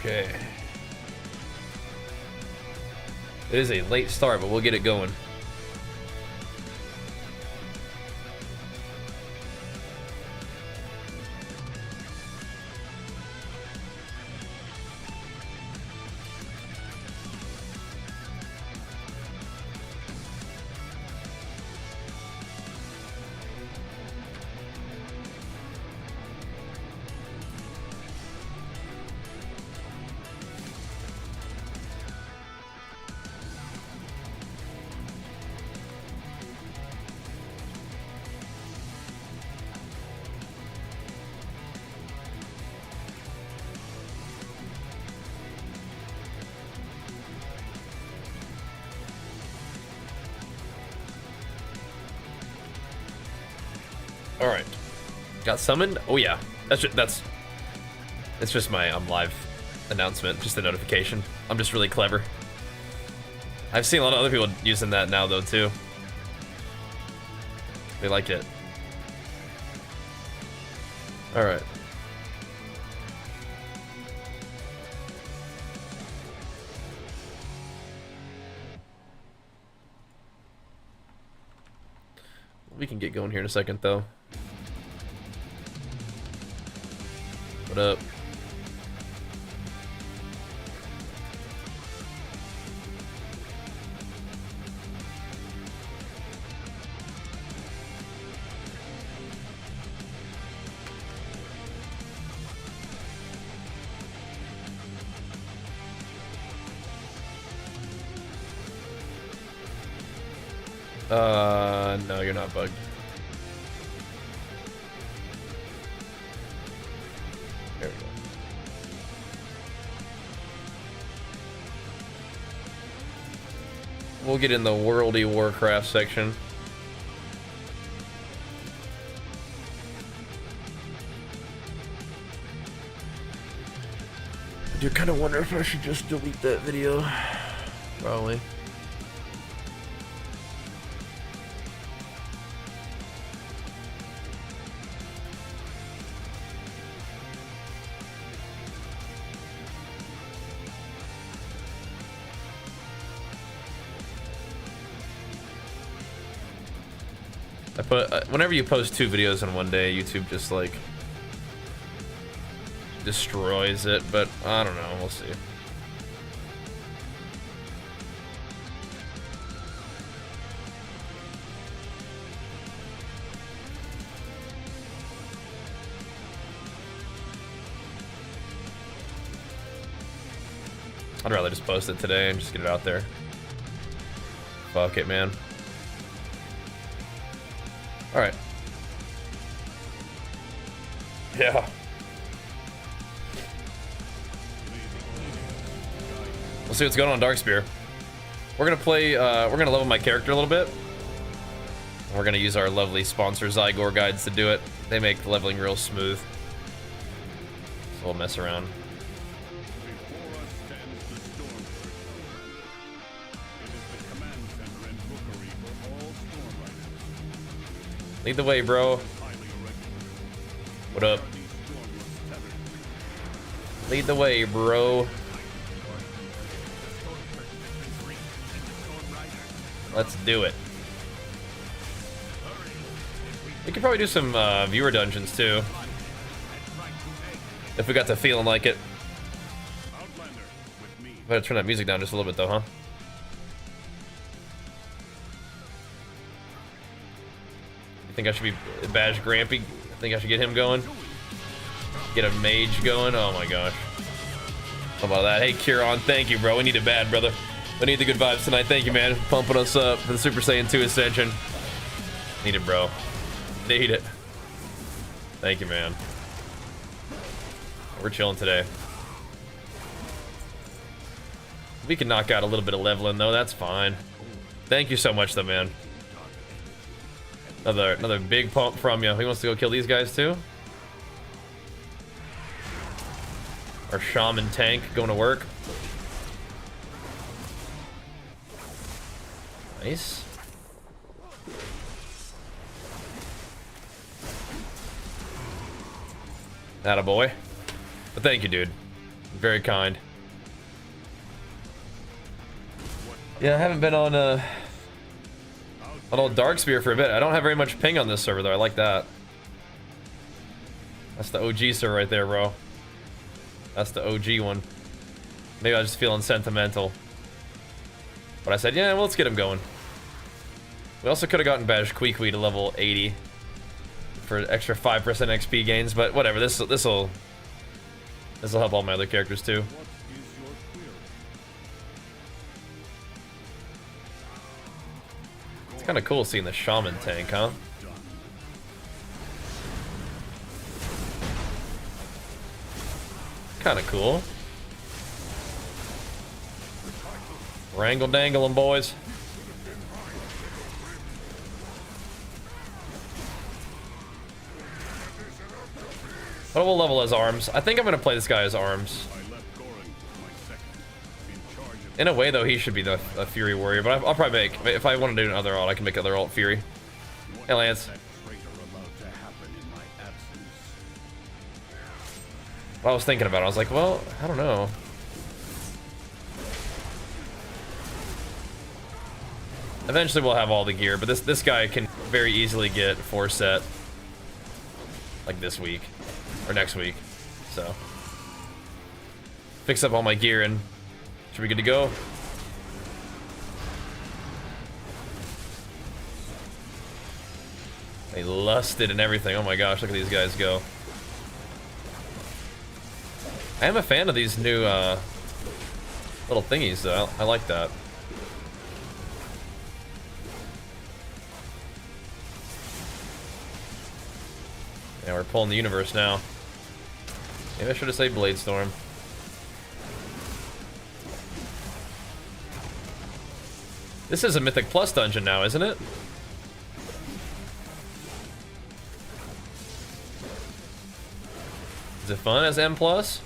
Okay. It is a late start, but we'll get it going. All right, got summoned. Oh yeah, that's it's just my live announcement, just a notification. I'm just really clever. I've seen a lot of other people using that now though too. They like it. All right. We can get going here in a second though. What up? No, you're not bugged. There we go. We'll get in the worldy Warcraft section. I do kind of wonder if I should just delete that video. Probably. Whenever you post 2 videos in one day, YouTube just like destroys it, but I don't know, we'll see. I'd rather just post it today and just get it out there. Fuck it, man. All right. Yeah. We'll see what's going on DARKSPEAR. We're gonna play, we're gonna level my character a little bit. We're gonna use our lovely sponsor Zygor guides to do it. They make leveling real smooth. So we'll mess around. Lead the way, bro. What up? Lead the way, bro. Let's do it. We could probably do some viewer dungeons too, if we got to feeling like it. Better turn that music down just a little bit though, huh? I think I should be Bash Grampy. I think I should get him going. Get a mage going. Oh my gosh. How about that? Hey, Kieran, thank you, bro. We need it bad, brother. We need the good vibes tonight. Thank you, man. Pumping us up for the Super Saiyan 2 Ascension. Need it, bro. Need it. Thank you, man. We're chilling today. We can knock out a little bit of leveling, though. That's fine. Thank you so much, though, man. Another big pump from you. He wants to go kill these guys too. Our shaman tank going to work. Nice. Attaboy. But thank you, dude. Very kind. Yeah, I haven't been on old DARKSPEAR for a bit. I don't have very much ping on this server though. I like that. That's the OG server right there, bro. That's the OG one. Maybe I was just feeling sentimental. But I said, yeah, well, let's get him going. We also could have gotten Bajheera to level 80 for extra 5% XP gains, but whatever. This'll help all my other characters too. It's kind of cool seeing the shaman tank, huh? Kind of cool. Wrangle dangle 'em, boys. But we'll level as arms. I think I'm gonna play this guy as arms. In a way, though, he should be the Fury warrior. But I'll probably make, if I want to do another alt, I can make other alt Fury. Hey, Lance. I was thinking about it. I was like, well, I don't know. Eventually, we'll have all the gear, but this guy can very easily get 4 set, like this week or next week. So, fix up all my gear and should be good to go. They lusted and everything. Oh my gosh, look at these guys go. I am a fan of these new little thingies though. I like that. Yeah, we're pulling the universe now. Maybe I should have said Blade Storm. This is a Mythic Plus dungeon now, isn't it? Is it fun as M Plus?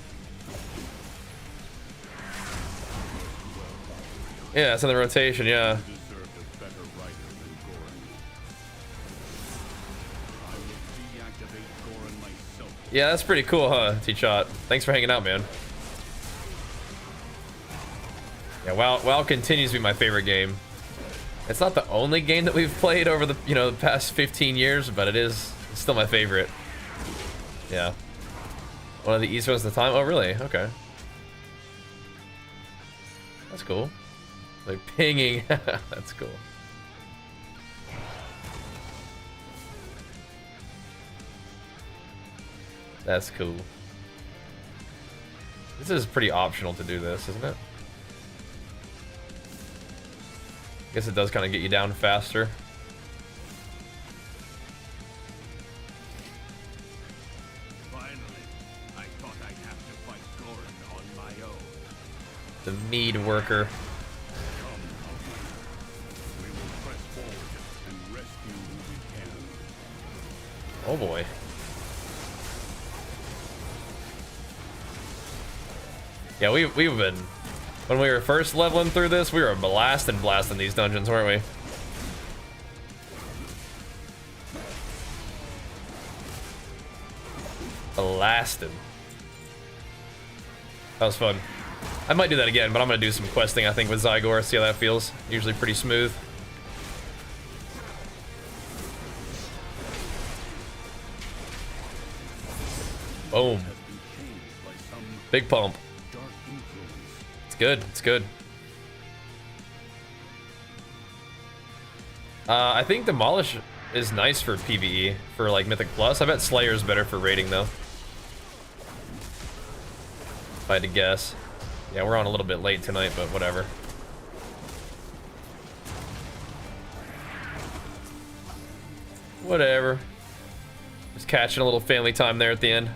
Yeah, it's in the rotation, yeah. Yeah, that's pretty cool, huh, T-Shot? Thanks for hanging out, man. Yeah, WoW continues to be my favorite game. It's not the only game that we've played over the, the past 15 years, but it's still my favorite. Yeah. One of the easiest ones at the time. Oh, really? Okay. That's cool. Like pinging. That's cool. That's cool. This is pretty optional to do this, isn't it? I guess it does kind of get you down faster. Finally, I thought I'd have to fight Goran on my own. The mead worker. Come, we will press forward and rescue who we can. Oh boy. Yeah, we've been, when we were first leveling through this, we were blasting these dungeons, weren't we? Blasting. That was fun. I might do that again, but I'm gonna do some questing, I think, with Zygor, see how that feels. Usually pretty smooth. Boom. Big pump. It's good. It's good. I think Demolish is nice for PvE, for like Mythic Plus. I bet Slayer's better for raiding though. If I had to guess. Yeah, we're on a little bit late tonight, but whatever. Whatever. Just catching a little family time there at the end.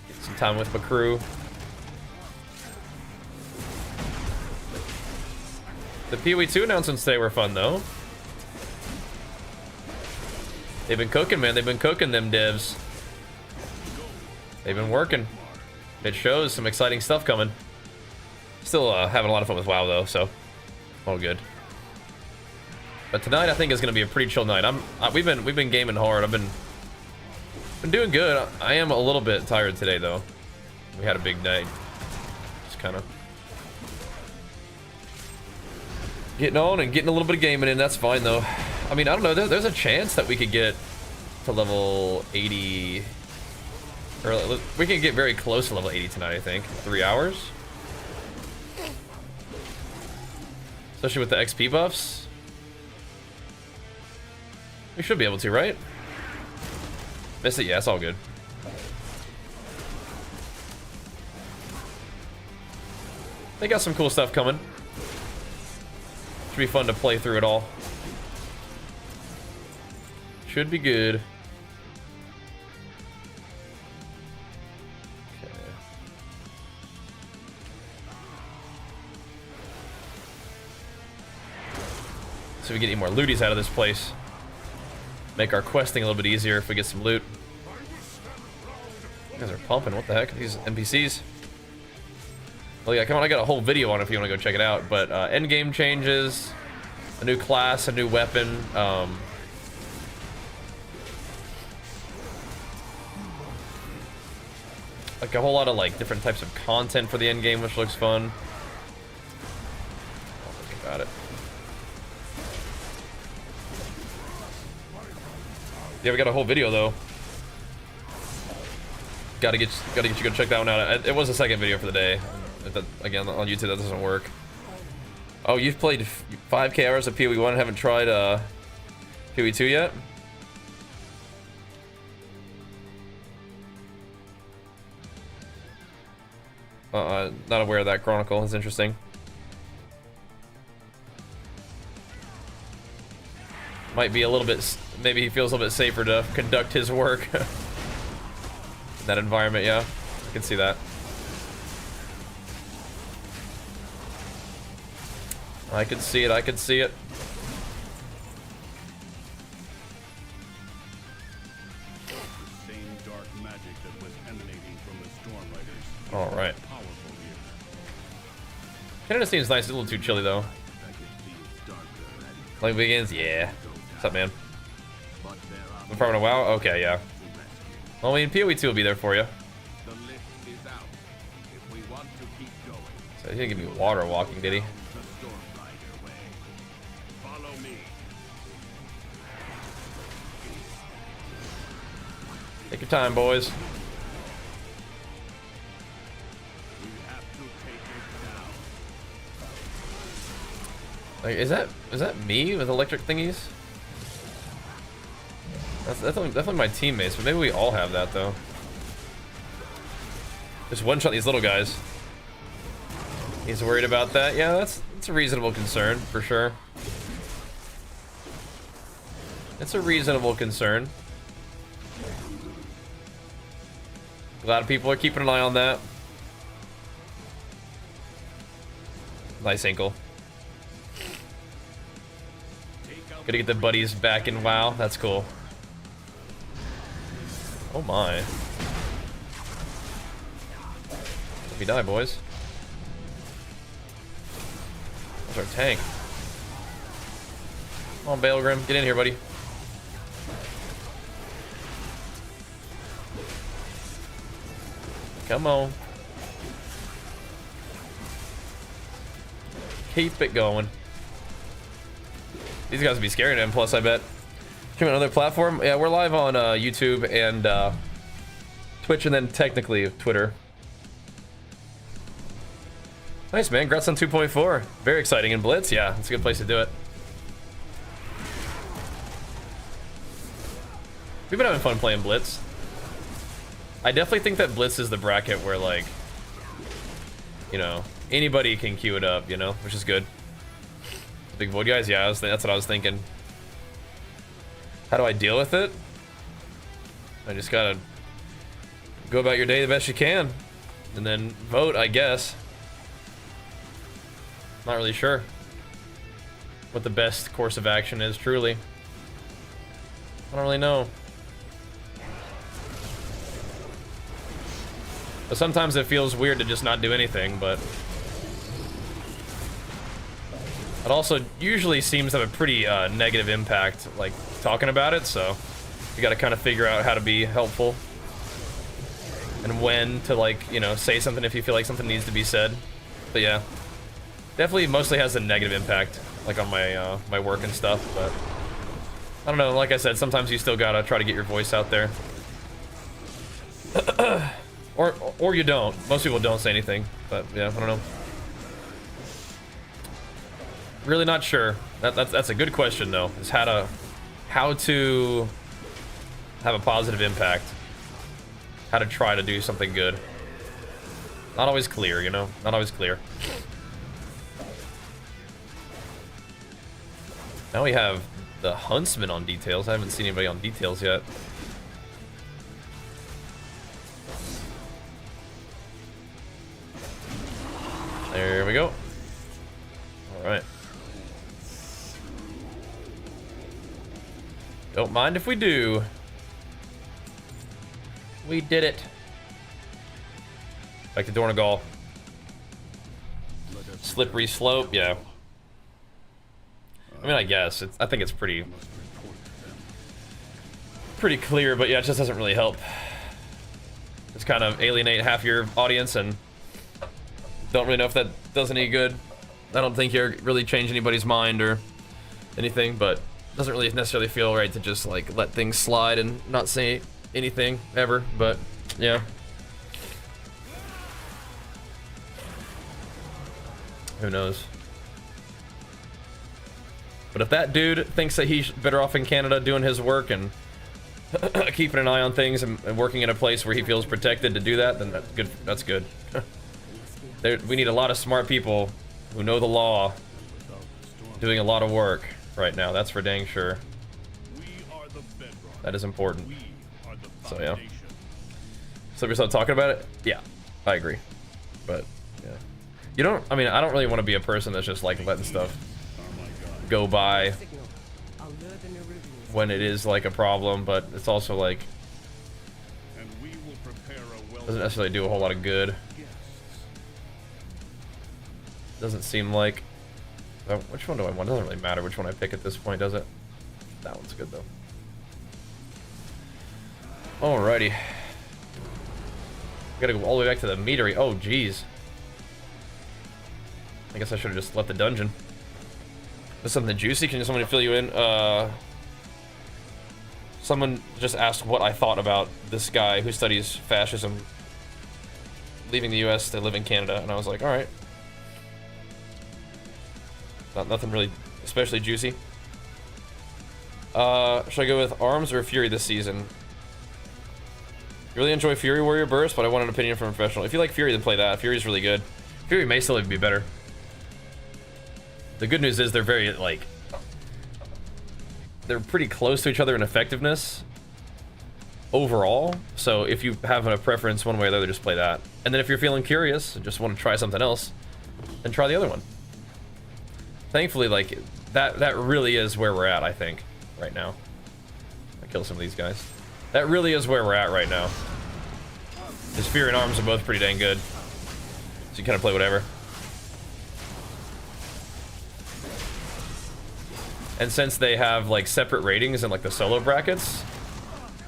Get some time with my crew. The PoE 2 announcements today were fun though. They've been cooking, man. They've been cooking, them devs. They've been working. It shows some exciting stuff coming. Still having a lot of fun with WoW though, so all good. But tonight I think is going to be a pretty chill night. We've been gaming hard. I've been Been doing good. I am a little bit tired today, though. We had a big night. Just kind of getting on and getting a little bit of gaming in. That's fine, though. I mean, I don't know. There's a chance that we could get to level 80. Or we can get very close to level 80 tonight, I think. 3 hours. Especially with the XP buffs. We should be able to, right? Missed it? Yeah, it's all good. They got some cool stuff coming. Should be fun to play through it all. Should be good. Okay. So we get any more looties out of this place. Make our questing a little bit easier if we get some loot. You guys are pumping. What the heck? These NPCs. Well, yeah, come on. I got a whole video on it if you want to go check it out. But end game changes, a new class, a new weapon. Like a whole lot of like different types of content for the end game, which looks fun. I'll think about it. Yeah, we got a whole video though. Gotta get you go check that one out. It was the second video for the day. Again, on YouTube that doesn't work. Oh, you've played 5k hours of PoE 1 and haven't tried PoE 2 yet? Not aware of that, Chronicle. It's interesting. Might be a little bit, maybe he feels a little bit safer to conduct his work in that environment. Yeah, I can see that. I could see it. I could see it. The same dark magic that was emanating from the Storm Riders. All right. Powerful here. Canada seems nice. A little too chilly though. That it feels darker and Like begins. Yeah. What's up, man? but there are I'm farming a WoW. Okay, yeah. to rescue. Well, I mean, PoE 2 will be there for you. The lift is out. If we want to keep going, So he didn't give me water walking, did he? the Storm Rider way. Follow me. Take your time, boys. We have to take it down. Like, is that me with electric thingies? That's definitely my teammates, but maybe we all have that though. Just one shot these little guys. He's worried about that. Yeah, that's a reasonable concern for sure. It's a reasonable concern. A lot of people are keeping an eye on that. Nice ankle. Gotta get the buddies back in WoW. That's cool. Oh my. Let me die, boys. That's our tank. Come on, Baelgrim. Get in here, buddy. Come on. Keep it going. These guys would be scary to him, plus, I bet. Stream on another platform? Yeah, we're live on YouTube and Twitch, and then technically Twitter. Nice, man. Congrats on 2.4. Very exciting. In Blitz? Yeah, it's a good place to do it. We've been having fun playing Blitz. I definitely think that Blitz is the bracket where, like, you know, anybody can queue it up, you know, which is good. Big void guys? Yeah, that's what I was thinking. How do I deal with it? I just gotta go about your day the best you can. And then vote, I guess. Not really sure what the best course of action is, truly. I don't really know. But sometimes it feels weird to just not do anything, but it also usually seems to have a pretty negative impact, like, talking about it, so You got to kind of figure out how to be helpful and when to, like, you know, say something if you feel like something needs to be said. But yeah, definitely mostly has a negative impact, like on my my work and stuff. But I don't know. Like I said, sometimes you still gotta try to get your voice out there, or you don't. Most people don't say anything. But yeah, I don't know. Really not sure. That's a good question though. Is how to have a positive impact. How to try to do something good. Not always clear, you know? Not always clear. Now we have the Huntsman on details. I haven't seen anybody on details yet. There we go. Alright. Don't mind if we do. We did it. Back to Dornegal. Slippery slope, yeah. I mean, I guess I think it's pretty clear, but yeah, it just doesn't really help. Just kind of alienate half your audience, and don't really know if that does any good. I don't think you're really change anybody's mind or anything, but it doesn't really necessarily feel right to just like let things slide and not say anything ever. But yeah. Who knows? But if that dude thinks that he's better off in Canada doing his work and keeping an eye on things and working in a place where he feels protected to do that, then that's good. That's good. We need a lot of smart people who know the law doing a lot of work right now. That's for dang sure. That is important. So yeah. So we're still talking about it? Yeah, I agree. But yeah. You don't, I mean, I don't really want to be a person that's just like letting stuff go by when it is like a problem, but it's also like doesn't necessarily do a whole lot of good. Doesn't seem like. Which one do I want? Doesn't really matter which one I pick at this point, does it? That one's good though. Alrighty. Gotta go all the way back to the meadery. Oh jeez. I guess I should have just left the dungeon. There's something juicy. Can somebody fill you in? Someone just asked what I thought about this guy who studies fascism leaving the US to live in Canada, and I was like, all right. Nothing really especially juicy. Should I go with Arms or Fury this season? Really enjoy Fury Warrior Burst, but I want an opinion from a professional. If you like Fury, then play that. Fury's really good. Fury may still be better. The good news is they're very, like, they're pretty close to each other in effectiveness overall. So if you have a preference one way or the other, just play that. And then if you're feeling curious and just want to try something else, then try the other one. Thankfully, like, that really is where we're at, I think, right now. I kill some of these guys. That really is where we're at right now. His Fury and Arms are both pretty dang good. So you kind of play whatever. And since they have like separate ratings in like the solo brackets,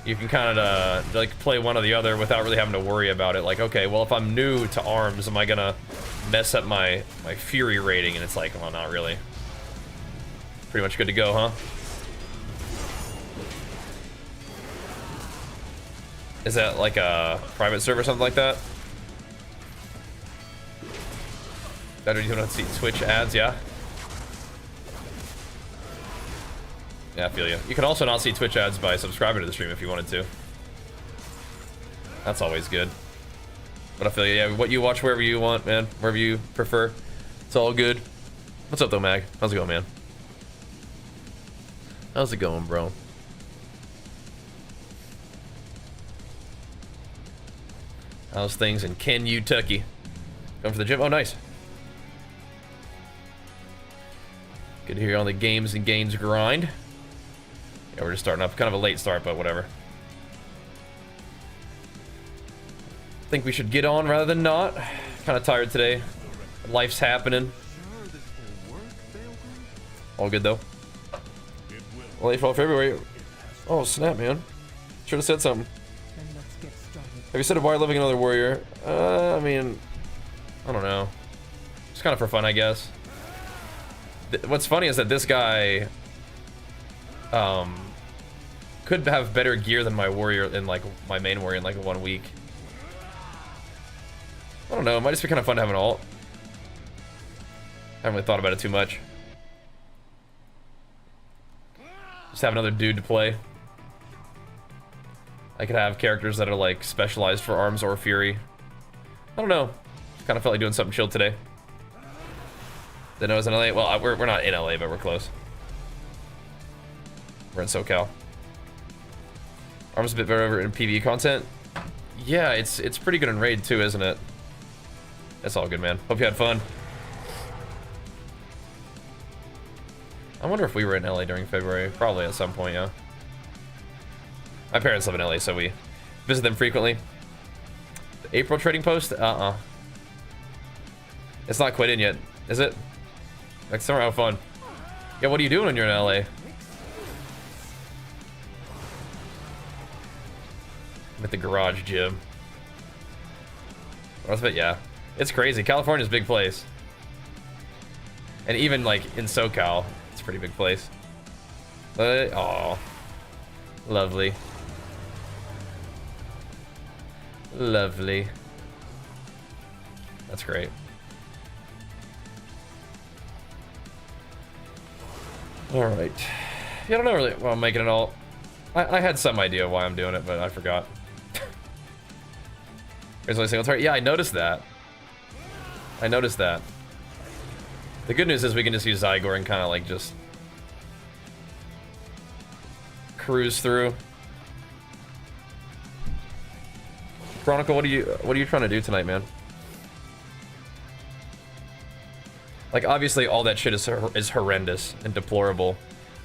you can kind of like play one or the other without really having to worry about it. Like, okay, well, if I'm new to Arms, am I gonna mess up my Fury rating? And it's like, well, not really. Pretty much good to go, huh? Is that like a private server or something like that? That you don't see Twitch ads, yeah? Yeah, I feel you. You can also not see Twitch ads by subscribing to the stream if you wanted to. That's always good. But I feel you, yeah, what you watch wherever you want, man. Wherever you prefer. It's all good. What's up, though, Mag? How's it going, man? How's it going, bro? How's things in Kentucky? Going for the gym? Oh, nice. Good to hear you on the games and gains grind. Yeah, we're just starting up. Kind of a late start, but whatever. Think we should get on rather than not. Kind of tired today. Life's happening. All good, though. Well, April, February. Oh, snap, man. Should have said something. Then let's get started. Have you said why living another warrior? I mean, I don't know. It's kind of for fun, I guess. What's funny is that this guy, could have better gear than my warrior in like my main warrior in like 1 week. I don't know. It might just be kind of fun to have an alt. I haven't really thought about it too much. Just have another dude to play. I could have characters that are like specialized for arms or fury. I don't know. Kind of felt like doing something chill today. Didn't know it was in LA. Well, we're not in LA, but we're close. We're in SoCal. Arms a bit better in PvE content. Yeah, it's pretty good in raid too, isn't it? That's all good, man. Hope you had fun. I wonder if we were in LA during February. Probably at some point, yeah. My parents live in LA, so we visit them frequently. The April trading post? It's not quite in yet, is it? Like, summer, have fun. Yeah, what are you doing when you're in LA? I'm at the garage gym. Yeah. It's crazy. California's a big place. And even, like, in SoCal, it's a pretty big place. But, aw. Lovely. Lovely. That's great. Alright. Yeah, I don't know really why I'm making it all. I had some idea why I'm doing it, but I forgot. There's only a single target. Yeah, I noticed that. I noticed that. The good news is we can just use Zygor and kind of like just cruise through. Chronicle, what are you trying to do tonight, man? Like, obviously all that shit is horrendous and deplorable,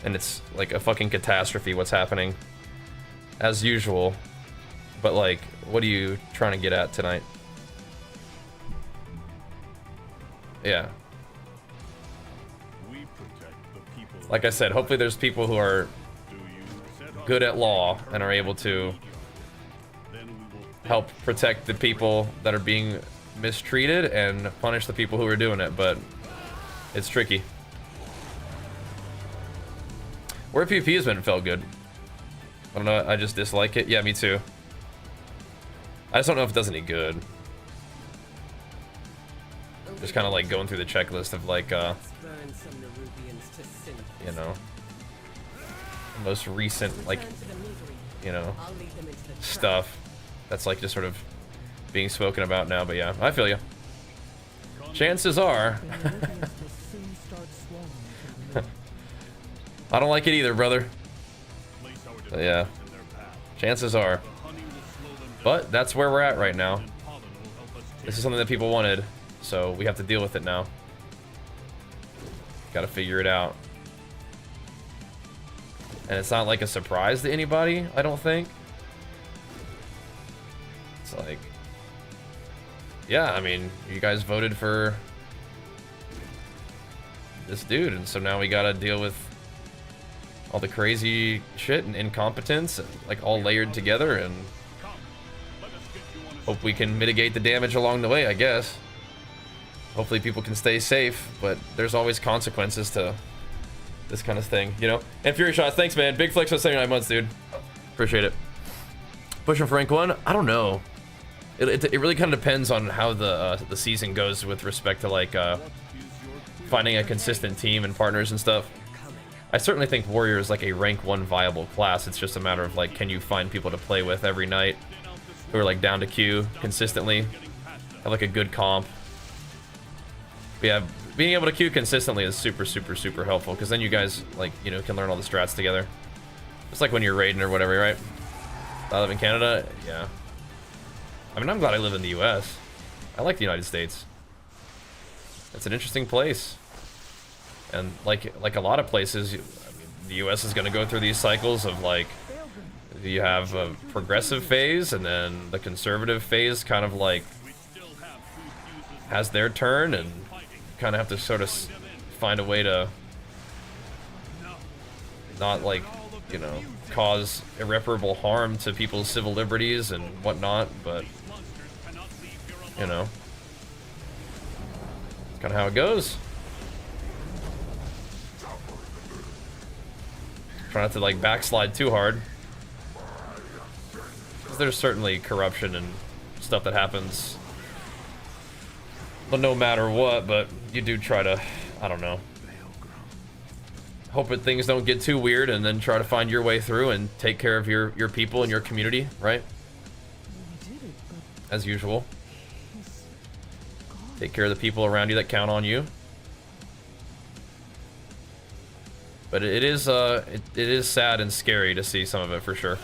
and it's like a fucking catastrophe what's happening as usual. But like, what are you trying to get at tonight? Yeah. Like I said, hopefully there's people who are good at law and are able to help protect the people that are being mistreated and punish the people who are doing it, but it's tricky. Where PvP has been felt good. I don't know, I just dislike it. Yeah, me too. I just don't know if it does any good. Just kind of like going through the checklist of like, you know, the most recent, like, you know, stuff that's like just sort of being spoken about now. But yeah, I feel you. Chances are. I don't like it either, brother. But yeah, chances are. But that's where we're at right now. This is something that people wanted, so we have to deal with it now. Gotta figure it out. And it's not like a surprise to anybody, I don't think. It's like, yeah, I mean, you guys voted for this dude, and so now we gotta deal with all the crazy shit and incompetence, and like all layered together, and hope we can mitigate the damage along the way, I guess. Hopefully people can stay safe, but there's always consequences to this kind of thing, you know? And Fury Shots, thanks, man. Big flex for 79 months, dude. Appreciate it. Pushing for rank 1? I don't know. It really kind of depends on how the season goes with respect to, like, finding a consistent team and partners and stuff. I certainly think Warrior is, like, a rank 1 viable class. It's just a matter of, like, can you find people to play with every night who are, like, down to queue consistently? Have, like, a good comp. But yeah, being able to queue consistently is super, super, super helpful, because then you guys, like, you know, can learn all the strats together. It's like when you're raiding or whatever, right? I live in Canada, yeah. I mean, I'm glad I live in the US. I like the United States. It's an interesting place. And like a lot of places, I mean, the US is going to go through these cycles of, like, you have a progressive phase, and then the conservative phase kind of, like, has their turn, and kind of have to sort of find a way to not, like, you know, cause irreparable harm to people's civil liberties and whatnot, but, you know, it's kind of how it goes. Try not to, like, backslide too hard. Because there's certainly corruption and stuff that happens, but no matter what, but you do try to, I don't know, hope that things don't get too weird, and then try to find your way through and take care of your people and your community, right? As usual. Take care of the people around you that count on you. But it is sad and scary to see some of it, for sure.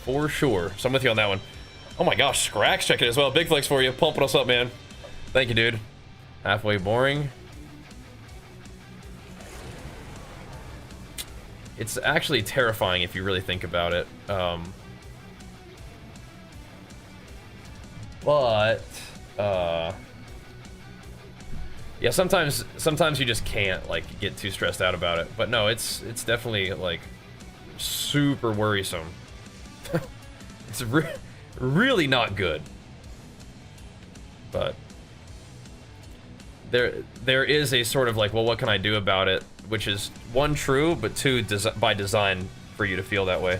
For sure. So I'm with you on that one. Oh my gosh, Scrax checking as well. Big flex for you. Pumping us up, man. Thank you, dude. Halfway boring. It's actually terrifying if you really think about it. Yeah, sometimes you just can't, like, get too stressed out about it. But no, it's definitely, like, super worrisome. It's really not good. But there is a sort of like, well, what can I do about it? Which is, one, true, but two, by design for you to feel that way.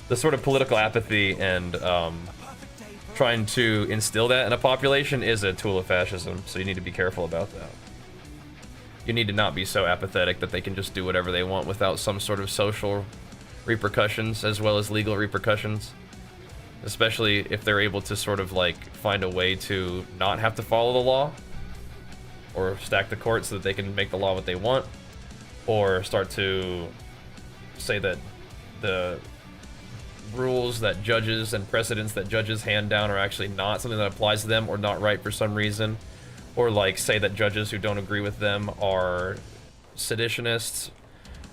The sort of political apathy and trying to instill that in a population is a tool of fascism, so you need to be careful about that. You need to not be so apathetic that they can just do whatever they want without some sort of social repercussions as well as legal repercussions. Especially if they're able to sort of like find a way to not have to follow the law, or stack the court so that they can make the law what they want, or start to say that the rules that judges and precedents that judges hand down are actually not something that applies to them or not right for some reason, or like say that judges who don't agree with them are seditionists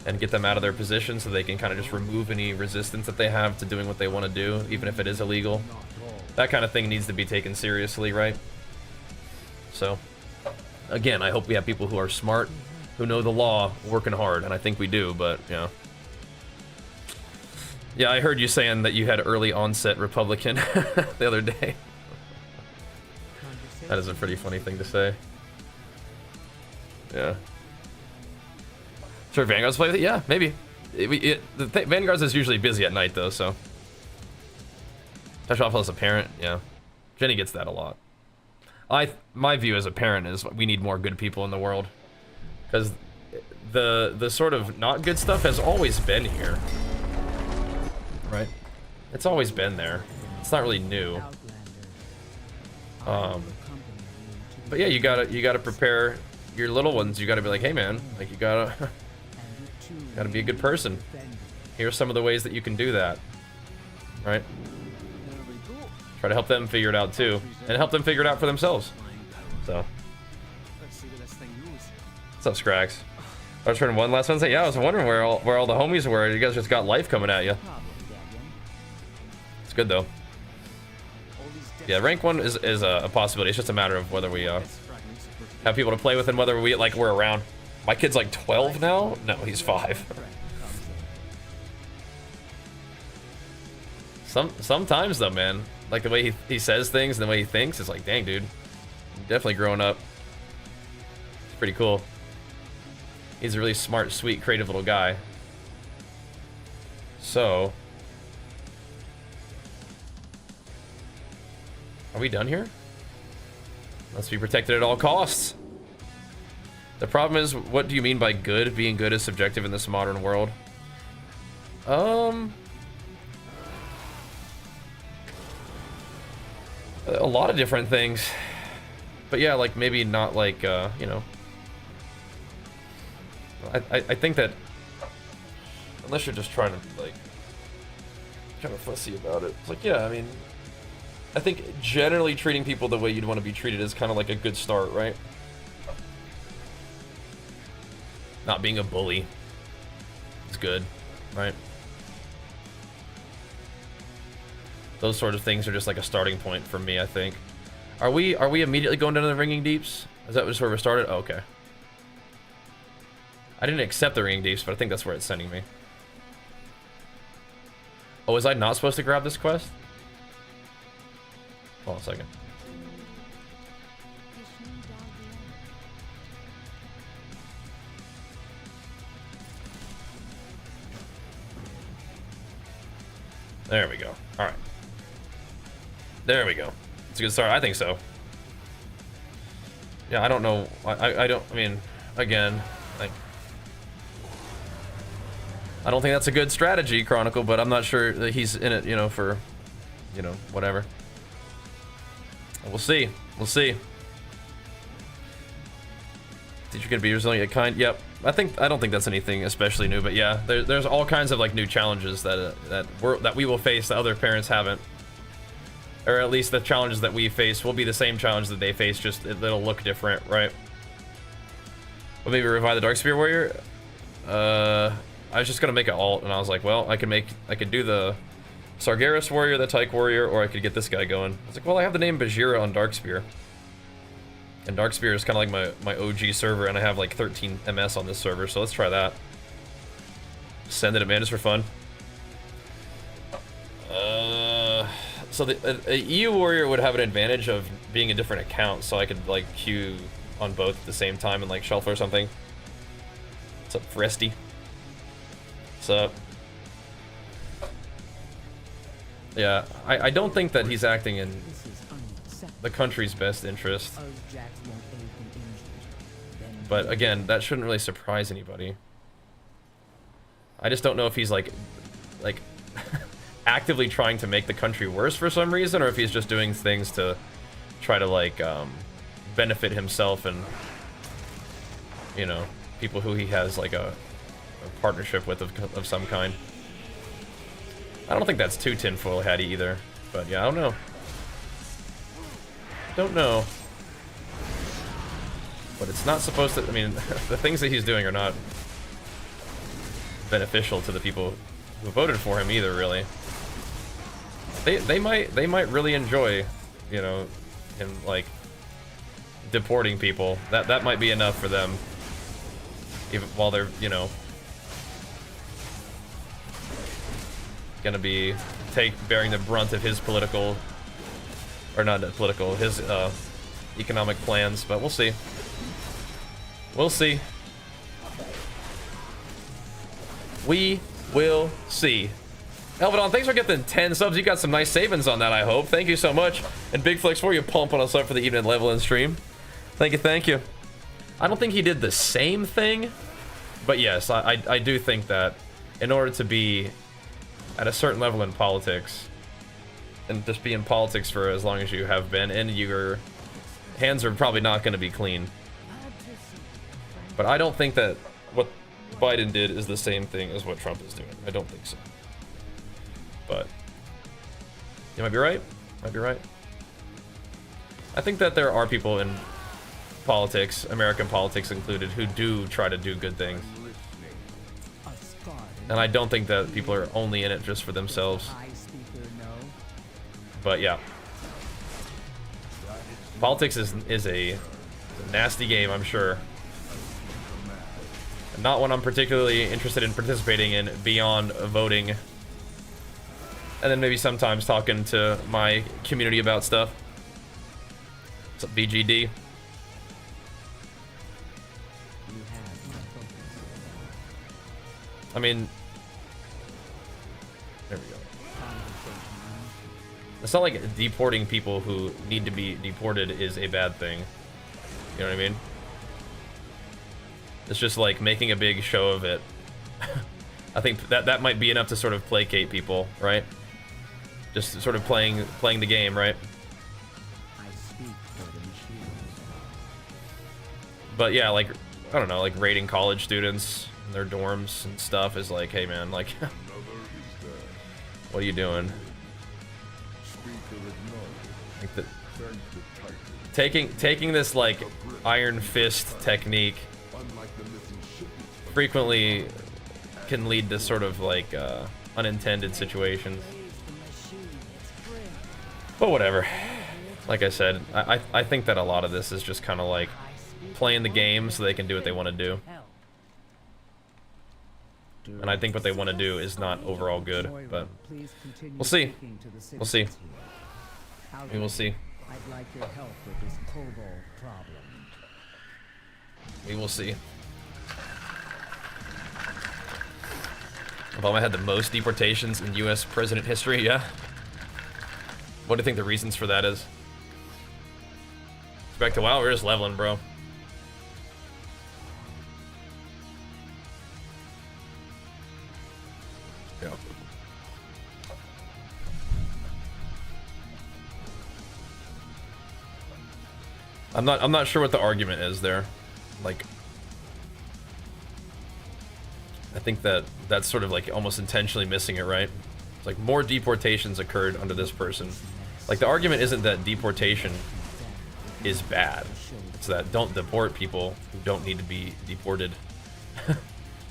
and get them out of their position so they can kind of just remove any resistance that they have to doing what they want to do, even if it is illegal. That kind of thing needs to be taken seriously, right? So, again, I hope we have people who are smart, who know the law, working hard, and I think we do, but, you know. Yeah, I heard you saying that you had early onset Republican the other day. That is a pretty funny thing to say. Yeah. Sure, Vanguard's play with it? Yeah, maybe. Vanguard's is usually busy at night, though, so. Touch off as a parent, yeah. Jenny gets that a lot. My view as a parent is we need more good people in the world. Because the sort of not good stuff has always been here. Right? It's always been there. It's not really new. But yeah, you gotta prepare your little ones. You gotta be like, hey man, like you gotta be a good person. Here's some of the ways that you can do that. Right? Try to help them figure it out too, and help them figure it out for themselves. So. What's up, Scrax? I was turning 1 last Wednesday. Yeah, I was wondering where all the homies were. You guys just got life coming at you. It's good though. Yeah, rank 1 is a possibility. It's just a matter of whether we have people to play with and whether we're around. My kid's like 12 now? No, he's 5. Sometimes though, man, like the way he says things and the way he thinks, it's like, dang, dude, you're definitely growing up. It's pretty cool. He's a really smart, sweet, creative little guy. So, are we done here? Must be protected at all costs. The problem is, what do you mean by good? Being good is subjective in this modern world. A lot of different things. But yeah, like maybe not like, you know. I think that unless you're just trying to like kind of fussy about it. It's like, yeah, I mean, I think generally treating people the way you'd want to be treated is kind of like a good start, right? Not being a bully is good, right? Those sort of things are just like a starting point for me, I think. Are we immediately going down to the Ringing Deeps? Is that where we started? Oh, okay. I didn't accept the ringing deeps, but I think that's where it's sending me. Oh, was I not supposed to grab this quest? Hold on a second. There we go. All right. There we go. It's a good start. I think so. Yeah, I don't know. I don't. I mean, again, like, I don't think that's a good strategy, Chronicle. But I'm not sure that he's in it, you know, for, you know, whatever. We'll see. We'll see. Teacher can be resilient, kind. Yep. I don't think that's anything especially new, but yeah, there's all kinds of like new challenges that we will face that other parents haven't, or at least the challenges that we face will be the same challenge that they face, just it'll look different, right? Well, maybe revive the DARKSPEAR warrior. I was just gonna make an alt, and I was like, well, I could do the Sargeras warrior, the Tyke warrior, or I could get this guy going. I was like, well, I have the name Bajheera on DARKSPEAR. And DARKSPEAR is kind of like my OG server, and I have like 13 MS on this server, so let's try that. Send it at man just for fun. So the EU warrior would have an advantage of being a different account, so I could like queue on both at the same time and like shuffle or something. What's up, Fresty? What's up? Yeah, I don't think that he's acting in the country's best interest. But again, that shouldn't really surprise anybody. I just don't know if he's like actively trying to make the country worse for some reason, or if he's just doing things to try to like benefit himself and, you know, people who he has like a partnership with of some kind. I don't think that's too tinfoil hatty either, but yeah, I don't know. Don't know. But it's not supposed to, I mean, the things that he's doing are not beneficial to the people who voted for him either, really. They might really enjoy, you know, him like deporting people. That might be enough for them, even while they're, you know, gonna be bearing the brunt of his political, or not political, his economic plans. But we'll see. We'll see. We will see. Elvidon, thanks for getting 10 subs. You got some nice savings on that, I hope. Thank you so much. And Big Flex for you pumping us up for the evening level in stream. Thank you, thank you. I don't think he did the same thing, but yes, I do think that in order to be at a certain level in politics, and just be in politics for as long as you have been, and your hands are probably not going to be clean. But I don't think that what Biden did is the same thing as what Trump is doing. I don't think so. But you might be right. Might be right. I think that there are people in politics, American politics included, who do try to do good things. And I don't think that people are only in it just for themselves. But yeah. Politics is a nasty game, I'm sure. Not one I'm particularly interested in participating in beyond voting. And then maybe sometimes talking to my community about stuff. What's up, BGD? I mean, there we go. It's not like deporting people who need to be deported is a bad thing. You know what I mean? It's just like making a big show of it. I think that might be enough to sort of placate people, right? Just sort of playing the game, right? But yeah, like, I don't know, like raiding college students in their dorms and stuff is like, hey man, like, what are you doing? Like taking this like iron fist technique frequently can lead to sort of like unintended situations. But whatever. Like I said, I think that a lot of this is just kind of like playing the game so they can do what they want to do. And I think what they want to do is not overall good, but we'll see. We'll see. We will see. I'd like your help with this kobold problem. We will see. Obama had the most deportations in U.S. president history, yeah? What do you think the reasons for that is? Back to WoW, we're just leveling, bro. Yeah. I'm not sure what the argument is there. Like, I think that's sort of like almost intentionally missing it, right? It's like more deportations occurred under this person. Like, the argument isn't that deportation is bad. It's that don't deport people who don't need to be deported.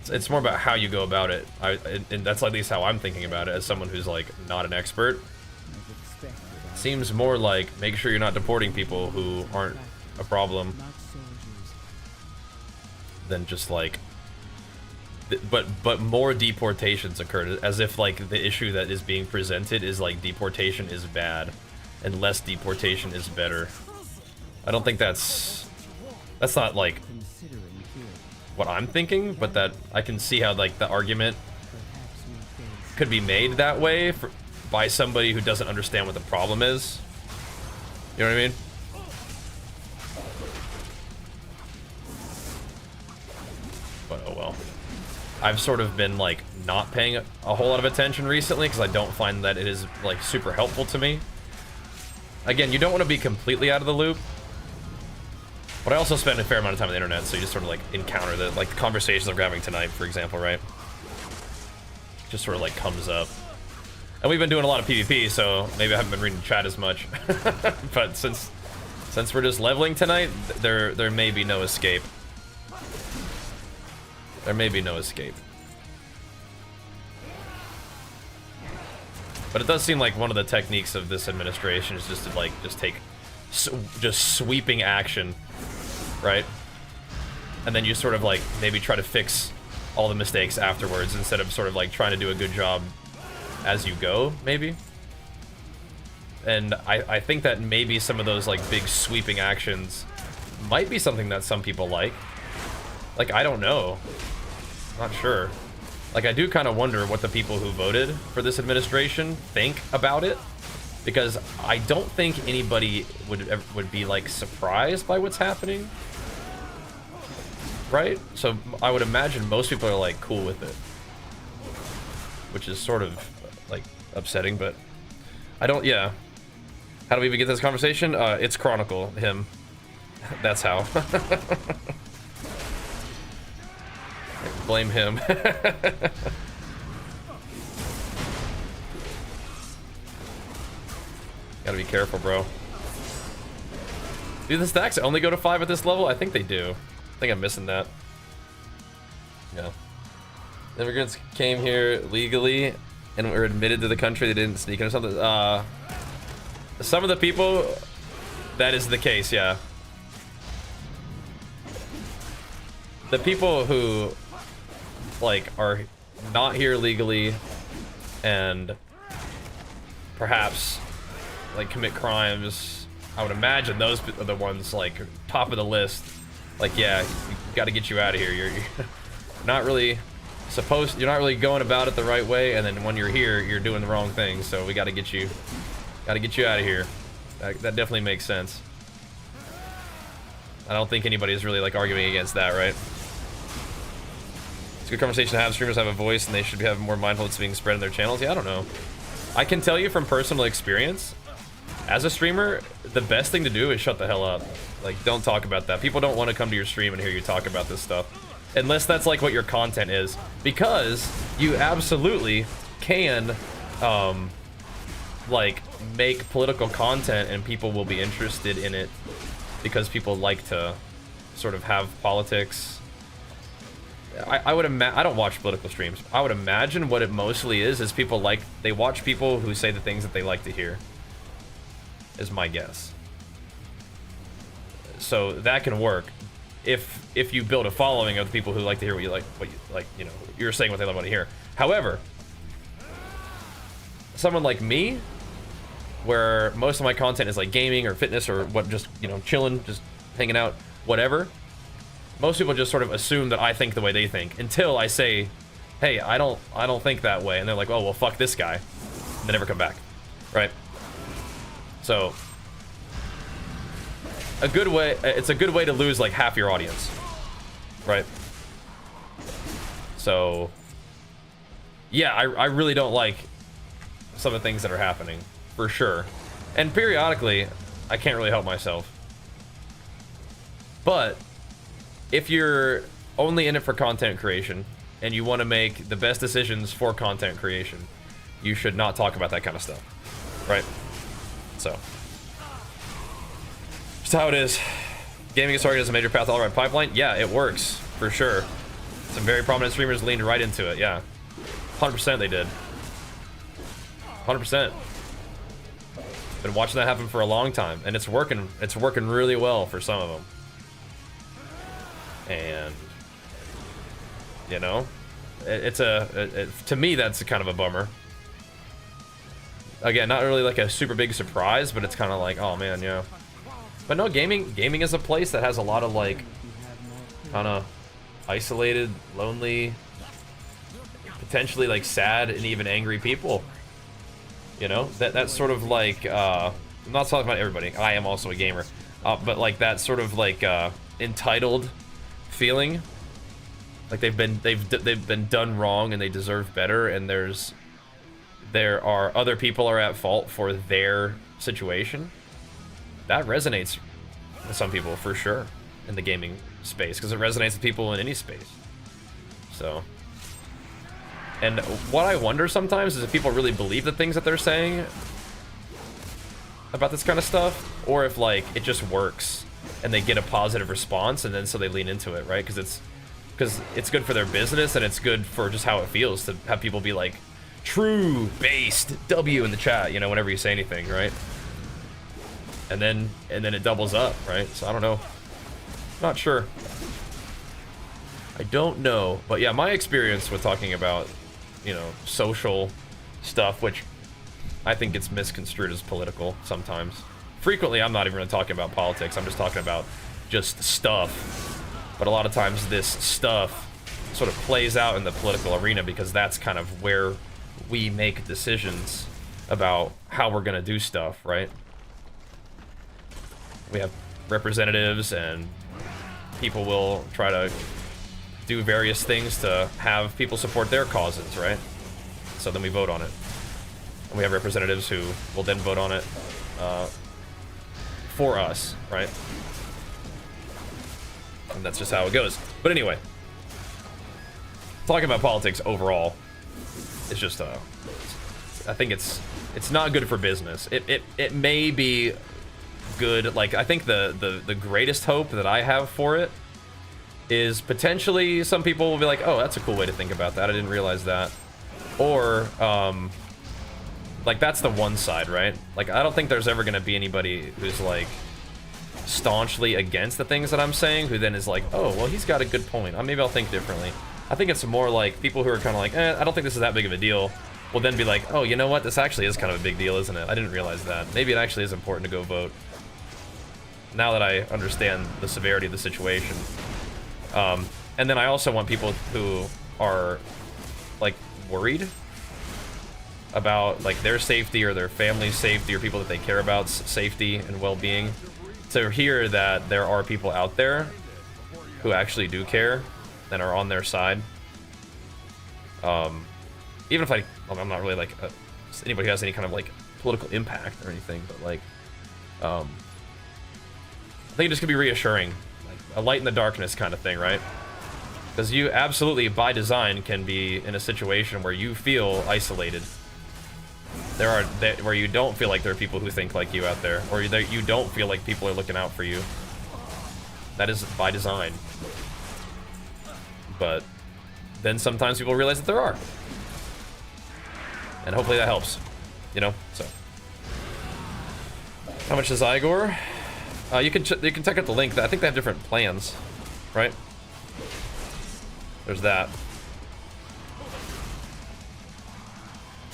It's more about how you go about it. And that's at least how I'm thinking about it as someone who's like not an expert. Seems more like make sure you're not deporting people who aren't a problem than just like but more deportations occurred, as if like the issue that is being presented is like deportation is bad and less deportation is better. I don't think that's not like what I'm thinking, but that I can see how like the argument could be made that way by somebody who doesn't understand what the problem is. You know what I mean? But oh well. I've sort of been like not paying a whole lot of attention recently because I don't find that it is like super helpful to me. Again, you don't want to be completely out of the loop, but I also spend a fair amount of time on the internet, so you just sort of like encounter the like the conversations I'm having tonight, for example, right? Just sort of like comes up. And we've been doing a lot of PvP, so maybe I haven't been reading chat as much. But since we're just leveling tonight, there may be no escape. There may be no escape. But it does seem like one of the techniques of this administration is just to like take just sweeping action, right? And then you sort of like maybe try to fix all the mistakes afterwards instead of sort of like trying to do a good job as you go, maybe. And I think that maybe some of those like big sweeping actions might be something that some people like. Like, I don't know. Not sure. Like, I do kind of wonder what the people who voted for this administration think about it, because I don't think anybody would be like surprised by what's happening, right? So I would imagine most people are like cool with it, which is sort of like upsetting, but I don't. Yeah. How do we even get this conversation? It's Chronicle him. That's how. Blame him. Gotta be careful, bro. Do the stacks only go to 5 at this level? I think they do. I think I'm missing that. Yeah. Immigrants came here legally and were admitted to the country. They didn't sneak in or something. Some of the people, that is the case, yeah. The people who like are not here legally and perhaps like commit crimes, I would imagine those are the ones like top of the list. Like, yeah, we got to get you out of here. You're not really supposed, you're not really going about it the right way, and then when you're here, you're doing the wrong thing. So we got to get you out of here. That definitely makes sense. I don't think anybody is really like arguing against that, right? It's a good conversation to have. Streamers have a voice and they should have more mindful it's being spread in their channels. Yeah, I don't know. I can tell you from personal experience, as a streamer, the best thing to do is shut the hell up. Like, don't talk about that. People don't want to come to your stream and hear you talk about this stuff. Unless that's like what your content is. Because you absolutely can, like, make political content and people will be interested in it. Because people like to sort of have politics. I would imagine, I don't watch political streams. I would imagine what it mostly is people like, they watch people who say the things that they like to hear. Is my guess. So that can work. if you build a following of the people who like to hear what you like, you know, you're saying what they want to hear. However, someone like me, where most of my content is like gaming or fitness or what, just, you know, chilling, just hanging out, whatever. Most people just sort of assume that I think the way they think until I say, hey, I don't think that way, and they're like, oh well, fuck this guy, and they never come back, right? So it's a good way to lose like half your audience, right? So yeah, I really don't like some of the things that are happening, for sure. And periodically, I can't really help myself. But if you're only in it for content creation and you want to make the best decisions for content creation, you should not talk about that kind of stuff, right? So, just how it is. Gaming is targeted as a major path all around pipeline. Yeah, it works, for sure. Some very prominent streamers leaned right into it, yeah. 100% they did. 100%. Been watching that happen for a long time, and it's working really well for some of them. And you know, to me that's kind of a bummer. Again, not really like a super big surprise, but it's kind of like, oh man, yeah. But no, gaming is a place that has a lot of like kind of isolated, lonely, potentially like sad and even angry people. You know, that's sort of like I'm not talking about everybody. I am also a gamer, but like that sort of like entitled feeling, like they've been done wrong and they deserve better, and there are other people are at fault for their situation. That resonates with some people for sure in the gaming space, because it resonates with people in any space. So, and what I wonder sometimes is if people really believe the things that they're saying about this kind of stuff, or if like it just works and they get a positive response and then so they lean into it, right? Because it's good for their business, and it's good for just how it feels to have people be like true based W in the chat, you know, whenever you say anything, right? And then it doubles up, right? So I don't know, not sure, I don't know. But yeah, my experience with talking about, you know, social stuff, which I think gets misconstrued as political sometimes. Frequently, I'm not even really talking about politics. I'm just talking about just stuff. But a lot of times this stuff sort of plays out in the political arena, because that's kind of where we make decisions about how we're going to do stuff, right? We have representatives, and people will try to do various things to have people support their causes, right? So then we vote on it. And we have representatives who will then vote on it for us, right? And that's just how it goes. But anyway, talking about politics overall, it's just I think it's not good for business. It may be good. Like, I think the greatest hope that I have for it is potentially some people will be like, oh, that's a cool way to think about that, I didn't realize that. Or like, that's the one side, right? Like, I don't think there's ever gonna be anybody who's like staunchly against the things that I'm saying, who then is like, oh, well, he's got a good point, maybe I'll think differently. I think it's more like people who are kind of like, I don't think this is that big of a deal, will then be like, oh, you know what, this actually is kind of a big deal, isn't it? I didn't realize that. Maybe it actually is important to go vote, now that I understand the severity of the situation. And then I also want people who are like worried about like their safety or their family's safety or people that they care about's safety and well-being, to hear that there are people out there who actually do care and are on their side. Even if I'm not really like anybody who has any kind of like political impact or anything, but like I think it just could be reassuring, like a light in the darkness kind of thing, right? Because you absolutely by design can be in a situation where you feel isolated. Where you don't feel like there are people who think like you out there, or you don't feel like people are looking out for you. That is by design. But then sometimes people realize that there are, and hopefully that helps, you know. So, how much is Igor? You can check out the link. I think they have different plans. right? There's that.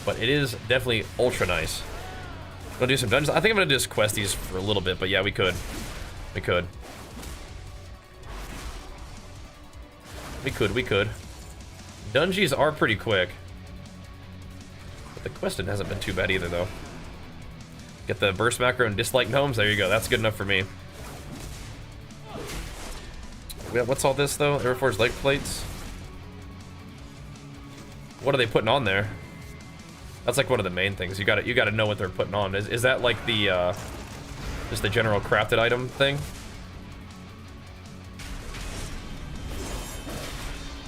But it is definitely ultra nice. Gonna do some dungeons. I think I'm gonna just quest these for a little bit, but yeah, we could. We could. We could. Dungeons are pretty quick. But the questing hasn't been too bad either, though. Get the burst macro and dislike gnomes. There you go. That's good enough for me. What's all this, though? Airforce leg plates? What are they putting on there? That's like one of the main things. You gotta know what they're putting on. Is that like the just the general crafted item thing?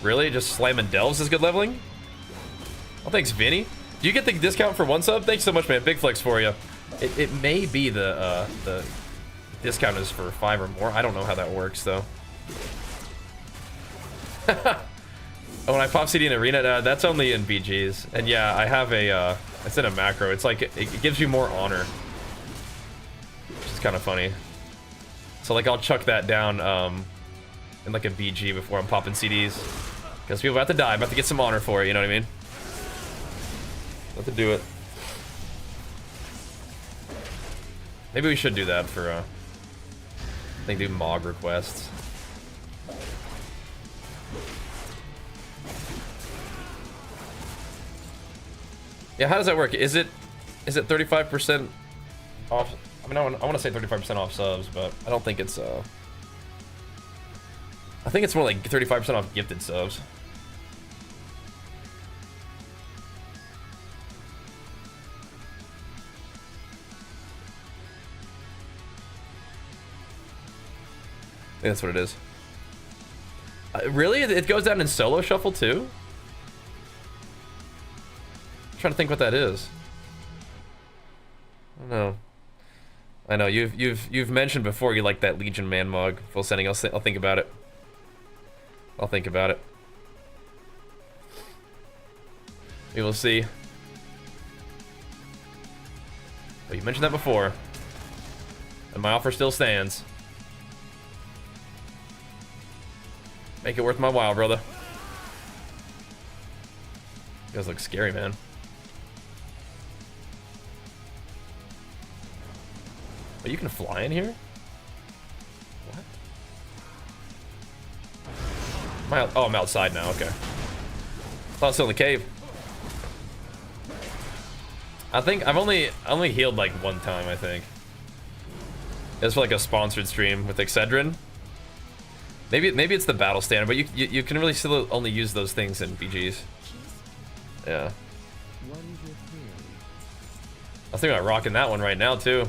Really? Just slamming delves is good leveling? Oh, thanks, Vinny. Do you get the discount for 1 sub? Thanks so much, man. Big flex for you. It may be the discount is for 5 or more. I don't know how that works, though. When I pop CD in Arena, that's only in BGs. And yeah, I have a, it's in a macro. It's like, it gives you more honor. Which is kind of funny. So like, I'll chuck that down in like a BG before I'm popping CDs. Because people are about to die. I'm about to get some honor for it, you know what I mean? About to do it. Maybe we should do that for, I think do MOG requests. Yeah, how does that work? Is it 35% off? I mean, I want to say 35% off subs, but I don't think it's I think it's more like 35% off gifted subs. I think that's what it is. Really? It goes down in solo shuffle too? I'm trying to think what that is. I don't know. I know you've mentioned before you like that Legion man mug. Full sending. I'll think about it. I'll think about it. We will see. But you mentioned that before, and my offer still stands. Make it worth my while, brother. You guys look scary, man. Oh, you can fly in here? What? Oh, I'm outside now, okay. Thought I was still in the cave. I think I've only healed like 1 time, I think. It was for like a sponsored stream with Excedrin. Maybe it's the battle standard, but you can really still only use those things in BGs. Yeah. I was thinking about rocking that one right now too.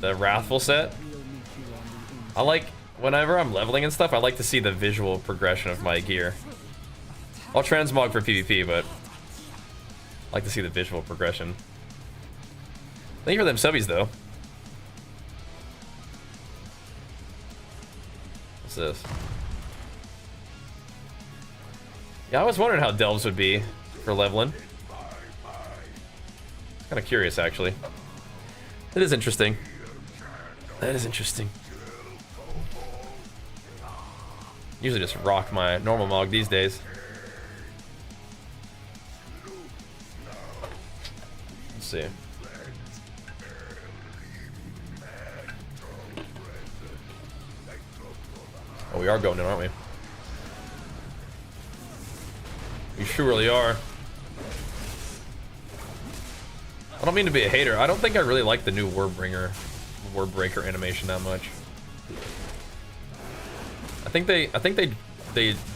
The Wrathful set. I like, whenever I'm leveling and stuff, I like to see the visual progression of my gear. I'll transmog for PvP, but I like to see the visual progression. Thank you for them subbies though. What's this? Yeah, I was wondering how delves would be for leveling. Kind of curious, actually. It is interesting. That is interesting. Usually just rock my normal mog these days. Let's see. Oh, we are going in, aren't we? We surely are. I don't mean to be a hater. I don't think I really like the new Wordbreaker animation that much. I think they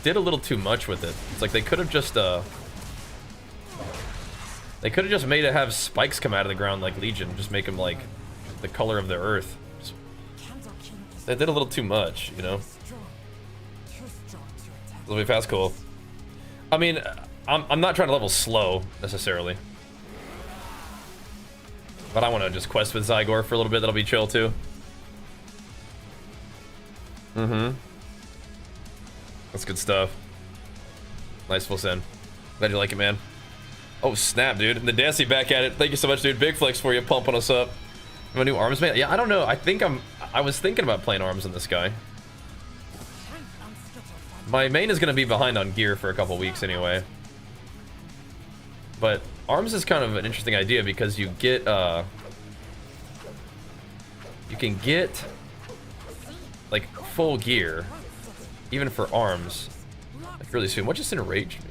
did a little too much with it. It's like they could have just made it have spikes come out of the ground like Legion, just make them like the color of the earth. They did a little too much, you know. It'll be fast, cool. I mean, I'm not trying to level slow necessarily, but I want to just quest with Zygor for a little bit. That'll be chill too. That's good stuff. Nice full send. Glad you like it, man. Oh snap, dude! And the Dancy back at it. Thank you so much, dude. Big flex for you, pumping us up. I'm a new arms man. Yeah, I don't know. I was thinking about playing arms on this guy. My main is going to be behind on gear for a couple weeks anyway. But arms is kind of an interesting idea because you get, you can get, like, full gear, even for arms, like, really soon. What just enraged me?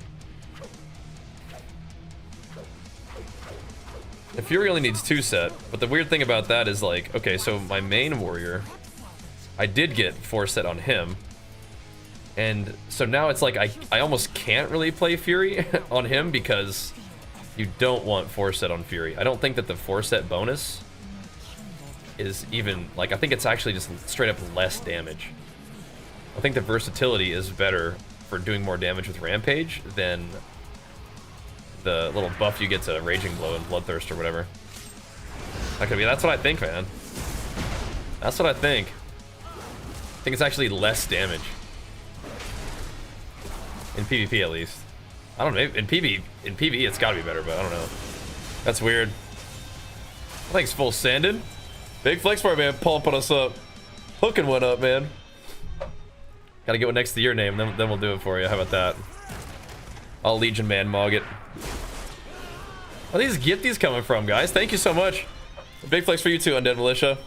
The Fury only needs 2 set, but the weird thing about that is, like, okay, so my main warrior, I did get 4 set on him. And so now it's like I almost can't really play Fury on him because you don't want 4 set on Fury. I don't think that the 4 set bonus is even, like, I think it's actually just straight up less damage. I think the versatility is better for doing more damage with Rampage than the little buff you get to Raging Blow and Bloodthirst or whatever. That could be, that's what I think, man. That's what I think. I think it's actually less damage. In PvP, at least. I don't know. In PvE, it's gotta be better, but I don't know. That's weird. Thanks, Full Sanded. Big flex for it, man. Pumping us up. Hooking one up, man. Gotta get one next to your name, then we'll do it for you. How about that? I'll Legion Man Mog it. Where are these gifties coming from, guys? Thank you so much. Big flex for you too, Undead Militia.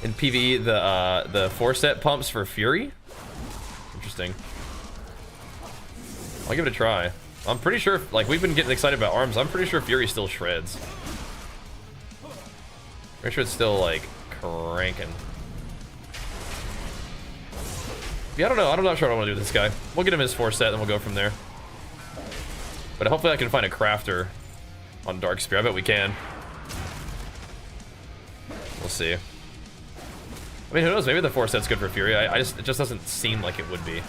In PvE, the 4 set pumps for Fury. Interesting. I'll give it a try. I'm pretty sure, like, we've been getting excited about arms. I'm pretty sure Fury still shreds. Pretty sure it's still, like, cranking. Yeah, I don't know. I'm not sure what I want to do with this guy. We'll get him his 4 set, and we'll go from there. But hopefully I can find a crafter on DARKSPEAR. I bet we can. We'll see. I mean, who knows? Maybe the 4 set's good for Fury. It just doesn't seem like it would be.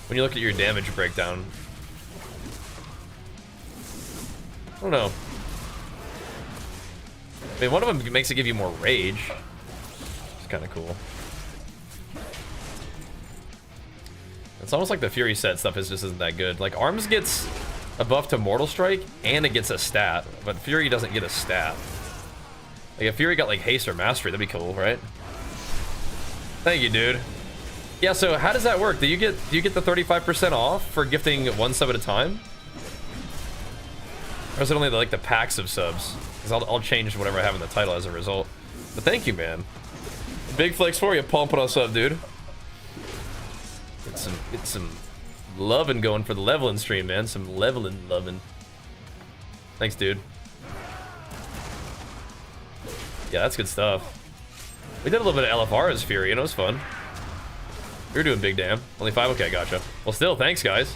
When you look at your damage breakdown. I don't know. I mean, one of them makes it give you more rage. It's kind of cool. It's almost like the Fury set stuff just isn't that good. Like, Arms gets a buff to Mortal Strike, and it gets a stat. But Fury doesn't get a stat. Like, if Fury got, like, Haste or Mastery, that'd be cool, right? Thank you, dude. Yeah, so how does that work? Do you get the 35% off for gifting 1 sub at a time? Or is it only like the packs of subs? Because I'll change whatever I have in the title as a result. But thank you, man. Big flex for you, pumping us up, dude. Get some loving going for the leveling stream, man. Some leveling loving. Thanks, dude. Yeah, that's good stuff. We did a little bit of LFR as Fury, and it was fun. You're doing big damn. Only 5? Okay, gotcha. Well, still, thanks, guys.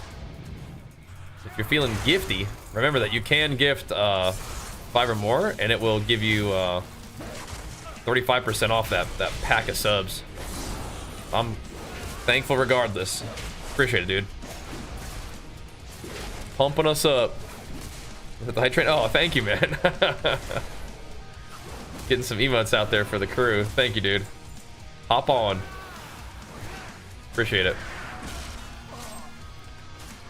If you're feeling gifty, remember that you can gift 5 or more, and it will give you 35% off that pack of subs. I'm thankful regardless. Appreciate it, dude. Pumping us up. With the high train. Oh, thank you, man. Getting some emotes out there for the crew. Thank you, dude. Hop on. Appreciate it.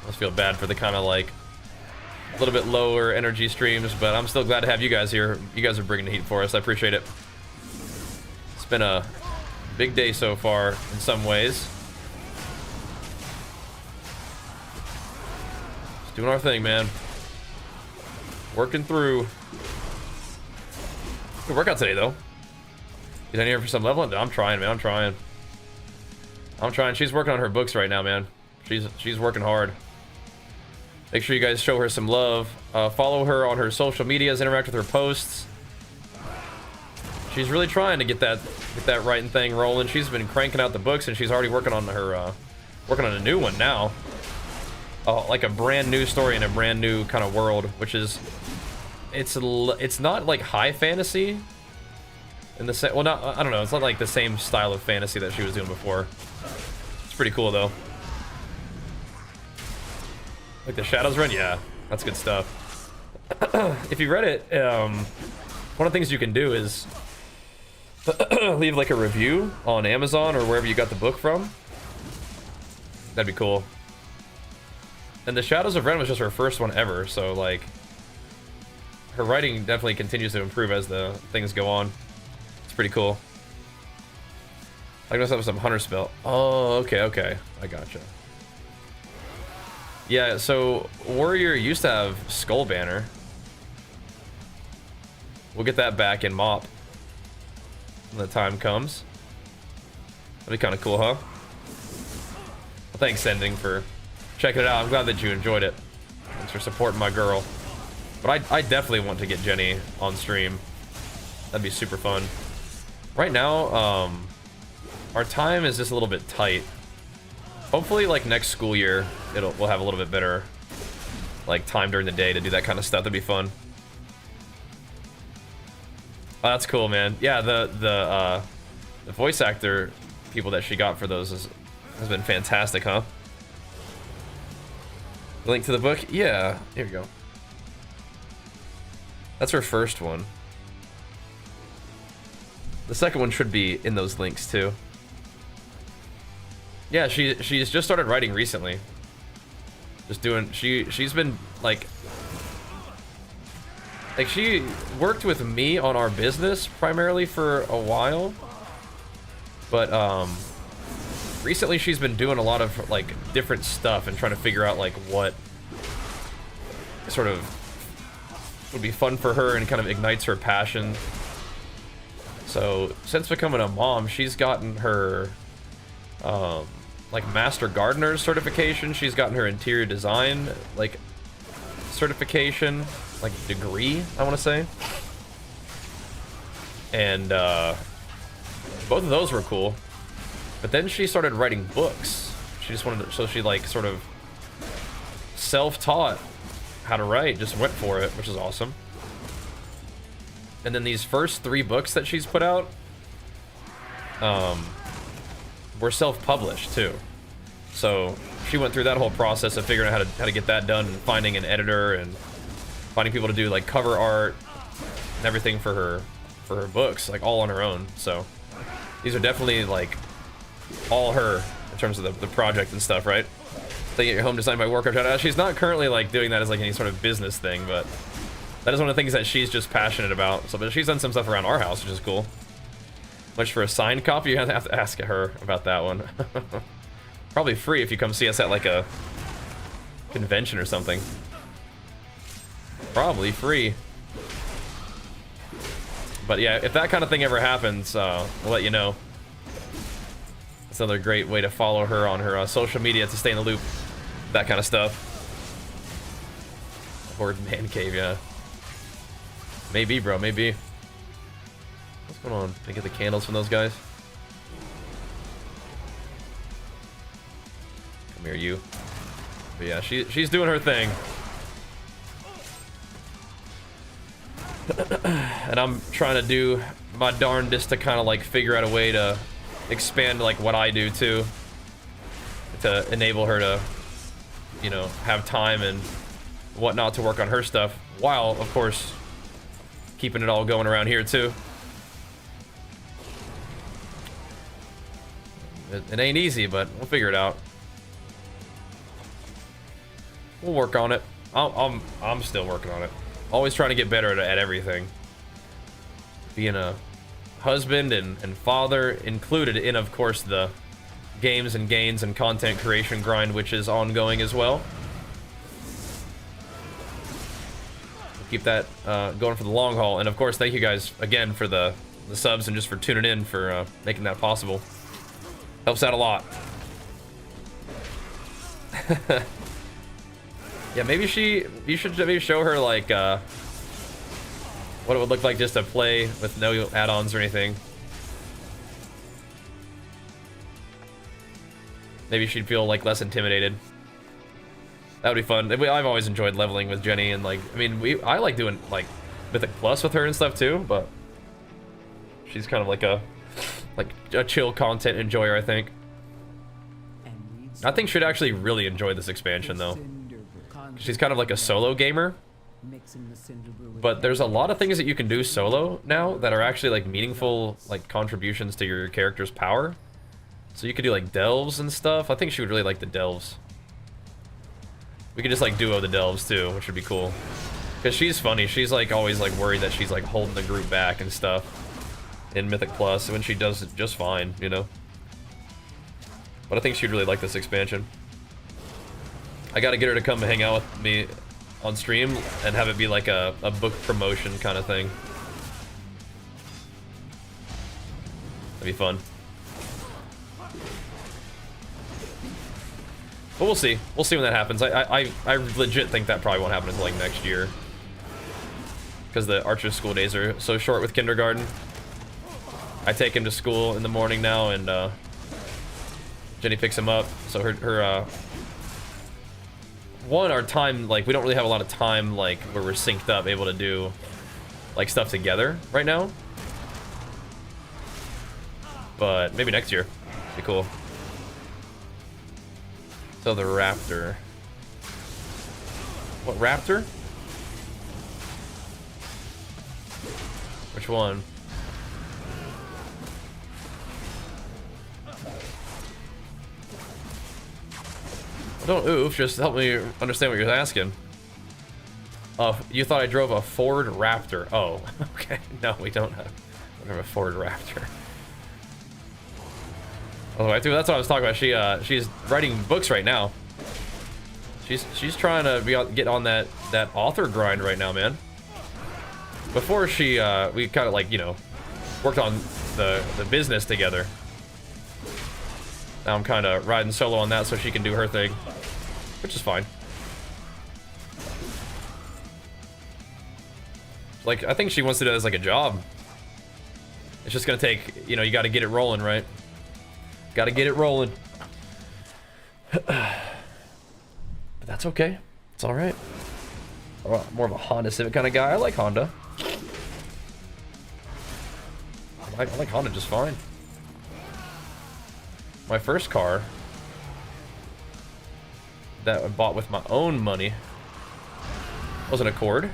I must feel bad for the kind of like a little bit lower energy streams, but I'm still glad to have you guys here. You guys are bringing the heat for us. I appreciate it. It's been a big day so far in some ways. Just doing our thing, man. Working through. Good workout today, though. You down here for some leveling? I'm trying, man. I'm trying. She's working on her books right now, man. She's working hard. Make sure you guys show her some love. Follow her on her social medias. Interact with her posts. She's really trying to get that writing thing rolling. She's been cranking out the books, and she's already working on her working on a new one now. Like a brand new story in a brand new kind of world, which is it's not like high fantasy. In the well, not I don't know. It's not like the same style of fantasy that she was doing before. It's pretty cool though. Like the Shadows run, yeah, that's good stuff. If you read it, one of the things you can do is leave like a review on Amazon or wherever you got the book from. That'd be cool. And the Shadows of Ren was just her first one ever, so like her writing definitely continues to improve as the things go on. It's pretty cool. I must have some hunter spell. Oh, okay, okay. I gotcha. Yeah, so Warrior used to have Skull Banner. We'll get that back in Mop when the time comes. That'd be kind of cool, huh? Well, thanks, Sending, for checking it out. I'm glad that you enjoyed it. Thanks for supporting my girl. But I definitely want to get Jenny on stream. That'd be super fun. Right now, our time is just a little bit tight. Hopefully, like, next school year, we'll have a little bit better, like, time during the day to do that kind of stuff. That'd be fun. Oh, that's cool, man. Yeah, the voice actor people that she got for those has been fantastic, huh? Link to the book? Yeah, here we go. That's her first one. The second one should be in those links too. Yeah, she's just started writing recently. Just doing she's been like she worked with me on our business primarily for a while. But recently she's been doing a lot of like different stuff and trying to figure out like what sort of would be fun for her and kind of ignites her passion. So since becoming a mom, she's gotten her like master gardener certification. She's gotten her interior design like certification, like degree, I want to say. And both of those were cool. But then she started writing books. She just wanted to, so she like sort of self-taught how to write, just went for it, which is awesome. And then these first 3 books that she's put out were self-published too. So she went through that whole process of figuring out how to get that done and finding an editor and finding people to do like cover art and everything for her books, like all on her own. So these are definitely like all her in terms of the project and stuff, right? They get your home designed by Warcraft. She's not currently like doing that as like any sort of business thing, but that is one of the things that she's just passionate about. So, but she's done some stuff around our house, which is cool. Much for a signed copy? You have to ask her about that one. Probably free if you come see us at like a convention or something. Probably free. But yeah, if that kind of thing ever happens, we'll let you know. It's another great way to follow her on her social media to stay in the loop. That kind of stuff. Horde man cave, yeah. Maybe, bro, maybe. What's going on? Can I get the candles from those guys? Come here, you. But yeah, she's doing her thing. And I'm trying to do my darndest to kind of like figure out a way to expand like what I do too, to enable her to, you know, have time and whatnot to work on her stuff, while of course keeping it all going around here too. It ain't easy, but we'll figure it out. We'll work on it. I'm still working on it. Always trying to get better at everything. Being a husband and father included in, of course, the games and gains and content creation grind, which is ongoing as well. Keep that going for the long haul. And of course, thank you guys again for the subs and just for tuning in, for making that possible. Helps out a lot. Yeah, maybe you should maybe show her like what it would look like just to play with no add-ons or anything. Maybe she'd feel like less intimidated. That would be fun. I've always enjoyed leveling with Jenny, and like, I mean, I like doing like Mythic Plus with her and stuff too, but she's kind of like a chill content enjoyer, I think. I think she'd actually really enjoy this expansion though. She's kind of like a solo gamer, but there's a lot of things that you can do solo now that are actually like meaningful, like contributions to your character's power. So you could do like delves and stuff. I think she would really like the delves. We could just like duo the delves too, which would be cool. Because she's funny. She's like always like worried that she's like holding the group back and stuff in Mythic Plus, when she does it just fine, you know. But I think she'd really like this expansion. I gotta get her to come hang out with me on stream and have it be like a book promotion kind of thing. That'd be fun. But we'll see. We'll see when that happens. I legit think that probably won't happen until like next year. Because the Archer school days are so short with kindergarten. I take him to school in the morning now, and Jenny picks him up. So her our time, like, we don't really have a lot of time, like, where we're synced up, able to do, like, stuff together right now. But maybe next year. Be cool. So the raptor. What raptor? Which one? Don't oof, just help me understand what you're asking. You thought I drove a Ford Raptor. Oh, okay. No, we don't have a Ford Raptor. Oh, that's what I was talking about. She's writing books right now. She's trying to get on that author grind right now, man. Before we kind of, like, you know, worked on the business together. Now I'm kind of riding solo on that so she can do her thing, which is fine. Like, I think she wants to do it as like a job. It's just gonna take, you know, you got to get it rolling, right? Got to get it rolling. But that's okay. It's all right. I'm more of a Honda Civic kind of guy. I like Honda. I like Honda just fine. My first car that I bought with my own money was an Accord.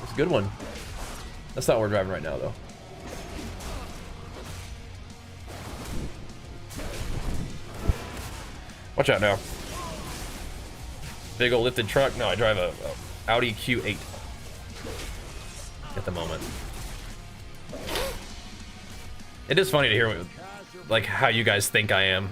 It's a good one. That's not what we're driving right now, though. Watch out now. Big old lifted truck. No, I drive a Audi Q8 at the moment. It is funny to hear, like, how you guys think I am.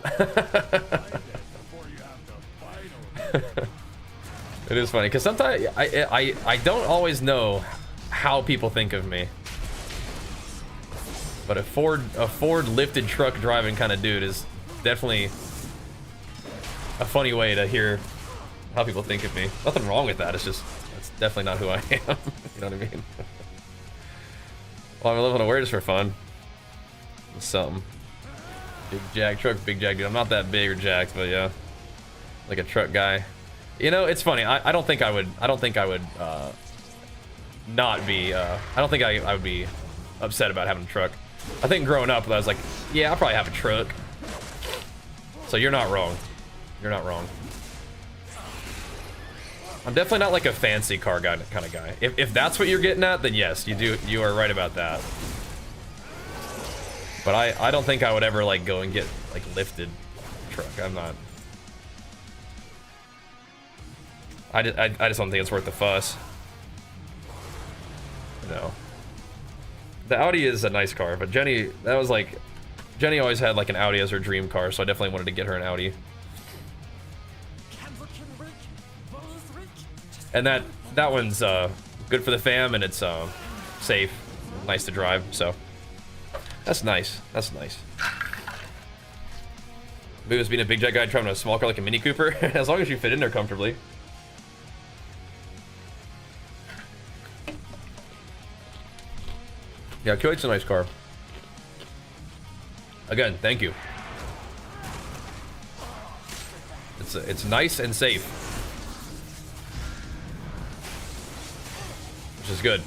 It is funny because sometimes I don't always know how people think of me. But a Ford lifted truck driving kind of dude is definitely a funny way to hear how people think of me. Nothing wrong with that. It's just, that's definitely not who I am. You know what I mean? Well, I'm living aware just for fun. Something. Big jag truck, big jag dude. I'm not that big or jacked, but yeah, like a truck guy. You know, it's funny. I don't think I would not be. I don't think I would be upset about having a truck. I think growing up, I was like, yeah, I'll probably have a truck. So you're not wrong. You're not wrong. I'm definitely not like a fancy car guy kind of guy. If that's what you're getting at, then yes, you are right about that. But I don't think I would ever like go and get like lifted truck. I'm not. I just don't think it's worth the fuss. No. The Audi is a nice car, but Jenny always had like an Audi as her dream car, so I definitely wanted to get her an Audi. And that one's good for the fam, and it's safe, nice to drive, so that's nice. That's nice. Boo's being a big jet guy driving a small car like a Mini Cooper, as long as you fit in there comfortably. Yeah, Q8's a nice car. Again, thank you. It's nice and safe, which is good.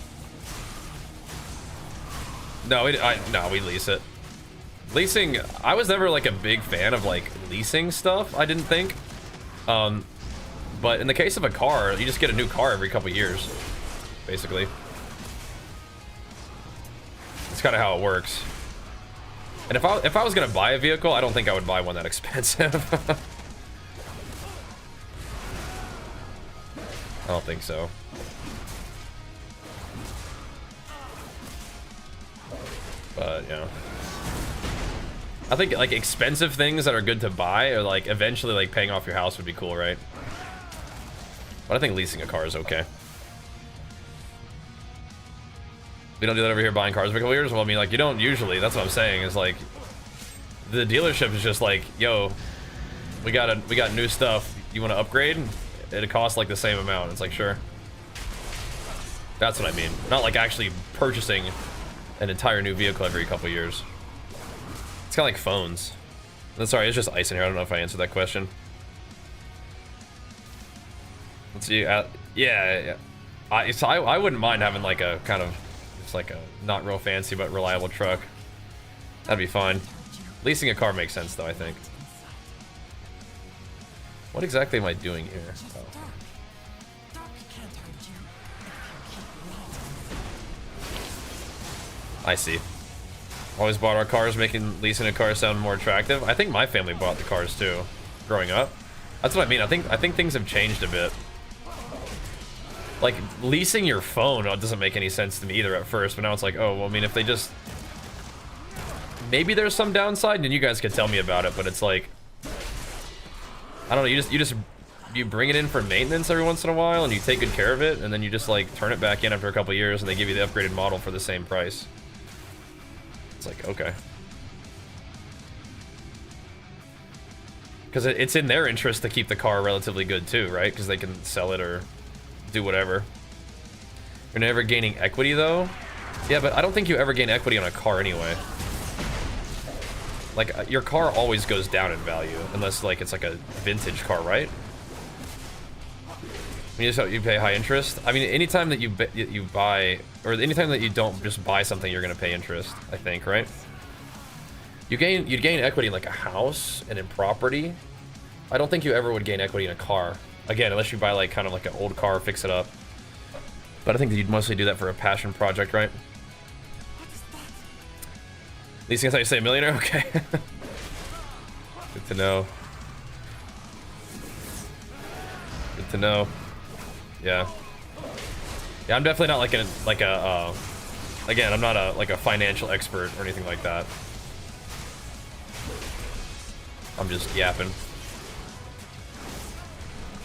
No, we lease it. Leasing, I was never like a big fan of like leasing stuff, I didn't think. But in the case of a car, you just get a new car every couple years, basically. It's kind of how it works. And if I was gonna buy a vehicle, I don't think I would buy one that expensive. I don't think so. But yeah. I think like expensive things that are good to buy or like eventually like paying off your house would be cool, right? But I think leasing a car is okay. We don't do that over here buying cars every couple years. Well, I mean, like you don't usually. That's what I'm saying. Is like the dealership is just like, yo, we got new stuff. You want to upgrade? It costs like the same amount. It's like, sure. That's what I mean. Not like actually purchasing an entire new vehicle every couple years. It's kind of like phones. Sorry, it's just ice in here. I don't know if I answered that question. Let's see. Yeah. I wouldn't mind having like a kind of, it's like a not real fancy but reliable truck. That'd be fine. Leasing a car makes sense though, I think. What exactly am I doing here? Oh. I see. Always bought our cars, making leasing a car sound more attractive. I think my family bought the cars too, growing up. That's what I mean. I think things have changed a bit. Like leasing your phone doesn't make any sense to me either at first, but now it's like, oh, well, I mean, if they just maybe there's some downside, and you guys could tell me about it. But it's like, I don't know. You bring it in for maintenance every once in a while, and you take good care of it, and then you just like turn it back in after a couple years, and they give you the upgraded model for the same price. It's like, okay. Because it's in their interest to keep the car relatively good too, right? Because they can sell it or do whatever. You're never gaining equity though? Yeah, but I don't think you ever gain equity on a car anyway. Like, your car always goes down in value, unless like it's like a vintage car, right? You pay high interest. I mean, anytime that you buy, or anytime that you don't just buy something, you're gonna pay interest. I think, right? You'd gain equity in like a house and in property. I don't think you ever would gain equity in a car. Again, unless you buy like kind of like an old car, fix it up. But I think that you'd mostly do that for a passion project, right? Leasing is how you say millionaire. Okay. Good to know. Good to know. Yeah. Yeah, I'm definitely not like a again, I'm not a financial expert or anything like that. I'm just yapping.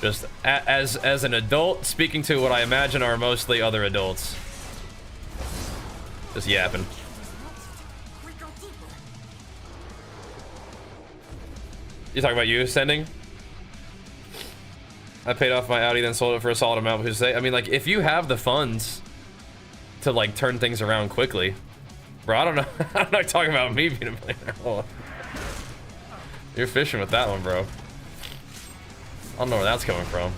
Just as an adult speaking to what I imagine are mostly other adults. Just yapping. You talking about you sending? I paid off my Audi, then sold it for a solid amount. Who's say? I mean, like, if you have the funds to like turn things around quickly, bro. I don't know. I'm not talking about me being a millionaire. Hold on. You're fishing with that one, bro. I don't know where that's coming from.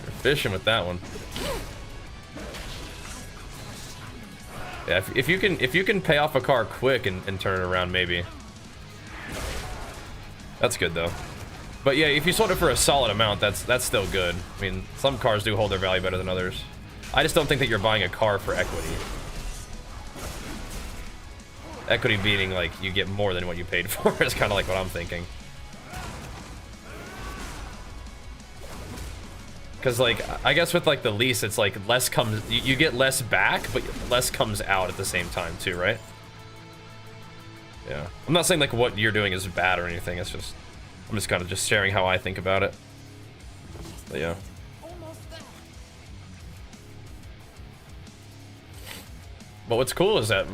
You're fishing with that one. Yeah, if you can pay off a car quick and turn it around, maybe. That's good though. But yeah, if you sold it for a solid amount, that's still good. I mean, some cars do hold their value better than others. I just don't think that you're buying a car for equity. Equity being like you get more than what you paid for is kind of like what I'm thinking. Because like, I guess with like the lease, it's like less comes, you get less back, but less comes out at the same time too, right? Yeah. I'm not saying like what you're doing is bad or anything. It's just, I'm just kind of just sharing how I think about it. But yeah. But what's cool is that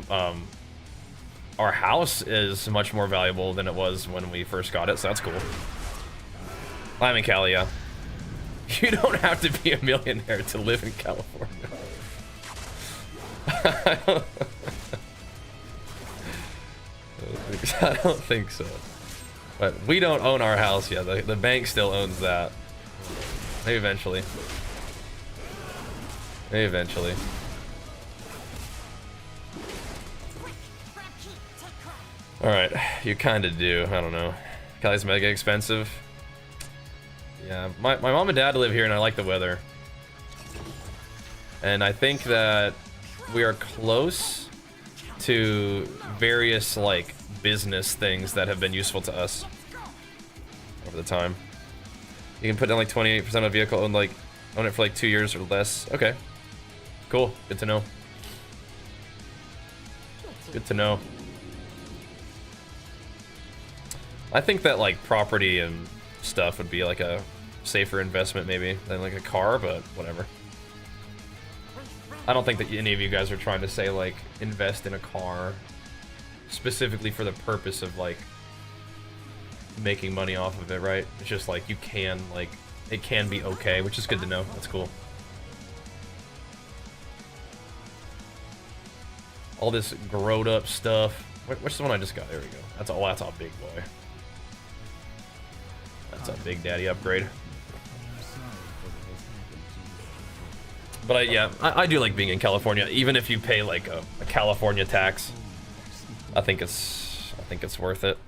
our house is much more valuable than it was when we first got it, so that's cool. I'm in Cali, yeah. You don't have to be a millionaire to live in California. I don't think so. But we don't own our house yet. The bank still owns that. Maybe eventually. Maybe eventually. Alright, you kinda do. I don't know. Cali's mega expensive. Yeah, my mom and dad live here and I like the weather. And I think that we are close to various like business things that have been useful to us over the time. You can put down like 28% of a vehicle and like own it for like 2 years or less. Okay. Cool. Good to know. Good to know. I think that like property and stuff would be like a safer investment maybe than like a car, but whatever. I don't think that any of you guys are trying to say like invest in a car specifically for the purpose of like making money off of it, right? It's just like you can like it can be okay, which is good to know. That's cool. All this growed up stuff. Which the one I just got? There we go. That's a big boy. That's a big daddy upgrade. But yeah, I do like being in California, even if you pay like a California tax. I think it's worth it.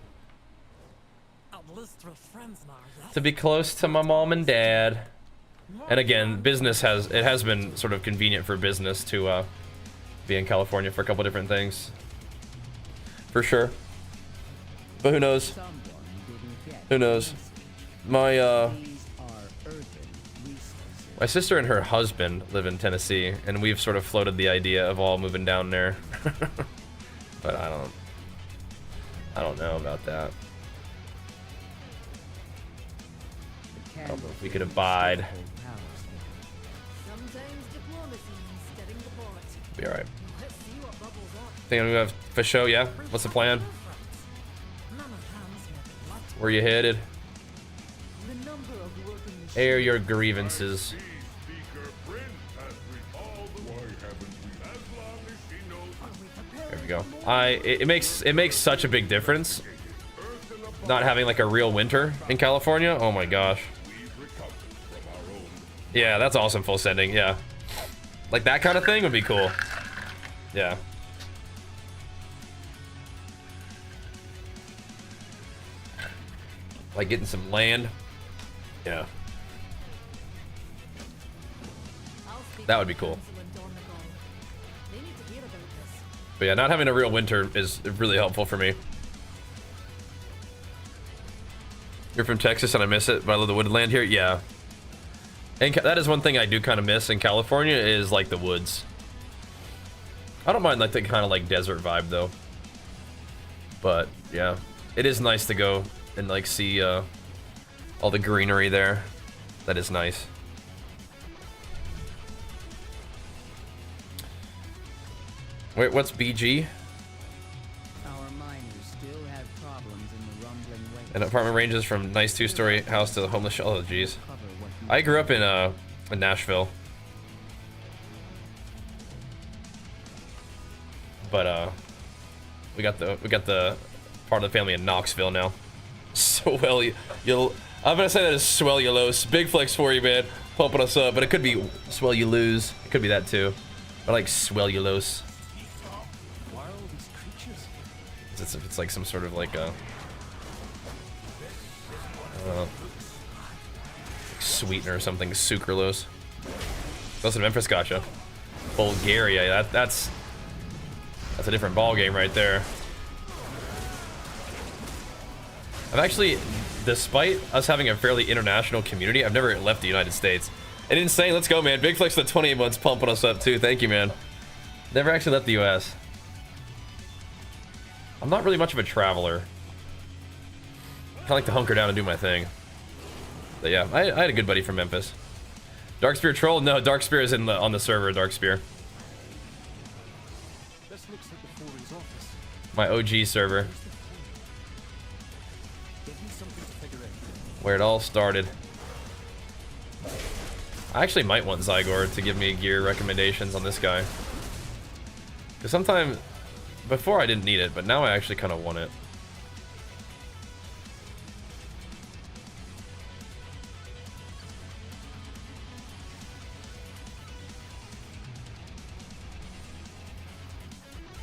To be close to my mom and dad. And again, business has been sort of convenient for business to be in California for a couple different things. For sure. But who knows? Who knows? My sister and her husband live in Tennessee, and we've sort of floated the idea of all moving down there. But I don't know about that. I don't know if we could abide. Be alright. Think I'm gonna have for show, yeah? What's the plan? Where you headed? Air your grievances. There we go. It makes such a big difference not having like a real winter in California. Oh my gosh. Yeah, that's awesome. Full sending. Yeah, like that kind of thing would be cool. Yeah. Like getting some land. Yeah. That would be cool. But yeah, not having a real winter is really helpful for me. You're from Texas and I miss it, but I love the woodland here. Yeah. And that is one thing I do kind of miss in California is like the woods. I don't mind like the kind of like desert vibe though. But yeah, it is nice to go and like see all the greenery there. That is nice. Wait, what's BG? Our miners still have problems in the rumbling waves. An apartment ranges from nice two-story house to the homeless shelter. Oh, jeez. I grew up in Nashville, but we got the part of the family in Knoxville now. Swell, I'm gonna say that is swell you lose. Big flex for you, man. Pumping us up, but it could be swell you lose. It could be that too. I like swell you lose. It's like some sort of like a sweetener or something, sucralose. That's in Memphis, gotcha. Bulgaria, that's a different ball game right there. I've actually, despite us having a fairly international community, I've never left the United States. And insane, let's go, man. Big flex for the 28 months pumping us up too. Thank you, man. Never actually left the US. I'm not really much of a traveler. I like to hunker down and do my thing. But yeah, I had a good buddy from Memphis. DARKSPEAR troll? No, DARKSPEAR is on the server, DARKSPEAR. My OG server. Where it all started. I actually might want Zygor to give me gear recommendations on this guy. Because sometimes, before I didn't need it, but now I actually kind of want it.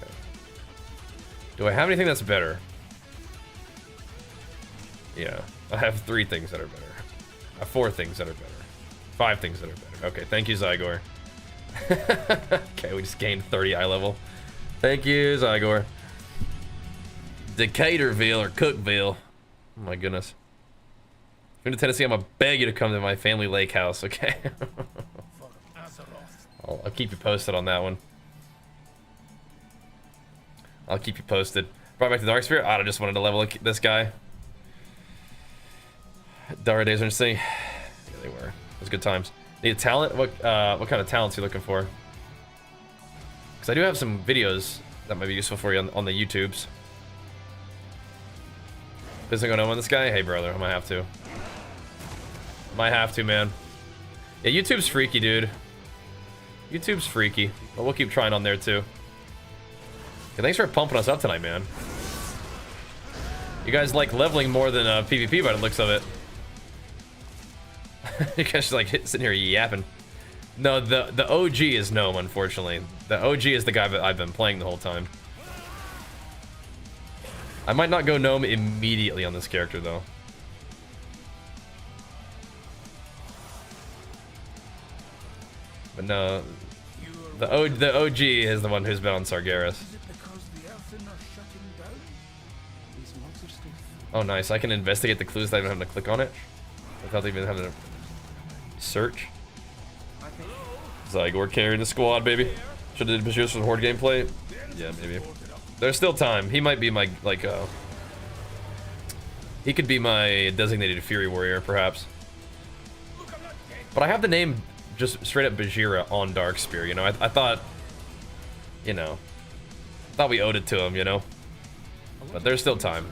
Okay. Do I have anything that's better? Yeah, I have 3 things that are better. I have 4 things that are better. 5 things that are better. Okay, thank you, Zygor. Okay, we just gained 30 eye level. Thank you, Zygor. Decaturville or Cookville. Oh my goodness. If you're in Tennessee, I'm gonna beg you to come to my family lake house, okay? I'll keep you posted on that one. I'll keep you posted. Brought back to DARKSPEAR. I just wanted to level this guy. Dara days are interesting. Yeah, they were. It was good times. Need a talent? What kind of talents are you looking for? Because I do have some videos that might be useful for you on the YouTubes. Isn't gonna win this guy? Hey brother, I might have to. Might have to, man. Yeah, YouTube's freaky, dude. YouTube's freaky. But we'll keep trying on there too. Yeah, thanks for pumping us up tonight, man. You guys like leveling more than PvP by the looks of it. You guys just like sitting here yapping. No, the OG is Gnome, unfortunately. The OG is the guy that I've been playing the whole time. I might not go Gnome immediately on this character, though. But no, the OG is the one who's been on Sargeras. Oh, nice. I can investigate the clues without even having to click on it. Without even having to search. Zygor carrying the squad, baby. Should have did Bajheera for the Horde gameplay. Yeah, maybe. There's still time. He might be my, like, he could be my designated Fury Warrior, perhaps. But I have the name just straight up Bajheera on DARKSPEAR, you know? I thought, you know, thought we owed it to him, you know? But there's still time.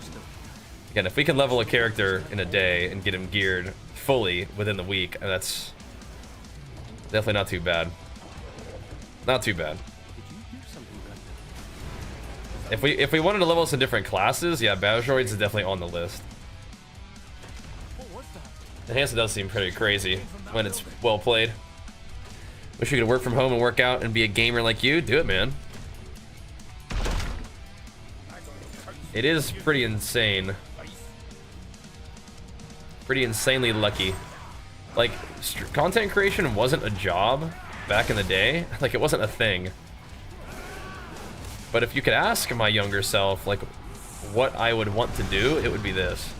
Again, if we can level a character in a day and get him geared fully within the week, that's definitely not too bad. Not too bad. If we wanted to level some different classes, yeah, Bajheera is definitely on the list. Enhancement does seem pretty crazy when it's well played. Wish you could work from home and work out and be a gamer like you. Do it, man. It is pretty insane. Pretty insanely lucky. Like, content creation wasn't a job back in the day. Like, it wasn't a thing. But if you could ask my younger self, like, what I would want to do, it would be this.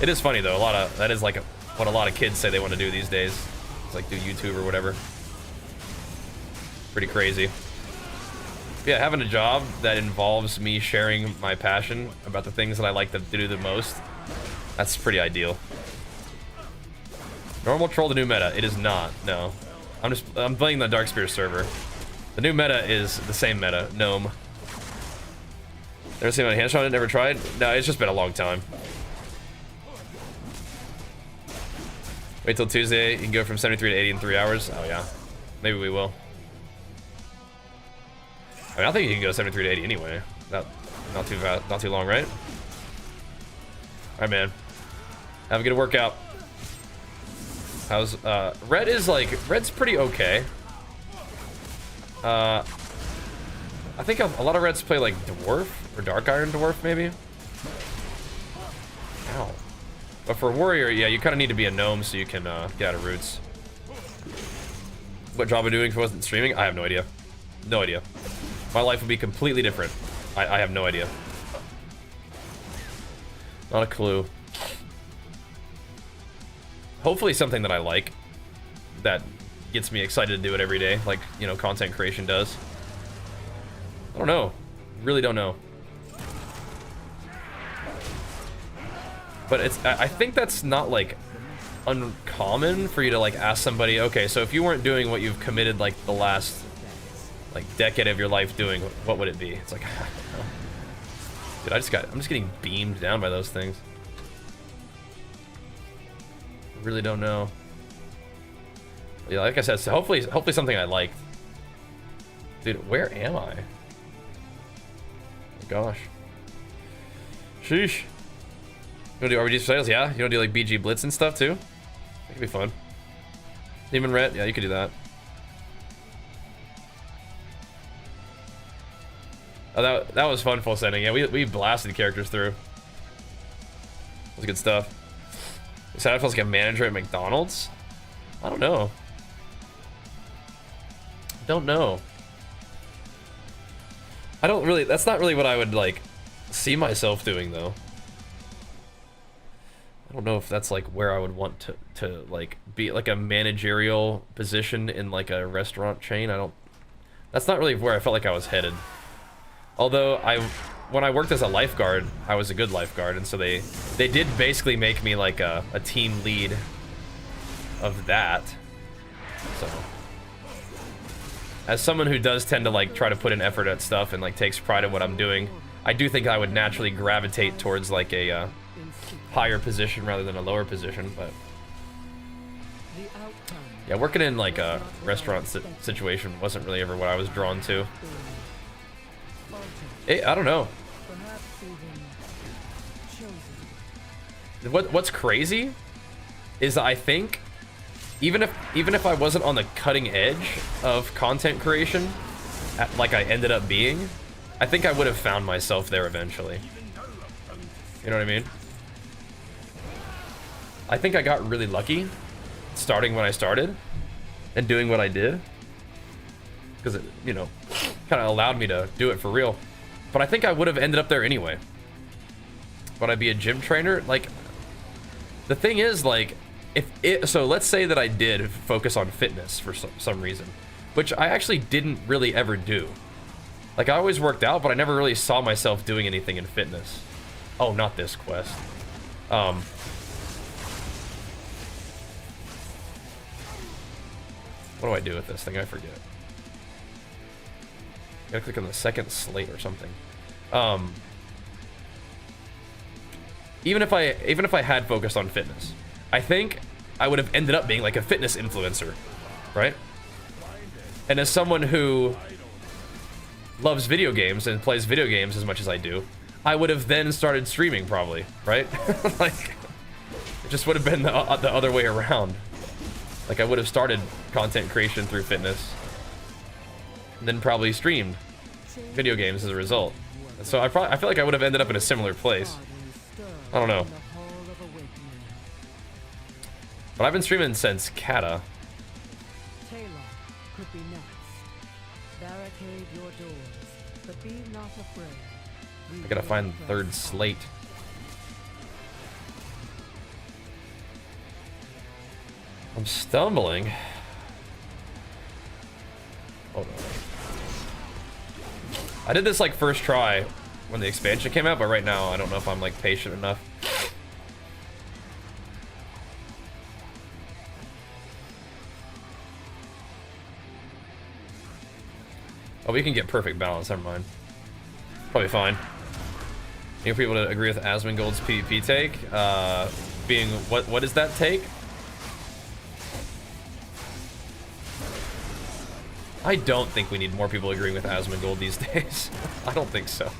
It is funny, though. That is, like, what a lot of kids say they want to do these days. It's like, do YouTube or whatever. Pretty crazy. But yeah, having a job that involves me sharing my passion about the things that I like to do the most, that's pretty ideal. Normal troll the new meta. It is not, no. I'm playing the DARKSPEAR server. The new meta is the same meta, Gnome. Never seen my hand shot, never tried? No, it's just been a long time. Wait till Tuesday, you can go from 73 to 80 in 3 hours. Oh yeah, maybe we will. I mean, I think you can go 73 to 80 anyway. Not too fast, not too long, right? All right, man. Have a good workout. How's Red is like Red's pretty okay. I think a lot of Reds play like Dwarf or Dark Iron Dwarf maybe. Ow. But for Warrior, yeah, you kind of need to be a Gnome so you can get out of roots. What job I'm doing if I wasn't streaming? I have no idea. No idea. My life would be completely different. I have no idea. Not a clue. Hopefully something that I like. That gets me excited to do it every day. Like, you know, content creation does. I don't know. Really don't know. But it's, I think that's not like uncommon for you to like ask somebody, okay, so if you weren't doing what you've committed like the last like decade of your life doing, what would it be? It's like, dude, I'm just getting beamed down by those things. I really don't know. Yeah, like I said, so hopefully something I liked. Dude, where am I? Oh, gosh. Sheesh. You wanna do RBG sales? Yeah. You wanna do like BG Blitz and stuff too? That could be fun. Demon Ret? Yeah, you could do that. Oh, that was fun full sending. Yeah, we blasted characters through. That was good stuff. You said I felt like a manager at McDonald's? I don't know. Don't know. I don't really, that's not really what I would like see myself doing though. I don't know if that's like where I would want to like be like a managerial position in like a restaurant chain. That's not really where I felt like I was headed. Although when I worked as a lifeguard, I was a good lifeguard, and so they did basically make me like a team lead of that. So as someone who does tend to like try to put in effort at stuff and like takes pride in what I'm doing, I do think I would naturally gravitate towards like a higher position rather than a lower position. But yeah, working in like a restaurant situation wasn't really ever what I was drawn to. I don't know. What's crazy is that I think even if I wasn't on the cutting edge of content creation, like I ended up being, I think I would have found myself there eventually. You know what I mean? I think I got really lucky starting when I started and doing what I did, because it, you know, kind of allowed me to do it for real. But I think I would have ended up there anyway. Would I be a gym trainer? Like, the thing is, like, so let's say that I did focus on fitness for some reason, which I actually didn't really ever do. Like, I always worked out, but I never really saw myself doing anything in fitness. Oh, not this quest. What do I do with this thing? I forget. Gotta click on the second slate or something. Even if I had focused on fitness, I think I would have ended up being like a fitness influencer, right? And as someone who loves video games and plays video games as much as I do, I would have then started streaming probably, right? Like, it just would have been the other way around. Like, I would have started content creation through fitness, and then probably streamed video games as a result. So I feel like I would have ended up in a similar place. I don't know. But I've been streaming since Kata. I gotta find the third slate. I'm stumbling. Hold on. I did this like first try when the expansion came out, but right now I don't know if I'm like patient enough. Oh, we can get perfect balance, never mind. Probably fine. You people to agree with Asmongold's PvP take? Being, what is that take? I don't think we need more people agreeing with Asmongold these days. I don't think so.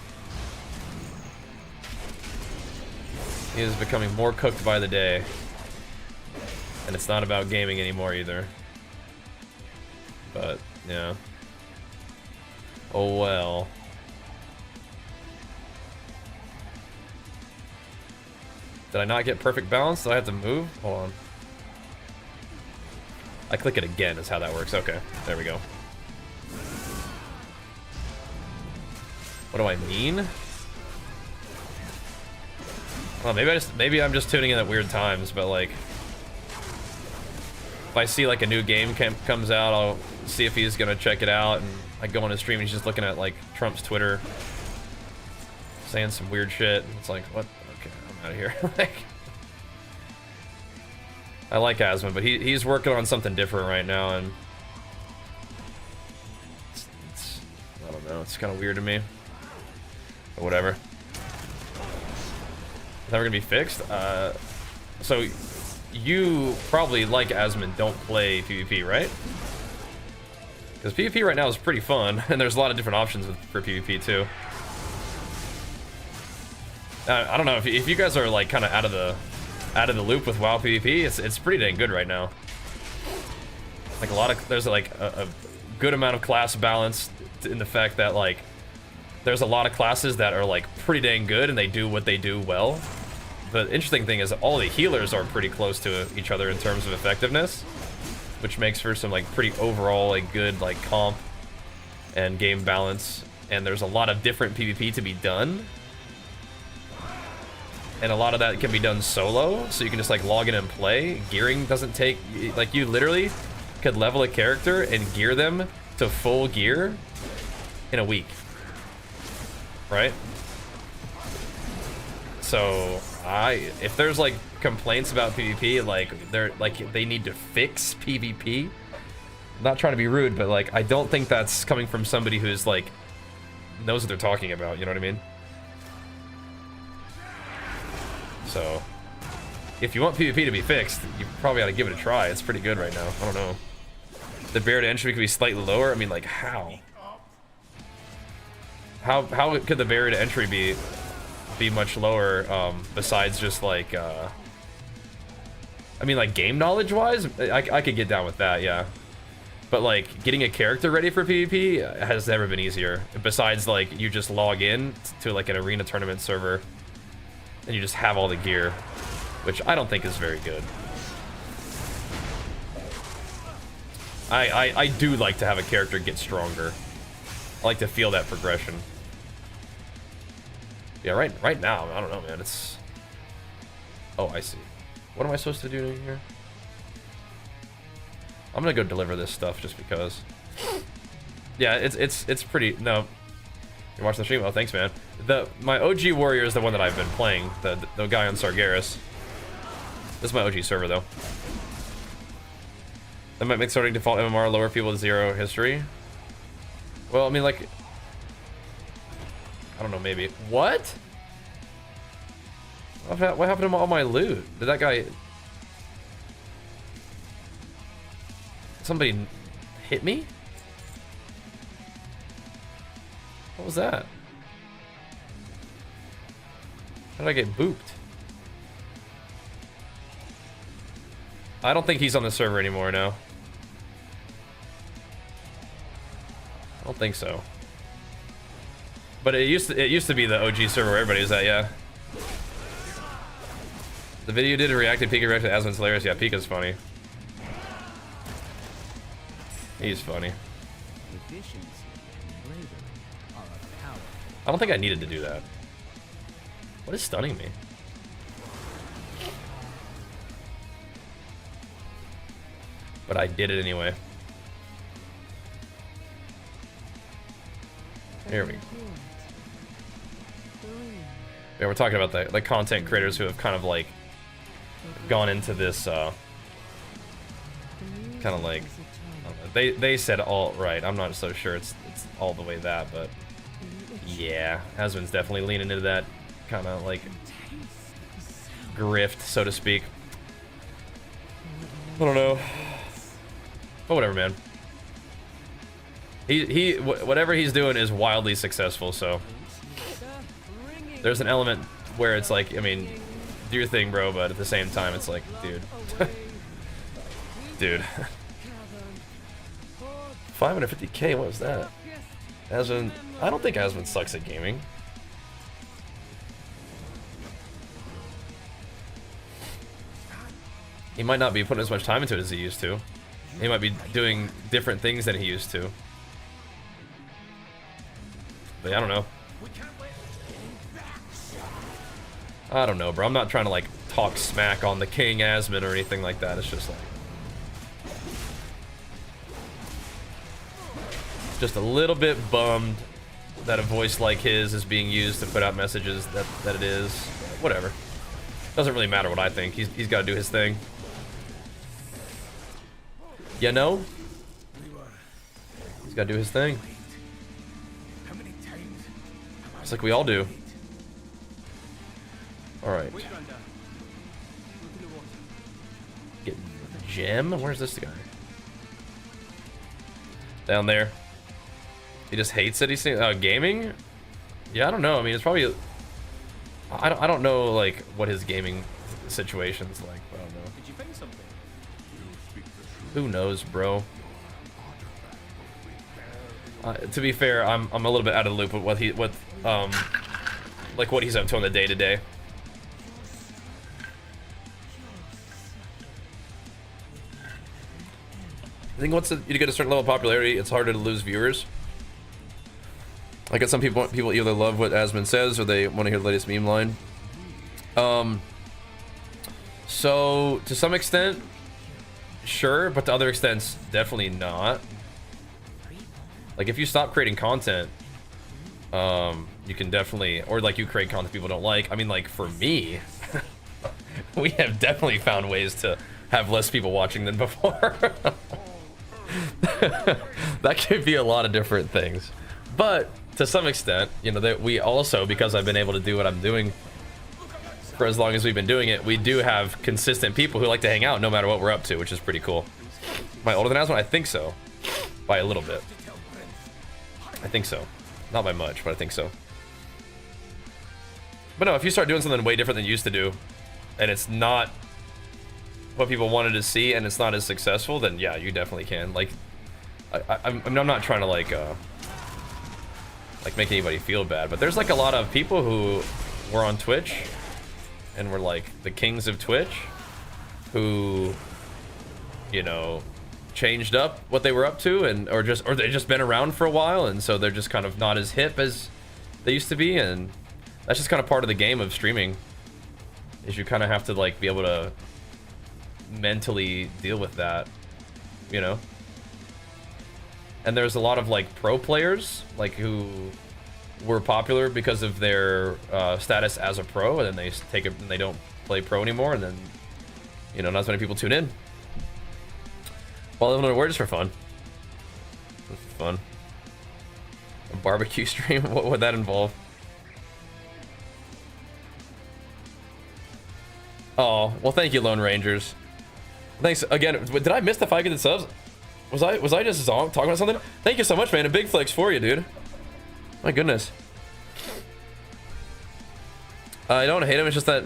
He is becoming more cooked by the day. And it's not about gaming anymore either. But, yeah. Oh well. Did I not get perfect balance? Did I have to move? Hold on. I click it again is how that works. Okay, there we go. What do I mean? Well, maybe I'm just tuning in at weird times, but like, if I see like a new game comes out, I'll see if he's gonna check it out, and I go on his stream and he's just looking at like Trump's Twitter, saying some weird shit. It's like, what? Okay, I'm out of here. Like, I like Asma, but he's working on something different right now, and it's I don't know, it's kind of weird to me. But whatever. Is that gonna be fixed? So you probably, like Asmon, don't play PvP, right? Because PvP right now is pretty fun, and there's a lot of different options for PvP too. I don't know if you guys are like kind of out of the loop with WoW PvP. It's pretty dang good right now. Like there's like a good amount of class balance in the fact that like there's a lot of classes that are like pretty dang good and they do what they do well. The interesting thing is all the healers are pretty close to each other in terms of effectiveness, which makes for some like pretty overall like good like comp and game balance. And there's a lot of different PvP to be done, and a lot of that can be done solo, so you can just like log in and play. Gearing doesn't take, like, you literally could level a character and gear them to full gear in a week. right? So if there's like complaints about PvP, like they need to fix PvP. I'm not trying to be rude, but like I don't think that's coming from somebody who's like knows what they're talking about. You know what I mean? So if you want PvP to be fixed, you probably ought to give it a try. It's pretty good right now. I don't know. The barrier to entry could be slightly lower. I mean, like how? How could the barrier to entry be much lower, besides just like I mean, like game knowledge wise, I could get down with that, yeah. But like getting a character ready for PvP has never been easier. Besides, like you just log in to like an arena tournament server and you just have all the gear, which I don't think is very good. I do like to have a character get stronger. I like to feel that progression. Yeah, right now, I don't know, man. It's... Oh, I see. What am I supposed to do in here? I'm gonna go deliver this stuff just because. Yeah, it's pretty... No. You're watching the stream? Oh, thanks, man. My OG warrior is the one that I've been playing. The guy on Sargeras. This is my OG server, though. That might make starting default MMR lower people with 0 history. Well, I mean, like... I don't know, maybe. What? What happened to all my loot? Did that guy... Somebody hit me? What was that? How did I get booped? I don't think he's on the server anymore now. I don't think so. But it used to be the OG server where everybody was at, yeah. The video did a reacted Pika reacted Asmon's hilarious. Yeah, Pika's funny. He's funny. I don't think I needed to do that. What is stunning me? But I did it anyway. Here we go. Yeah, we're talking about the content creators who have kind of like gone into this kind of like, I don't know, they said all right. I'm not so sure it's all the way that, but yeah, Asmon's definitely leaning into that kind of like grift, so to speak. I don't know, but whatever, man. Whatever he's doing is wildly successful, so there's an element where it's like, I mean, do your thing, bro, but at the same time, it's like, dude. Dude. 550k, what was that? Asmon, I don't think Asmon sucks at gaming. He might not be putting as much time into it as he used to. He might be doing different things than he used to. But I don't know. I don't know, bro. I'm not trying to like talk smack on the King Asmon or anything like that. It's just like, just a little bit bummed that a voice like his is being used to put out messages that it is. Whatever. Doesn't really matter what I think. He's got to do his thing. You know? He's got to do his thing. It's like we all do. Alright. Get gem? Where's this guy? Down there. He just hates it. He's gaming? Yeah, I don't know. I mean, it's probably... I don't know, like, what his gaming situation's like. I don't know. Did you find something? Who knows, bro? To be fair, I'm a little bit out of the loop with what he's up to on the day-to-day. I think once you get a certain level of popularity, it's harder to lose viewers. I guess some people either love what Asmon says or they want to hear the latest meme line. So to some extent, sure, but to other extents, definitely not. Like if you stop creating content, You can definitely, or like you create content people don't like. I mean, like for me, we have definitely found ways to have less people watching than before. That could be a lot of different things, but to some extent, you know, that we also, because I've been able to do what I'm doing for as long as we've been doing it, we do have consistent people who like to hang out no matter what we're up to, which is pretty cool. Am I older than Aswan? I think so, by a little bit. I think so, not by much, but I think so. But no, if you start doing something way different than you used to do, and it's not what people wanted to see, and it's not as successful, then yeah, you definitely can. Like, I'm not trying to like make anybody feel bad, but there's like a lot of people who were on Twitch and were like the kings of Twitch, who, you know, changed up what they were up to, and or they just been around for a while, and so they're just kind of not as hip as they used to be, and that's just kind of part of the game of streaming, is you kind of have to like be able to mentally deal with that, you know. And there's a lot of like pro players like who were popular because of their status as a pro, and then they take it and they don't play pro anymore, and then, you know, not as many people tune in. While living on the word just for fun. This is fun. A barbecue stream? What would that involve? Oh, well, thank you, Lone Rangers. Thanks again. Did I miss the 5 gifted subs? Was I just talking about something? Thank you so much, man. A big flex for you, dude. My goodness. I don't hate him. It's just that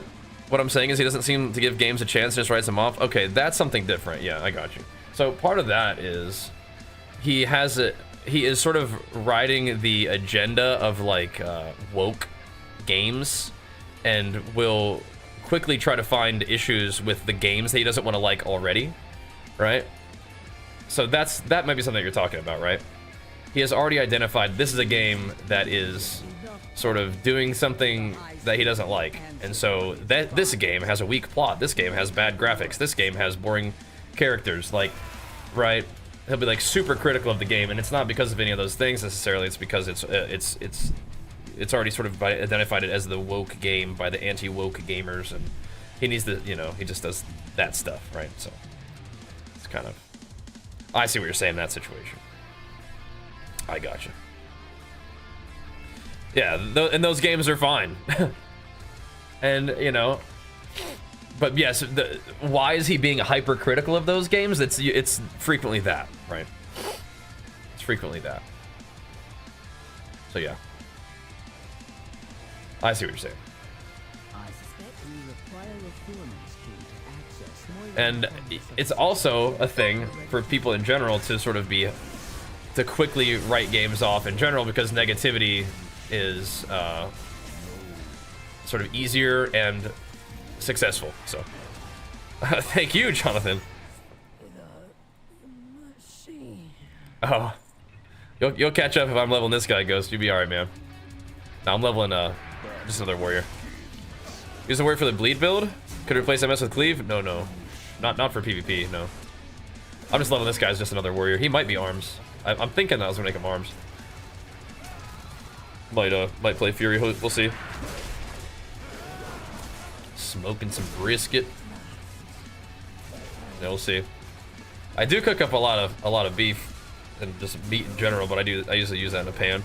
what I'm saying is he doesn't seem to give games a chance, just writes them off. Okay, that's something different. Yeah, I got you. So part of that is he is sort of riding the agenda of like woke games, and will quickly try to find issues with the games that he doesn't want to like already, right? So that might be something you're talking about, right? He has already identified this is a game that is sort of doing something that he doesn't like, and so this game has a weak plot, this game has bad graphics, this game has boring characters, like, right? He'll be like super critical of the game, and it's not because of any of those things necessarily. It's because it's already sort of identified it as the woke game by the anti-woke gamers, and he needs to, you know, he just does that stuff, right? So it's kind of, I see what you're saying in that situation. I got you. Yeah, and those games are fine. And, you know, but yes, why is he being hypercritical of those games? It's frequently that, right? It's frequently that. So yeah. I see what you're saying. And it's also a thing for people in general to sort of to quickly write games off in general, because negativity is sort of easier and successful. So thank you, Jonathan. Oh, you'll catch up if I'm leveling this guy, Ghost. You'll be all right, man. Now I'm leveling just another warrior. Use the warrior for the bleed build. Could replace MS with cleave? No. Not for PvP, no. I'm just leveling this guy as just another warrior. He might be arms. I'm thinking I was gonna make him arms. Might play Fury, we'll see. Smoking some brisket. Yeah, we'll see. I do cook up a lot of beef and just meat in general, but I usually use that in a pan.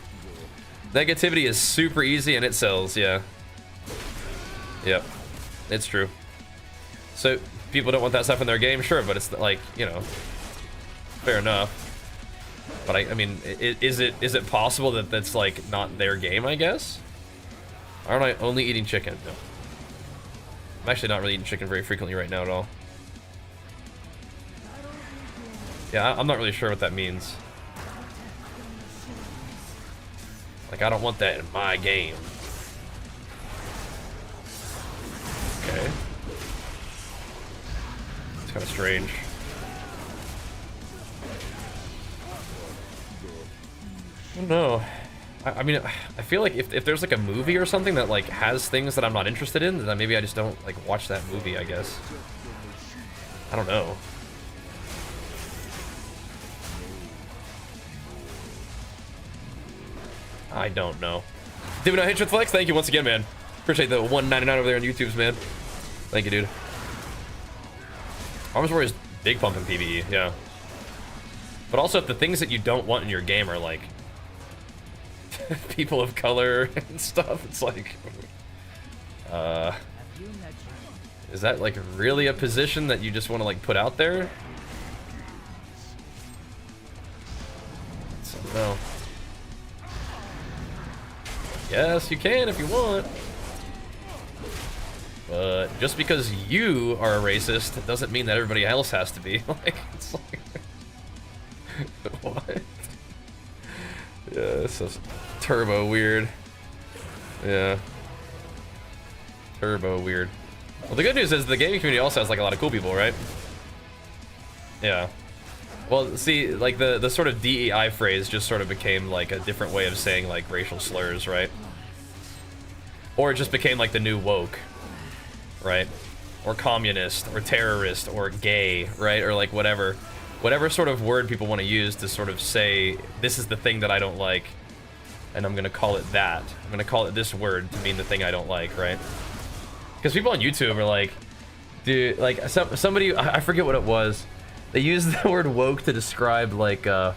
Negativity is super easy and it sells, yeah. Yep, it's true. So people don't want that stuff in their game, sure, but it's like, you know, fair enough. But I mean, is it possible that that's like not their game, I guess? Aren't I only eating chicken? No. I'm actually not really eating chicken very frequently right now at all. Yeah, I'm not really sure what that means. Like, I don't want that in my game. Okay. It's kind of strange. I don't know. I mean, I feel like if there's like a movie or something that like has things that I'm not interested in, then maybe I just don't like watch that movie, I guess. I don't know. I don't know. David, I hit your flex. Thank you once again, man. Appreciate the $1.99 over there on YouTube's, man. Thank you, dude. Arms Warrior is big pump in PvE, yeah. But also, if the things that you don't want in your game are like people of color and stuff, it's like, is that like really a position that you just want to like put out there? So, no. Yes, you can if you want. But just because you are a racist doesn't mean that everybody else has to be. Like, it's like, what? Yeah, this is turbo weird. Yeah. Turbo weird. Well, the good news is the gaming community also has like a lot of cool people, right? Yeah. Well, see, like the sort of DEI phrase just sort of became like a different way of saying like racial slurs, right? Or it just became like the new woke, right? Or communist, or terrorist, or gay, right? Or like whatever sort of word people want to use to sort of say, this is the thing that I don't like, and I'm gonna call it that. I'm gonna call it this word to mean the thing I don't like, right? Because people on YouTube are like, dude, like somebody, I forget what it was, they used the word woke to describe like the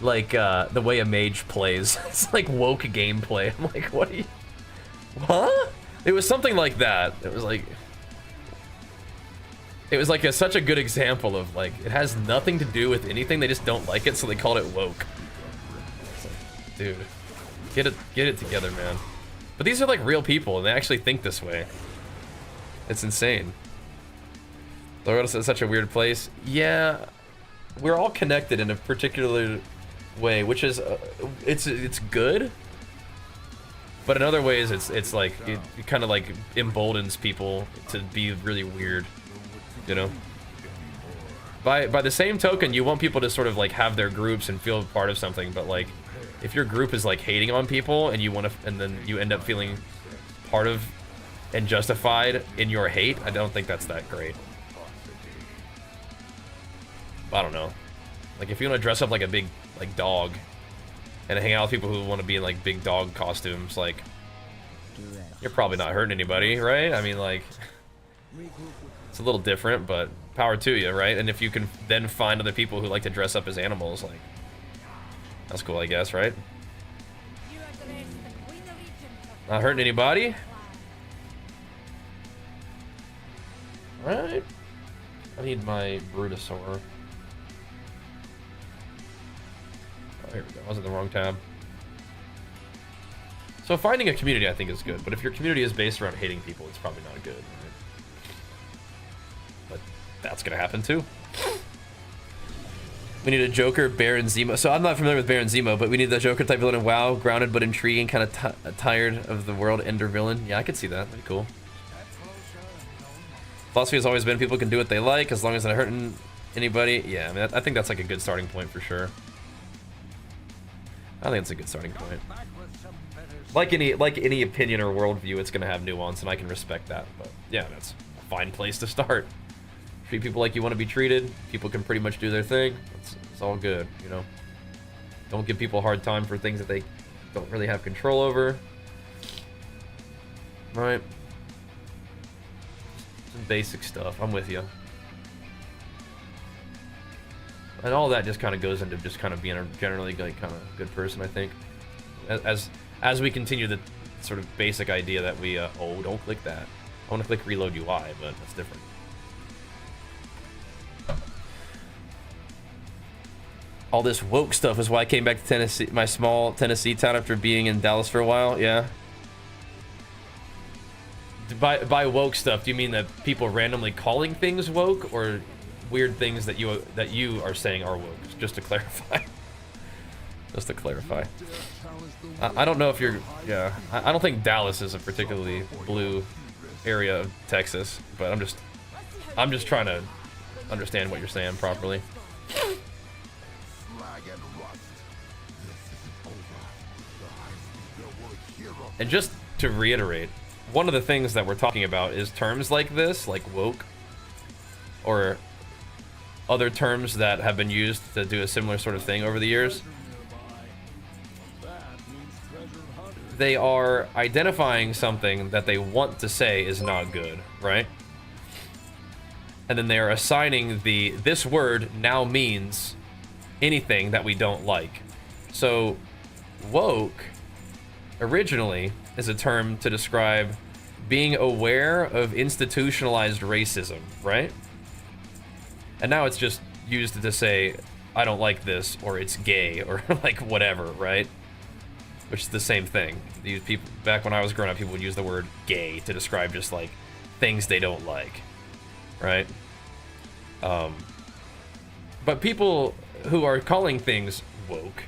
way a mage plays. It's like woke gameplay. I'm like, what are you, huh? It was something like that. It was like such a good example of like, it has nothing to do with anything, they just don't like it, so they called it woke. It's like, dude, get it together, man. But these are like real people, and they actually think this way. It's insane. The world is such a weird place. Yeah, we're all connected in a particular way, which is it's good. But in other ways, it's like it kind of like emboldens people to be really weird, you know. By the same token, you want people to sort of like have their groups and feel part of something, but like, if your group is like hating on people and you want to, and then you end up feeling part of and justified in your hate, I don't think that's that great. I don't know. Like, if you want to dress up like a big like dog and hang out with people who want to be in like big dog costumes, like, you're probably not hurting anybody, right? I mean, like, it's a little different, but power to you, right? And if you can then find other people who like to dress up as animals, like, that's cool, I guess, right? Not hurting anybody. Right. I need my Brutosaur. Oh, here we go. I was in the wrong tab. So finding a community, I think, is good. But if your community is based around hating people, it's probably not good. Right? But that's gonna happen too. We need a Joker, Baron Zemo. So I'm not familiar with Baron Zemo, but we need the Joker type villain in WoW, grounded but intriguing, kind of tired of the world ender villain. Yeah, I could see that. That'd be cool. Philosophy has always been people can do what they like as long as they're not hurting anybody. Yeah, I mean, I think that's like a good starting point for sure. I think it's a good starting point. Like any opinion or worldview, it's gonna have nuance, and I can respect that. But yeah, that's a fine place to start. Treat people like you want to be treated. People can pretty much do their thing. It's all good, you know. Don't give people a hard time for things that they don't really have control over. Right. Some basic stuff. I'm with you. And all that just kind of goes into just kind of being a generally like kind of good person, I think. As we continue the sort of basic idea that we oh, don't click that. I want to click reload UI, but that's different. All this woke stuff is why I came back to Tennessee, my small Tennessee town, after being in Dallas for a while. Yeah. By woke stuff, do you mean that people randomly calling things woke, or weird things that you are saying are woke? Just to clarify. Just to clarify. I don't know if you're. Yeah. I don't think Dallas is a particularly blue area of Texas, but I'm just trying to understand what you're saying properly. And just to reiterate, one of the things that we're talking about is terms like this, like woke, or other terms that have been used to do a similar sort of thing over the years. they are identifying something that they want to say is not good, right? And then they are assigning this word now means anything that we don't like. So woke originally is a term to describe being aware of institutionalized racism, right? And now it's just used to say, I don't like this, or it's gay, or like whatever, right? Which is the same thing. These people, back when I was growing up, people would use the word gay to describe just like things they don't like, right? But people who are calling things woke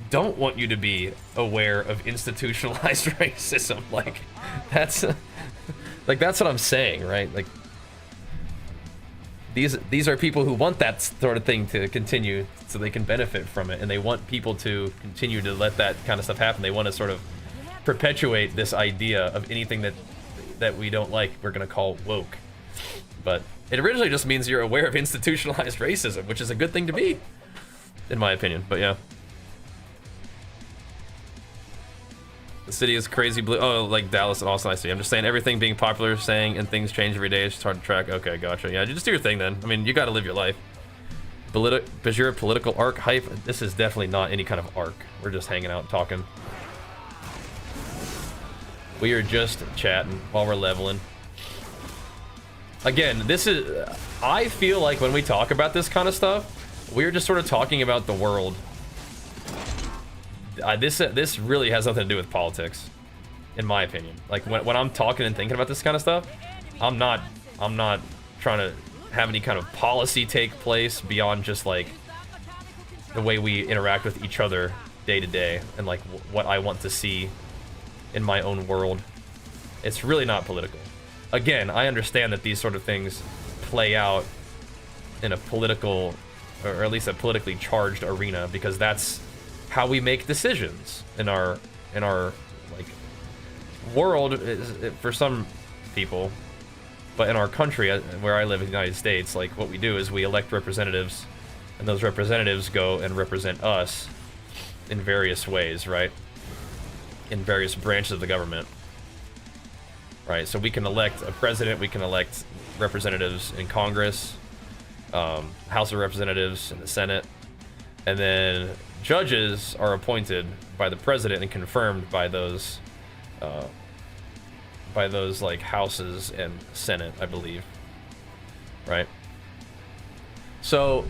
don't want you to be aware of institutionalized racism. Like, that's what I'm saying, right? Like, these are people who want that sort of thing to continue so they can benefit from it, and they want people to continue to let that kind of stuff happen. They want to sort of perpetuate this idea of anything that we don't like, we're gonna call woke. But it originally just means you're aware of institutionalized racism, which is a good thing to be, in my opinion. But yeah. The city is crazy blue. Oh, like Dallas and Austin, I see. I'm just saying everything being popular, saying, and things change every day. It's just hard to track. Okay, gotcha. Yeah, just do your thing then. I mean, you got to live your life. Bajheera political arc hype. This is definitely not any kind of arc. We're just hanging out talking. We are just chatting while we're leveling. Again, this is... I feel like when we talk about this kind of stuff, we're just sort of talking about the world. This really has nothing to do with politics, in my opinion. Like when I'm talking and thinking about this kind of stuff, I'm not trying to have any kind of policy take place beyond just like the way we interact with each other day to day and like what I want to see in my own world. It's really not political. Again, I understand that these sort of things play out in a political, or at least a politically charged arena, because that's how we make decisions in our like world is, for some people, but in our country where I live in the United States, like what we do is we elect representatives, and those representatives go and represent us in various ways, right? In various branches of the government, right? So we can elect a president, we can elect representatives in Congress, House of Representatives, and the Senate, and then judges are appointed by the president and confirmed by those like houses and Senate, I believe, right? So,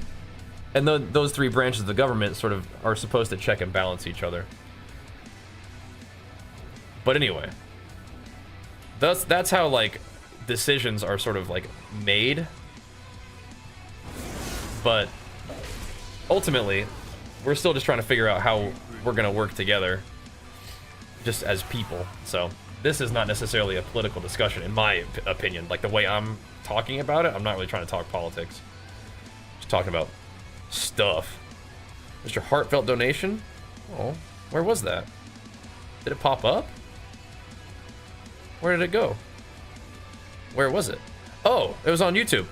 and those three branches of the government sort of are supposed to check and balance each other. But anyway, that's how like decisions are sort of like made. But ultimately, we're still just trying to figure out how we're gonna work together just as people. So this is not necessarily a political discussion, in my opinion. Like the way I'm talking about it, I'm not really trying to talk politics. Just talking about stuff. Mr. Heartfelt donation? Oh, where was that? Did it pop up? Where did it go? Where was it? Oh, it was on YouTube.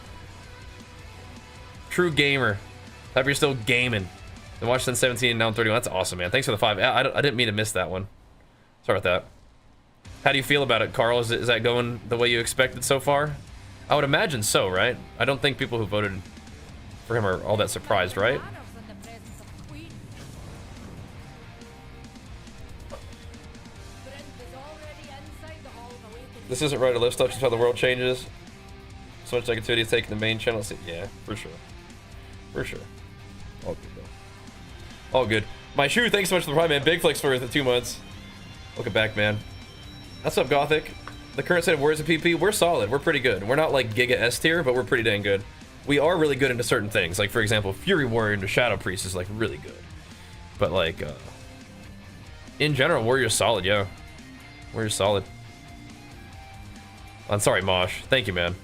True gamer. Hope you're still gaming. Been watching since 17 and now I'm 31. That's awesome, man. Thanks for the 5. I didn't mean to miss that one. Sorry about that. How do you feel about it, Carl? Is that going the way you expected so far? I would imagine so, right? I don't think people who voted for him are all that surprised, right? This isn't right to lift stuff, just how the world changes. So much negativity is taking the main channel. Yeah, for sure. For sure. All good, though. All good. My shoe, thanks so much for the prime, man. Big flex for the 2 months. Welcome back, man. What's up, Gothic? The current state of Warriors of PP, we're solid. We're pretty good. We're not like Giga S tier, but we're pretty dang good. We are really good into certain things. Like, for example, Fury Warrior into Shadow Priest is like really good. But like, in general, Warrior's solid, yeah. Warrior's solid. I'm sorry, Mosh. Thank you, man.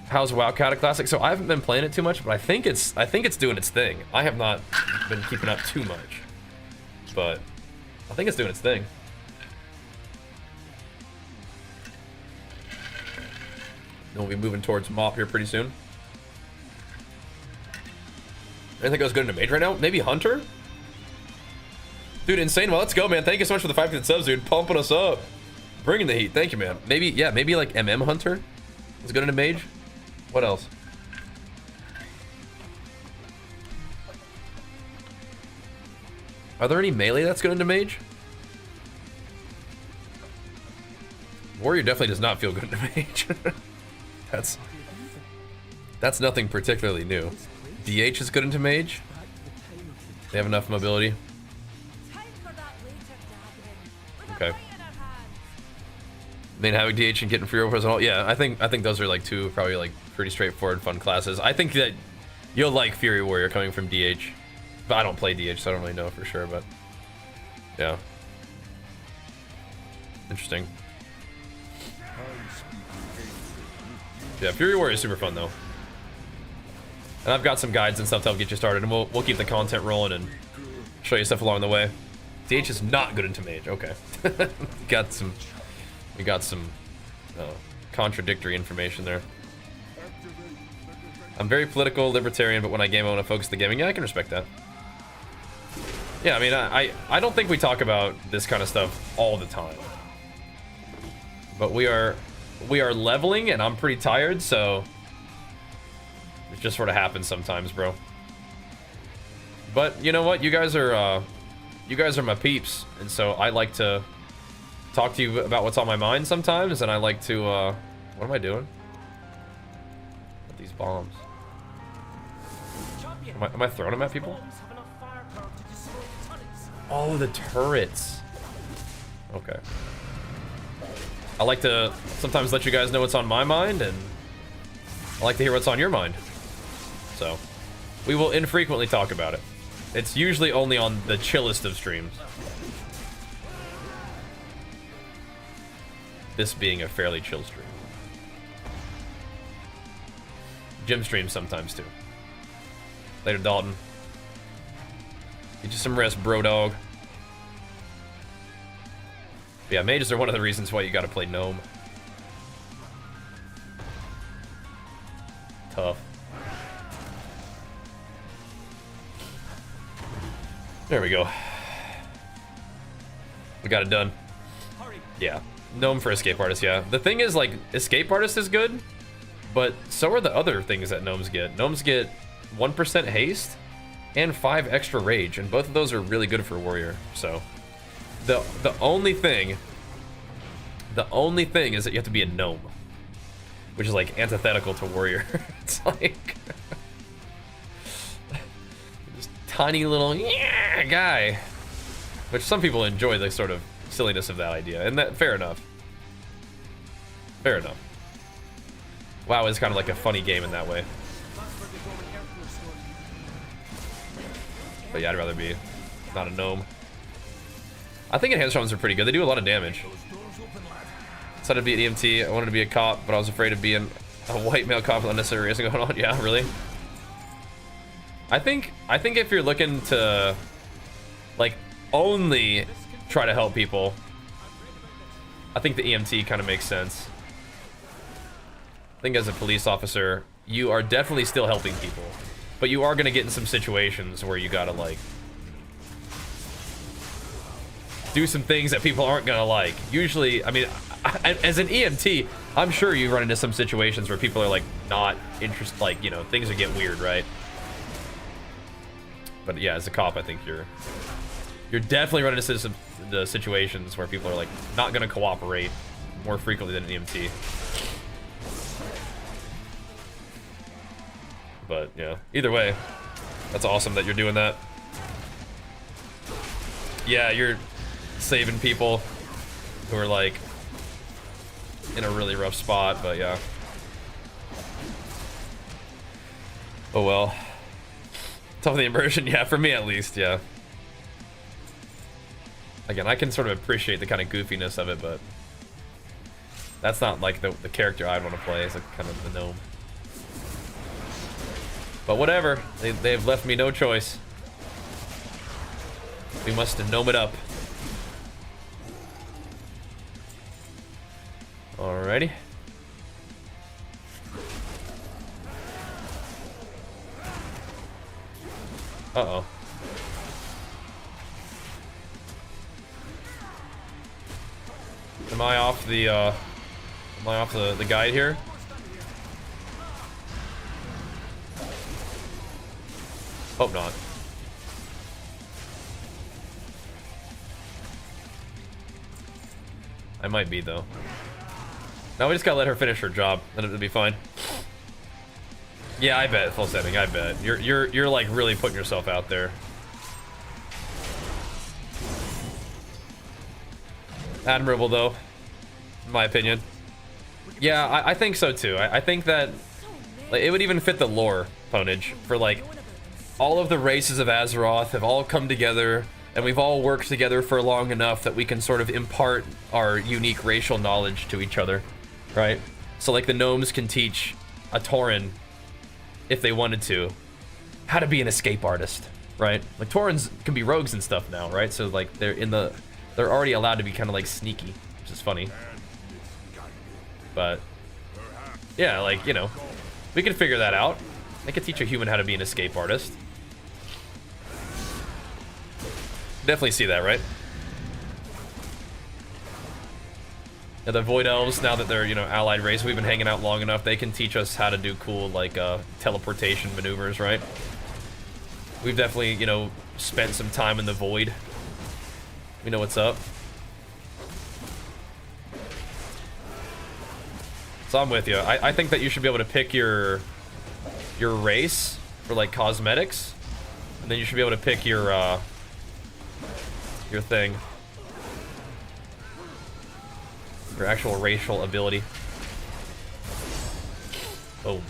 How's WoW Classic? So I haven't been playing it too much, but I think it's doing its thing. I have not been keeping up too much, but I think it's doing its thing. Then we'll be moving towards Mop here pretty soon. Anything goes good into Mage right now? Maybe Hunter? Dude, insane. Well, let's go, man. Thank you so much for the 5 subs, dude. Pumping us up. Bringing the heat. Thank you, man. Maybe, yeah, maybe like MM Hunter is good into mage. What else? Are there any melee that's good into mage? Warrior definitely does not feel good into mage. That's nothing particularly new. DH is good into mage. They have enough mobility. Okay. Then having DH and getting free overalls and all. Yeah, I think those are like two probably like pretty straightforward fun classes. I think that you'll like Fury Warrior coming from DH. But I don't play DH, so I don't really know for sure, but yeah. Interesting. Yeah, Fury Warrior is super fun though. And I've got some guides and stuff to help get you started, and we'll keep the content rolling and show you stuff along the way. DH is not good into mage. Okay. we got some contradictory information there. I'm very political, libertarian, but when I game, I want to focus the gaming. Yeah, I can respect that. Yeah, I mean, I don't think we talk about this kind of stuff all the time. But we are leveling, and I'm pretty tired, so it just sort of happens sometimes, bro. But you know what? You guys are my peeps, and so I like to talk to you about what's on my mind sometimes, and I like to what am I doing? With these bombs. Am I throwing them at people? Oh, the turrets. Okay. I like to sometimes let you guys know what's on my mind, and I like to hear what's on your mind. So, we will infrequently talk about it. It's usually only on the chillest of streams. This being a fairly chill stream. Gym streams sometimes too. Later, Dalton. Get you some rest, bro dog. But yeah, mages are one of the reasons why you gotta play gnome. Tough. There we go. We got it done. Yeah. Gnome for escape artist, yeah. The thing is, like, escape artist is good, but so are the other things that gnomes get. Gnomes get 1% haste and 5 extra rage, and both of those are really good for warrior. So the only thing is that you have to be a gnome, which is like antithetical to warrior. It's like this tiny little guy, which some people enjoy the sort of silliness of that idea, and that fair enough. Fair enough. WoW is kind of like a funny game in that way. But yeah, I'd rather be not a gnome. I think enhanced rounds are pretty good. They do a lot of damage. Decided to be an EMT. I wanted to be a cop, but I was afraid of being a white male cop with unnecessary racing going on. Yeah, really? I think if you're looking to like only try to help people, I think the EMT kind of makes sense. I think as a police officer, you are definitely still helping people, but you are going to get in some situations where you got to like do some things that people aren't going to like. Usually, I mean, as an EMT, I'm sure you run into some situations where people are like not interested, like, you know, things would get weird, right? But yeah, as a cop, I think you're definitely running into some the situations where people are like not going to cooperate more frequently than an EMT. But yeah, either way, that's awesome that you're doing that. Yeah, you're saving people who are like in a really rough spot, but yeah. Oh well. Tough the immersion, yeah, for me at least, yeah. Again, I can sort of appreciate the kind of goofiness of it, but that's not like the character I'd want to play as a kind of the gnome. But whatever, they've left me no choice. We must gnome it up. Alrighty. Uh-oh. I off the guide here? Hope not. I might be though. No, we just gotta let her finish her job, then it'll be fine. Yeah, I bet full setting. I bet you're like really putting yourself out there. Admirable though, in my opinion. Yeah, I think so too. I think that like, it would even fit the lore, Ponage, for like all of the races of Azeroth have all come together and we've all worked together for long enough that we can sort of impart our unique racial knowledge to each other, right? So like the gnomes can teach a Tauren, if they wanted to, how to be an escape artist, right? Like Taurens can be rogues and stuff now, right? So like they're already allowed to be kind of like sneaky, which is funny. But yeah, like, you know, we can figure that out. They could teach a human how to be an escape artist. Definitely see that, right? Yeah, the Void Elves, now that they're, you know, allied race, we've been hanging out long enough, they can teach us how to do cool, like, teleportation maneuvers, right? We've definitely, you know, spent some time in the Void. We know what's up. So I'm with you. I think that you should be able to pick your race for, like, cosmetics. And then you should be able to pick your thing. Your actual racial ability. Boom.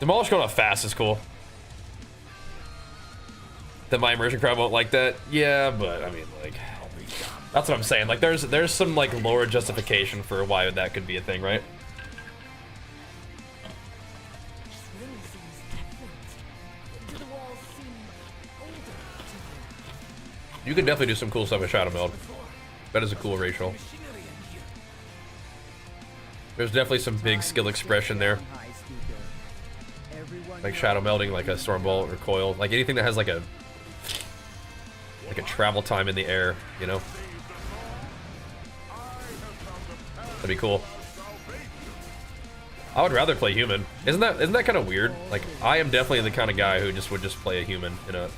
Demolish going up fast is cool. The my immersion crowd won't like that. Yeah, but I mean, like, that's what I'm saying. Like, there's some like lore justification for why that could be a thing, right? You can definitely do some cool stuff with Shadow Meld. That is a cool racial. There's definitely some big skill expression there. Like Shadow Melding, like a Stormbolt or Coil. Like anything that has like a travel time in the air, you know? That'd be cool. I would rather play human. Isn't that kind of weird? Like, I am definitely the kind of guy who would just play a human in a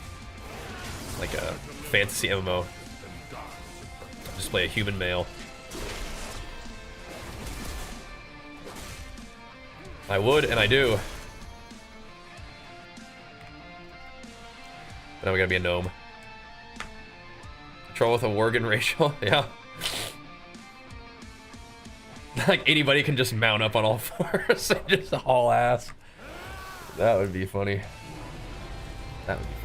like a fantasy MMO. Just play a human male. I would, and I do. But now we gotta be a gnome. Troll with a Worgen racial, yeah. Like anybody can just mount up on all fours and just haul ass. That would be funny. That would be funny.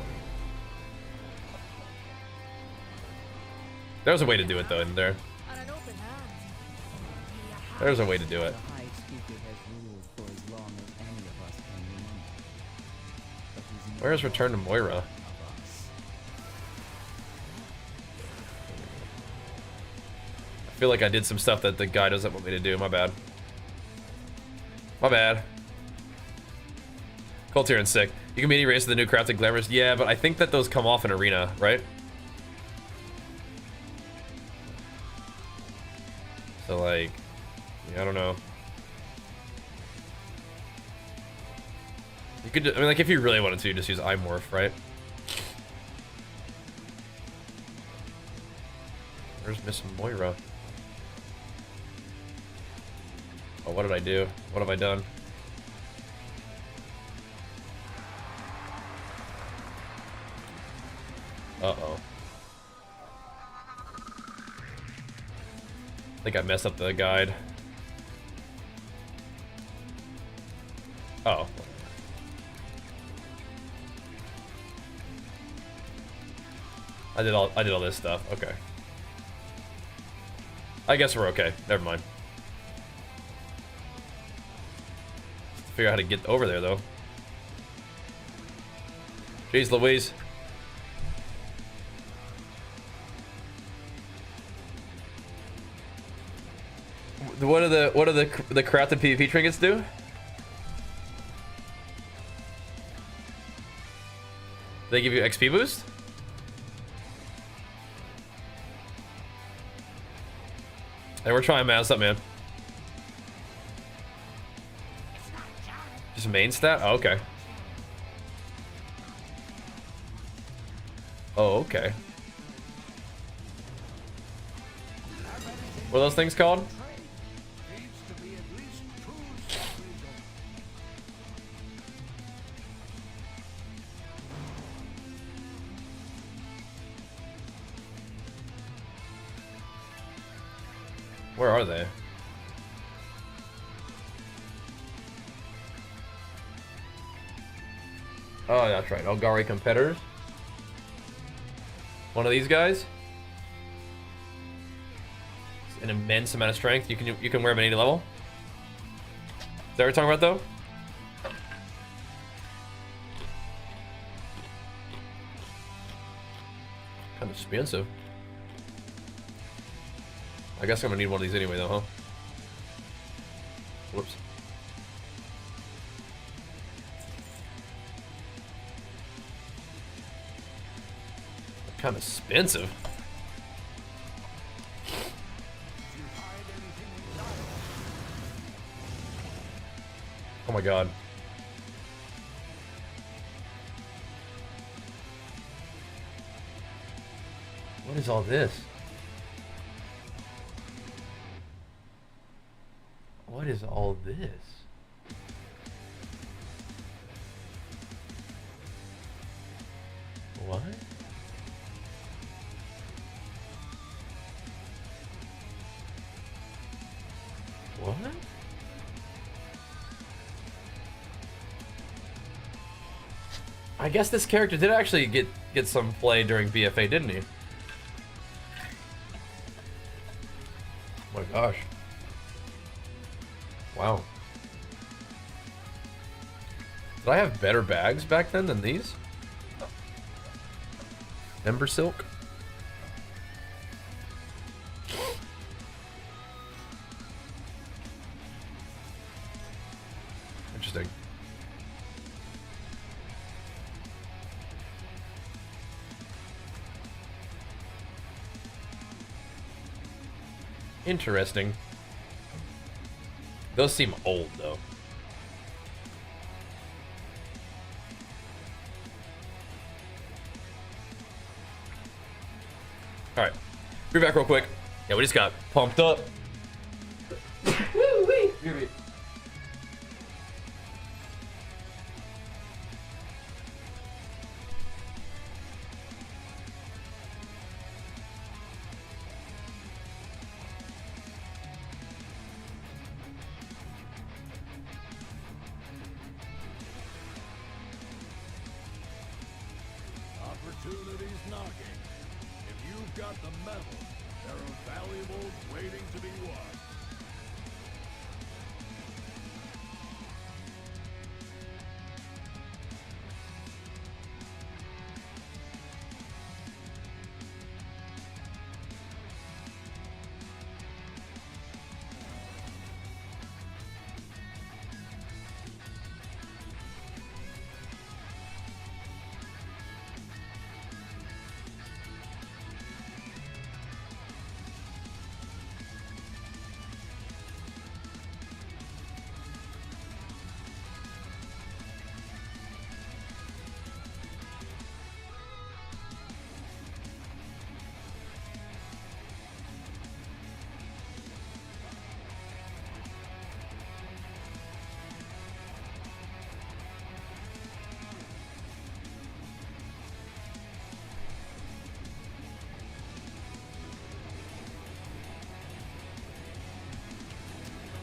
There's a way to do it though, isn't there? There's a way to do it. Where's Return to Moira? I feel like I did some stuff that the guy doesn't want me to do. My bad. My bad. Cold Tier and Sick. You can be any race of the new crafted glamours. Yeah, but I think that those come off in Arena, right? So like, yeah, I don't know. You could, I mean, like if you really wanted to, just use iMorph, right? Where's Miss Moira? Oh, what did I do? What have I done? Uh-oh. I think I messed up the guide. Oh. I did all this stuff. Okay. I guess we're okay. Never mind. Figure out how to get over there though. Jeez Louise. What do the crafted PvP trinkets do? They give you XP boost? Hey, we're trying, man. What's up, man? Just main stat? Oh, okay. Oh, okay. What are those things called? Where are they? Oh, that's right. Elgari competitors. One of these guys. An immense amount of strength. You can wear him at any level. Is that what you're talking about, though? Kind of expensive. I guess I'm gonna need one of these anyway, though, huh? Whoops. Kind of expensive. Oh my god. What is all this? What is all this? What? What? I guess this character did actually get some play during BFA, didn't he? Oh my gosh. Wow. Did I have better bags back then than these? Ember silk? Interesting. Interesting. Those seem old, though. Alright. Be back real quick. Yeah, we just got pumped up. Woo-wee. Opportunity's knocking. If you've got the metal, there are valuables waiting to be won.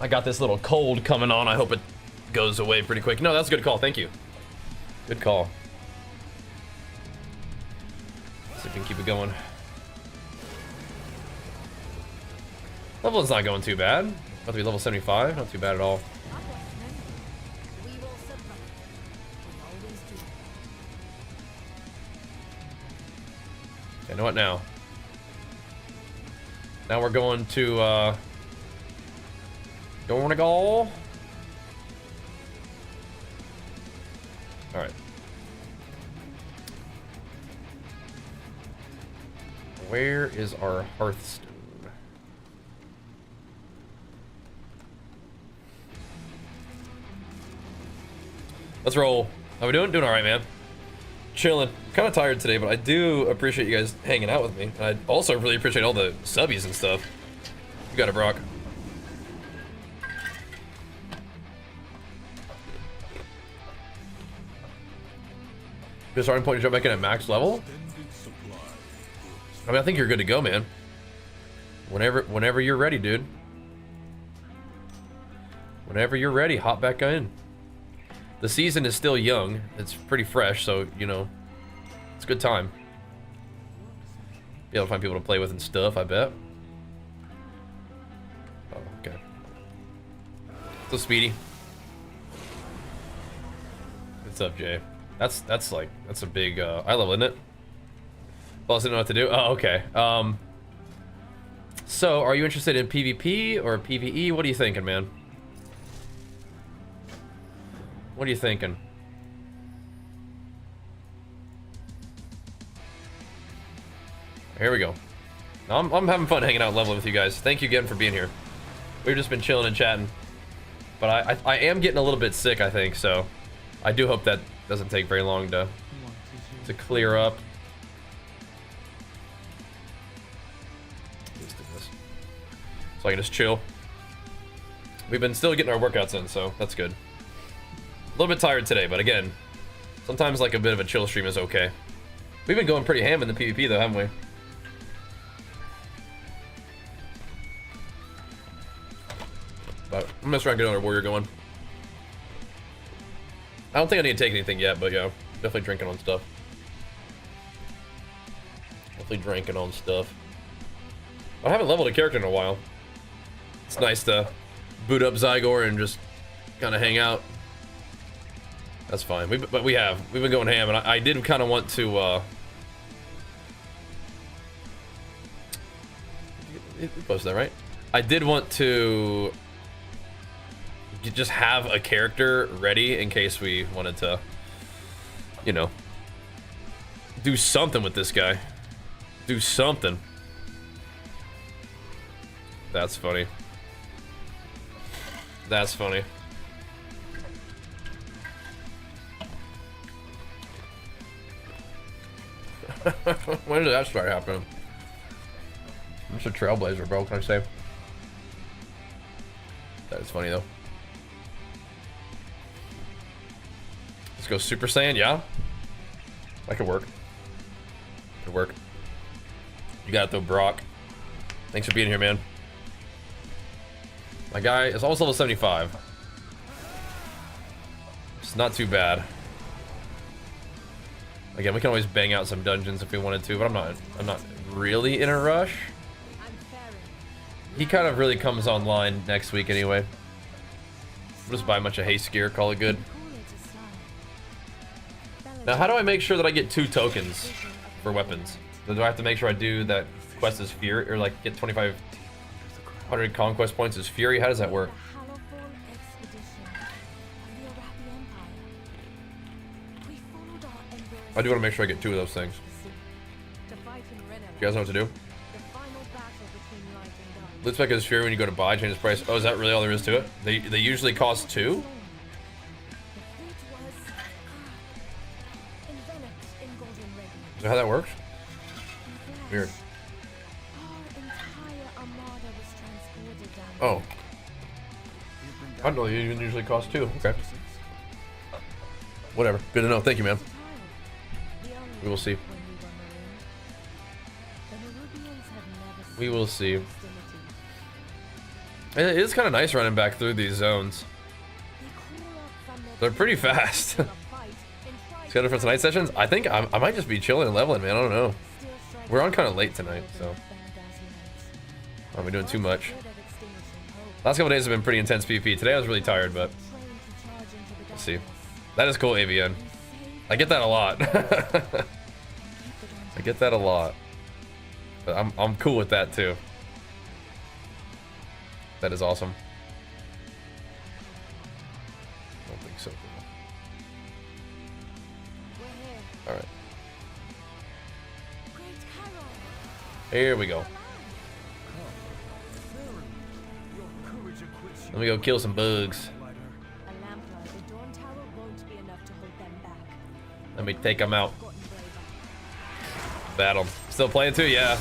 I got this little cold coming on. I hope it goes away pretty quick. No, that's a good call. Thank you. Good call. See if we can keep it going. Level's not going too bad. About to be level 75. Not too bad at all. Okay, know what now? Now we're going to, don't want to go. All right. Where is our Hearthstone? Let's roll. How we doing? Doing all right, man. Chilling. Kind of tired today, but I do appreciate you guys hanging out with me. And I also really appreciate all the subbies and stuff. You got it, Brock. Good starting point to jump back in at max level. I mean, I think you're good to go, man. Whenever you're ready, dude. Whenever you're ready, hop back in. The season is still young. It's pretty fresh, so, you know, it's a good time. Be able to find people to play with and stuff, I bet. Oh, okay. So Speedy. What's up, Jay? That's a big eye level, isn't it? Boss didn't know what to do. Oh, okay. So are you interested in PvP or PvE? What are you thinking, man? What are you thinking? Here we go. I'm having fun hanging out leveling with you guys. Thank you again for being here. We've just been chilling and chatting. But I am getting a little bit sick, I think, so I do hope that doesn't take very long to clear up. Let's do this. So I can just chill. We've been still getting our workouts in, so that's good. A little bit tired today, but again, sometimes like a bit of a chill stream is okay. We've been going pretty ham in the PvP though, haven't we? But I'm just trying to get another warrior going. I don't think I need to take anything yet, but yeah, definitely drinking on stuff. Definitely drinking on stuff. I haven't leveled a character in a while. It's nice to boot up Zygor and just kind of hang out. That's fine. We've been going ham, and I did kind of want to post that, right? I did want to just have a character ready in case we wanted to, you know, do something with this guy. Do something. That's funny. That's funny. When did that start happening? I'm just a trailblazer, bro. Can I say? That is funny though. Let's go Super Saiyan. Yeah, that could work. Could work. You got it though, Brock. Thanks for being here, man. My guy is almost level 75. It's not too bad. Again, we can always bang out some dungeons if we wanted to, but I'm not really in a rush. He kind of really comes online next week anyway. We'll just buy a bunch of haste gear, call it good. Now, how do I make sure that I get 2 tokens for weapons? Do I have to make sure I do that quest as Fury, or like get 2,500 conquest points as Fury? How does that work? I do want to make sure I get 2 of those things. You guys know what to do? Loot spec is Fury when you go to buy, change its price. Oh, is that really all there is to it? They usually cost 2? Is that how that works? Weird. Oh. I don't know, they usually cost 2. Okay. Whatever. Good to know. Thank you, man. We will see. We will see. It is kind of nice running back through these zones. They're pretty fast. Scheduled for tonight's sessions? I think I might just be chilling and leveling, man. I don't know. We're on kind of late tonight, so I won't be doing too much. Last couple days have been pretty intense PvP. Today I was really tired, but let's see. That is cool, AVN. I get that a lot. I get that a lot. But I'm cool with that too. That is awesome. I don't think so. Alright. Here we go. Let me go kill some bugs. Let me take him out. Battle. Still playing too? Yeah.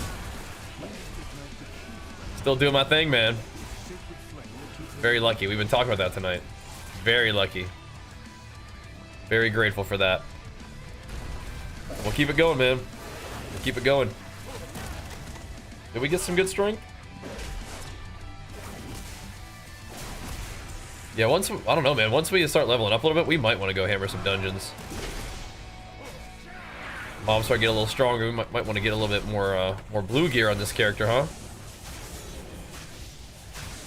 Still doing my thing, man. Very lucky. We've been talking about that tonight. Very lucky. Very grateful for that. We'll keep it going, man. We'll keep it going. Did we get some good strength? Yeah, once, I don't know, man. Once we start leveling up a little bit, we might want to go hammer some dungeons. Mobs start getting a little stronger. We might want to get a little bit more blue gear on this character, huh?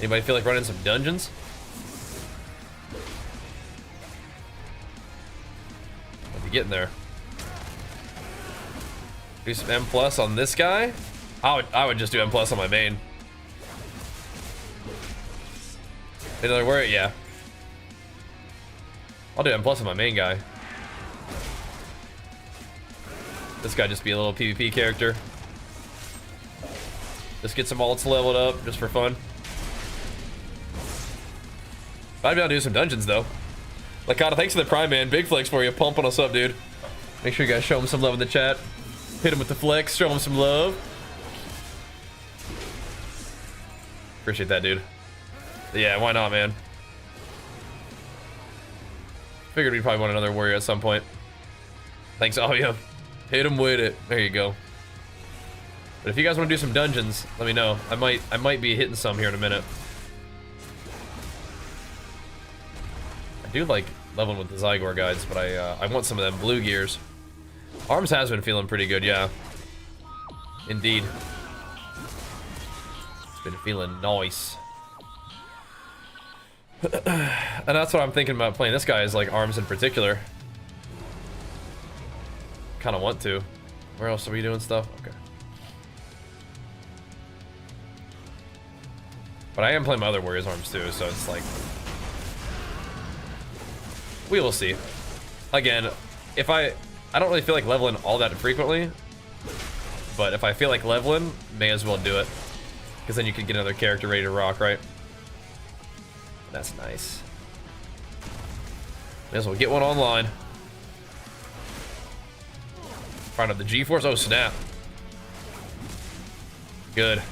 Anybody feel like running some dungeons? I'll be getting there. Do some M+ on this guy. I would just do M+ on my main. Another word, yeah. I'll do M+ on my main guy. This guy just be a little PvP character. Just get some ults leveled up just for fun. I'd be able to do some dungeons though. Lakata, thanks for the prime, man. Big flex for you. Pumping us up, dude. Make sure you guys show him some love in the chat. Hit him with the flex. Show him some love. Appreciate that, dude. Yeah, why not, man? Figured we'd probably want another warrior at some point. Thanks, Avia. Hit him with it. There you go. But if you guys want to do some dungeons, let me know. I might be hitting some here in a minute. I do like leveling with the Zygor guides, but I want some of them blue gears. Arms has been feeling pretty good, yeah. Indeed. It's been feeling nice. And that's what I'm thinking about playing this guy, is like arms in particular. Kind of want to. Where else are we doing stuff? Okay. But I am playing my other warriors arms too, so it's like, we will see. Again, if I don't really feel like leveling all that frequently, but if I feel like leveling, may as well do it, because then you can get another character ready to rock, right? That's nice. May as well get one online. Find out the G-Force. Oh, snap. Good.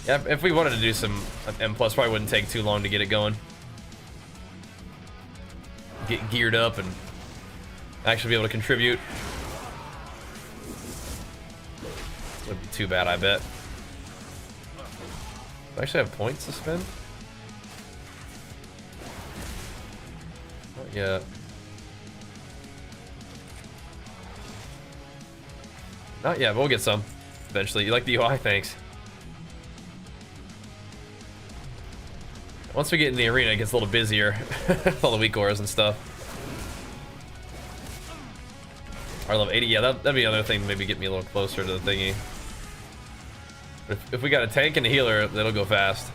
Yeah, if we wanted to do some M+, probably wouldn't take too long to get it going. Get geared up and actually be able to contribute. Wouldn't be too bad, I bet. Do I actually have points to spend? Not yet. Not yet, but we'll get some eventually. You like the UI? Thanks. Once we get in the arena, it gets a little busier with all the weak auras and stuff. Our level 80, yeah, that'd be another thing to maybe get me a little closer to the thingy. But if we got a tank and a healer, that'll go fast.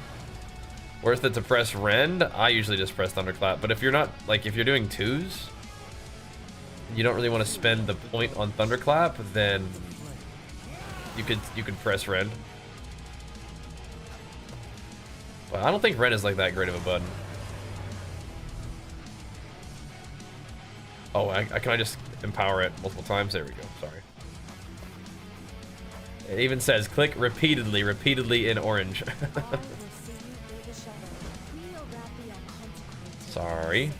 Worth it to press Rend? I usually just press Thunderclap, but if you're not, like, if you're doing 2s, you don't really want to spend the point on Thunderclap, then you could press Rend. But I don't think Rend is like that great of a button. Oh, can I just empower it multiple times? There we go. Sorry. It even says click repeatedly in orange. Sorry.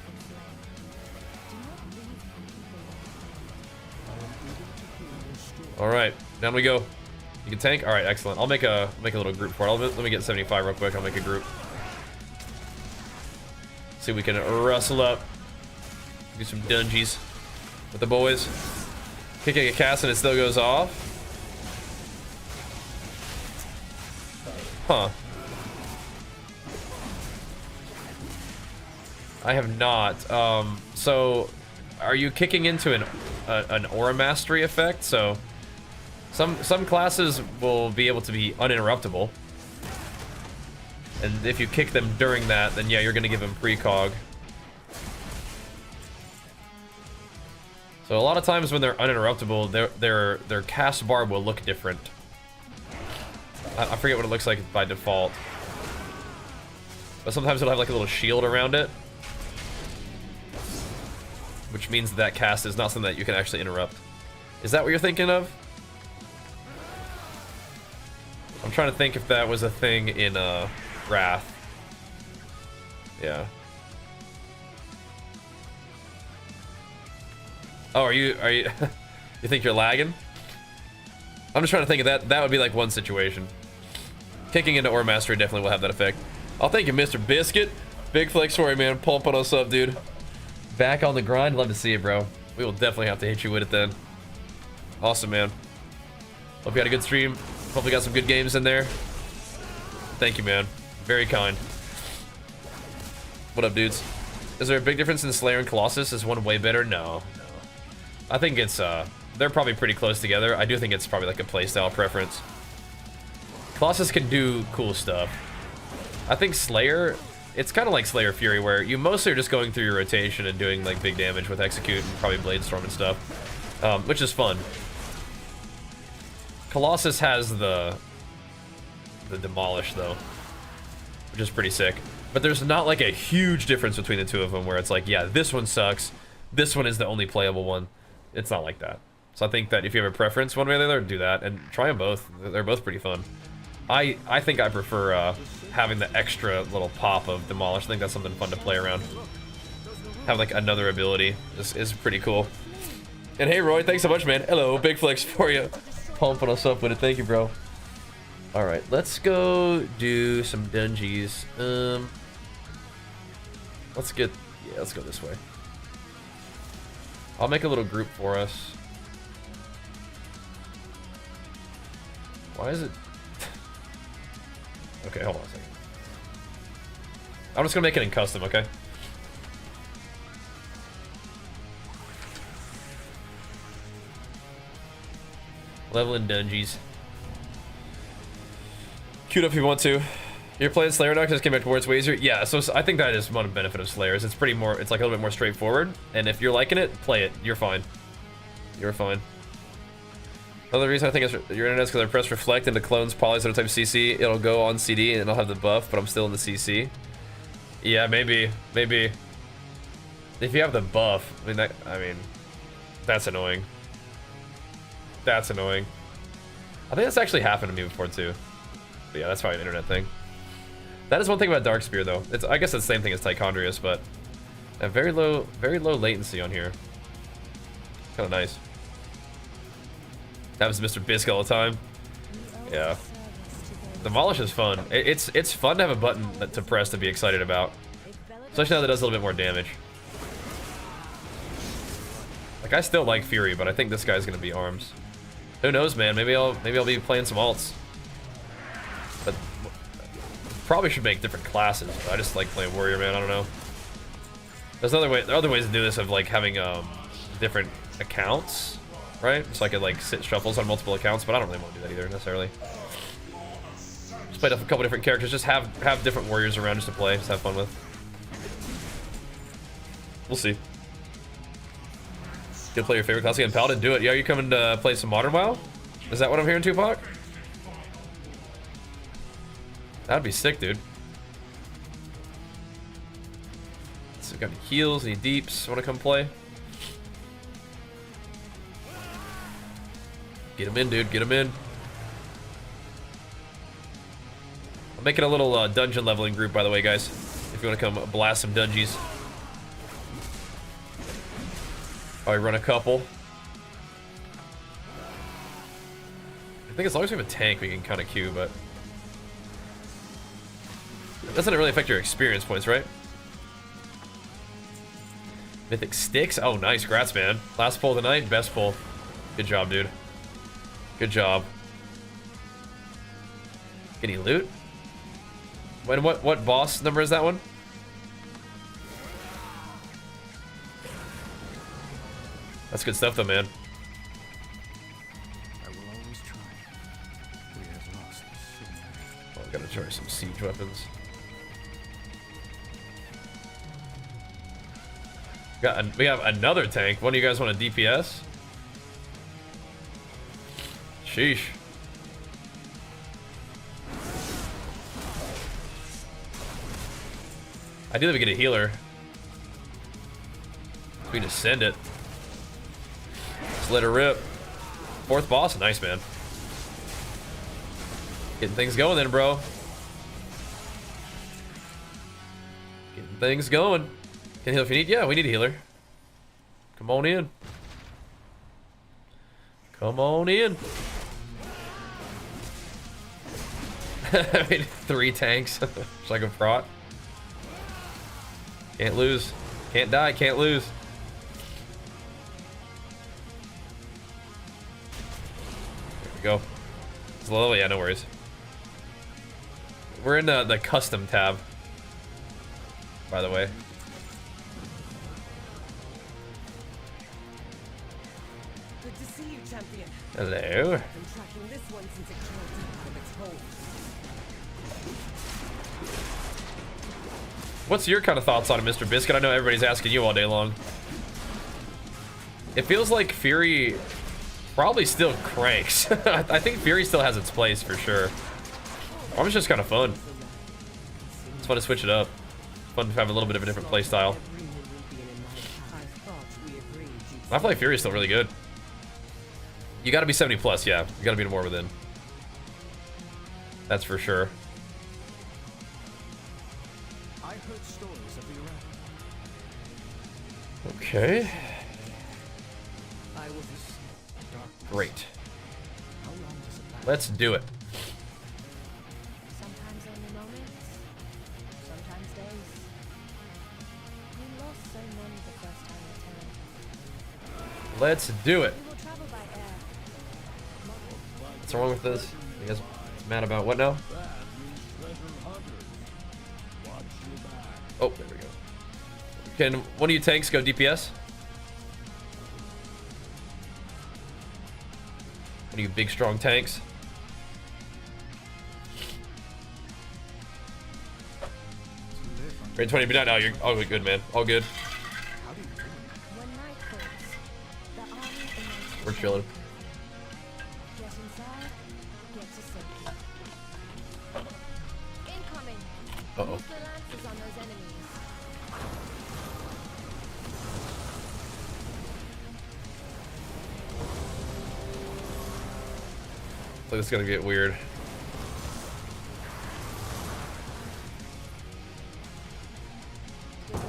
All right, down we go. You can tank. All right, excellent. I'll make a little group for it. Let me get 75 real quick. I'll make a group. See if we can rustle up. Do some dungeons with the boys. Kicking a cast and it still goes off. Huh. I have not. So, are you kicking into an aura mastery effect? So, some classes will be able to be uninterruptible, and if you kick them during that, then yeah, you're gonna give them precog. So a lot of times when they're uninterruptible, their cast bar will look different. I forget what it looks like by default, but sometimes it'll have like a little shield around it. which means that cast is not something that you can actually interrupt. Is that what you're thinking of? I'm trying to think if that was a thing in Wrath. Yeah. Oh, are you you think you're lagging? I'm just trying to think of that. That would be like one situation. Kicking into Ore Mastery definitely will have that effect. Oh, thank you, Mr. Biscuit. Big flex for you, man. Pumping us up, dude. Back on the grind. Love to see it, bro. We will definitely have to hit you with it then. Awesome, man. Hope you had a good stream. Hope we got some good games in there. Thank you, man. Very kind. What up, dudes? Is there a big difference in Slayer and Colossus? Is one way better? No. I think it's, they're probably pretty close together. I do think it's probably like a playstyle preference. Colossus can do cool stuff. I think Slayer, it's kind of like Slayer Fury, where you mostly are just going through your rotation and doing like big damage with Execute and probably Blade Storm and stuff, which is fun. Colossus has the Demolish though, which is pretty sick. But there's not like a huge difference between the two of them where it's like, yeah, this one sucks, this one is the only playable one. It's not like that. So I think that if you have a preference one way or the other, do that and try them both. They're both pretty fun. I think I prefer having the extra little pop of Demolish. I think that's something fun to play around. Have like another ability is pretty cool. And hey Roy, thanks so much, man. Hello, big flex for you. Pumping us up with it. Thank you, bro. All right, let's go do some dungeons. Let's go this way. I'll make a little group for us. Why is it? Okay, hold on a second. I'm just gonna make it in custom, okay? Level in dungeons. Queued up if you want to. You're playing Slayer now because it came back towards way easier? Yeah, so I think that is one benefit of Slayers. It's pretty more, it's like a little bit more straightforward. And if you're liking it, play it. You're fine. You're fine. Another reason I think it's your internet's because I press reflect into clones polys that are type CC. It'll go on CD and it'll have the buff, but I'm still in the CC. Yeah, maybe. If you have the buff, I mean, that's annoying. That's annoying. I think that's actually happened to me before too. But yeah, that's probably an internet thing. That is one thing about DARKSPEAR though. It's, I guess it's the same thing as Tichondrius, but a very low latency on here. Kind of nice. Happens to Mr. Bisc all the time. Yeah. Demolish is fun. It's fun to have a button to press to be excited about. Especially now that it does a little bit more damage. Like, I still like Fury, but I think this guy's gonna be Arms. Who knows, man? Maybe I'll be playing some alts. But probably should make different classes. But I just like playing Warrior, man. I don't know. There's other ways to do this of like having different accounts, right? So I could like sit shuffles on multiple accounts, but I don't really want to do that either necessarily. Just play a couple different characters. Just have different warriors around just to play, just have fun with. We'll see. Gonna play your favorite class again, Paladin? Do it. Yeah, are you coming to play some Modern WoW? Is that what I'm hearing, Tupac? That'd be sick, dude. So got any heals, any deeps? Want to come play? Get him in, dude. Get him in. I'm making a little dungeon leveling group, by the way, guys. If you want to come blast some dungeons. Probably run a couple. I think as long as we have a tank, we can kind of queue, but it doesn't really affect your experience points, right? Mythic sticks? Oh, nice. Grats, man. Last pull of the night, best pull. Good job, dude. Good job. Any loot? When what boss number is that one? That's good stuff though, man. I will always try. We have lost so many. Oh, I gotta try some siege weapons. We have another tank. One of you guys want a DPS? Sheesh. Ideally we get a healer. We just send it. Just let her rip. 4th boss, nice, man. Getting things going then, bro. Getting things going. Can heal if you need? Yeah, we need a healer. Come on in. Come on in. I mean, 3 tanks. Just like a prot. Can't lose. Can't die, can't lose. There we go. It's low, yeah, no worries. We're in the custom tab, by the way. Good to see you, champion. Hello. I've been tracking this one since it crawled out of its hole. What's your kind of thoughts on it, Mr. Biscuit? I know everybody's asking you all day long. It feels like Fury probably still cranks. I think Fury still has its place for sure. Arm's just kind of fun. It's fun to switch it up. Fun to have a little bit of a different play style. I feel like Fury is still really good. You got to be 70 plus, yeah. You got to be more within. That's for sure. I heard stories of the around. Okay. I will. Great. How long does it last? Let's do it. Sometimes only moments, sometimes days. We lost so many the first time we returned. Let's do it. We will travel by air. What's wrong with this? You guys mad about what now? That means treasure hunters. Watch your back. Oh, there we go. Can one of you tanks go DPS? One of you big strong tanks? Grade 20, be not now. You're all good, man. All good. When night falls, the army emerges. We're chilling. Get inside, get to safety. Incoming. Uh-oh. Use the lances on those enemies. So this is gonna get weird. Good work.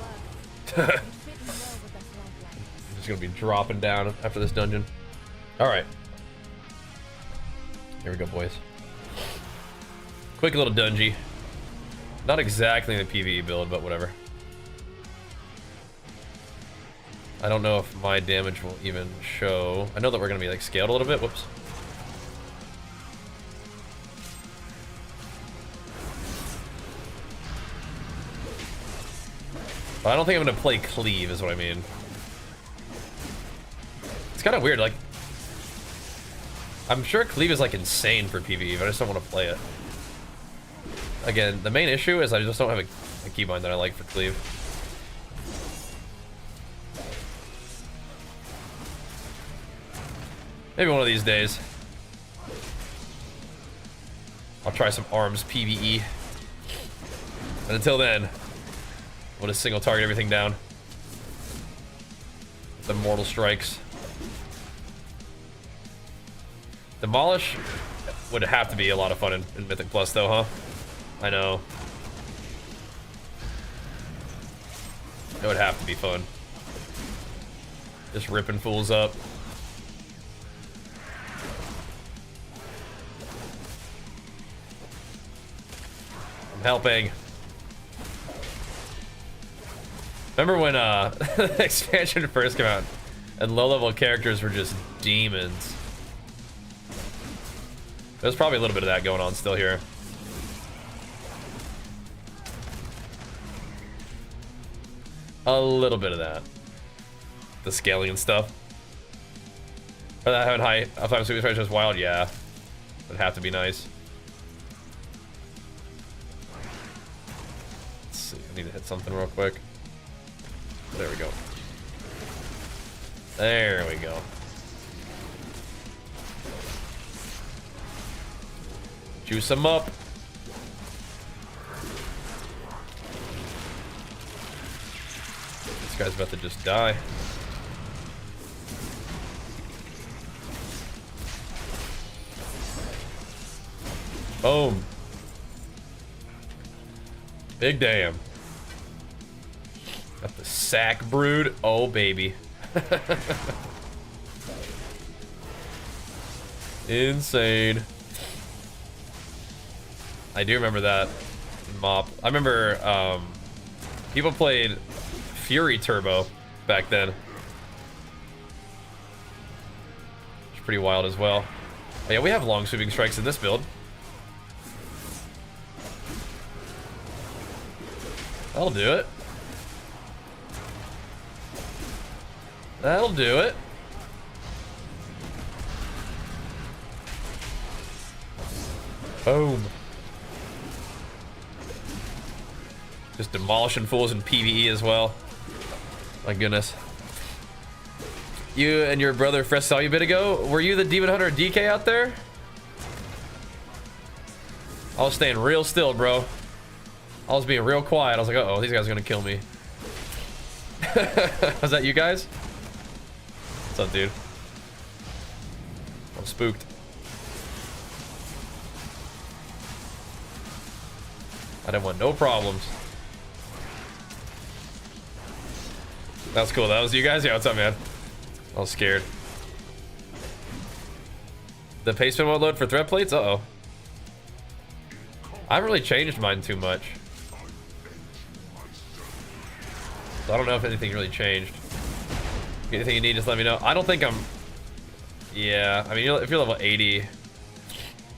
You fit in well with the flank. Just gonna be dropping down after this dungeon. Alright. Here we go, boys. Quick little dungeon. Not exactly the PvE build, but whatever. I don't know if my damage will even show. I know that we're gonna be like scaled a little bit. Whoops. But I don't think I'm gonna play Cleave, is what I mean. It's kind of weird, like... I'm sure Cleave is like insane for PvE, but I just don't want to play it. Again, the main issue is I just don't have a keybind that I like for Cleave. Maybe one of these days. I'll try some arms PvE. And until then, we'll just single target everything down. The mortal strikes. Demolish would have to be a lot of fun in Mythic Plus though, huh? I know. It would have to be fun. Just ripping fools up. I'm helping. Remember when the expansion first came out and low-level characters were just demons? There's probably a little bit of that going on still here. A little bit of that. The scaling and stuff. Or that having high uptime super is wild, yeah. Would have to be nice. Let's see, I need to hit something real quick. There we go. There we go. Juice them up. Let's guy's about to just die. Boom. Big damn. Got the sack brood. Oh, baby. Insane. I do remember that mop. I remember people played Fury Turbo back then. It's pretty wild as well. Oh, yeah, we have long sweeping strikes in this build. That'll do it. That'll do it. Boom. Just demolishing fools in PvE as well. My goodness. You and your brother Fresh saw you a bit ago. Were you the Demon Hunter DK out there? I was staying real still, bro. I was being real quiet. I was like, uh-oh, these guys are gonna kill me. Was that you guys? What's up, dude? I'm spooked. I didn't want no problems. That's cool. That was you guys? Yeah, what's up, man? I was scared. The pace spin won't load for thread plates? Uh-oh. I haven't really changed mine too much. So I don't know if anything really changed. Anything you need, just let me know. I don't think I'm... Yeah, I mean, if you're level 80...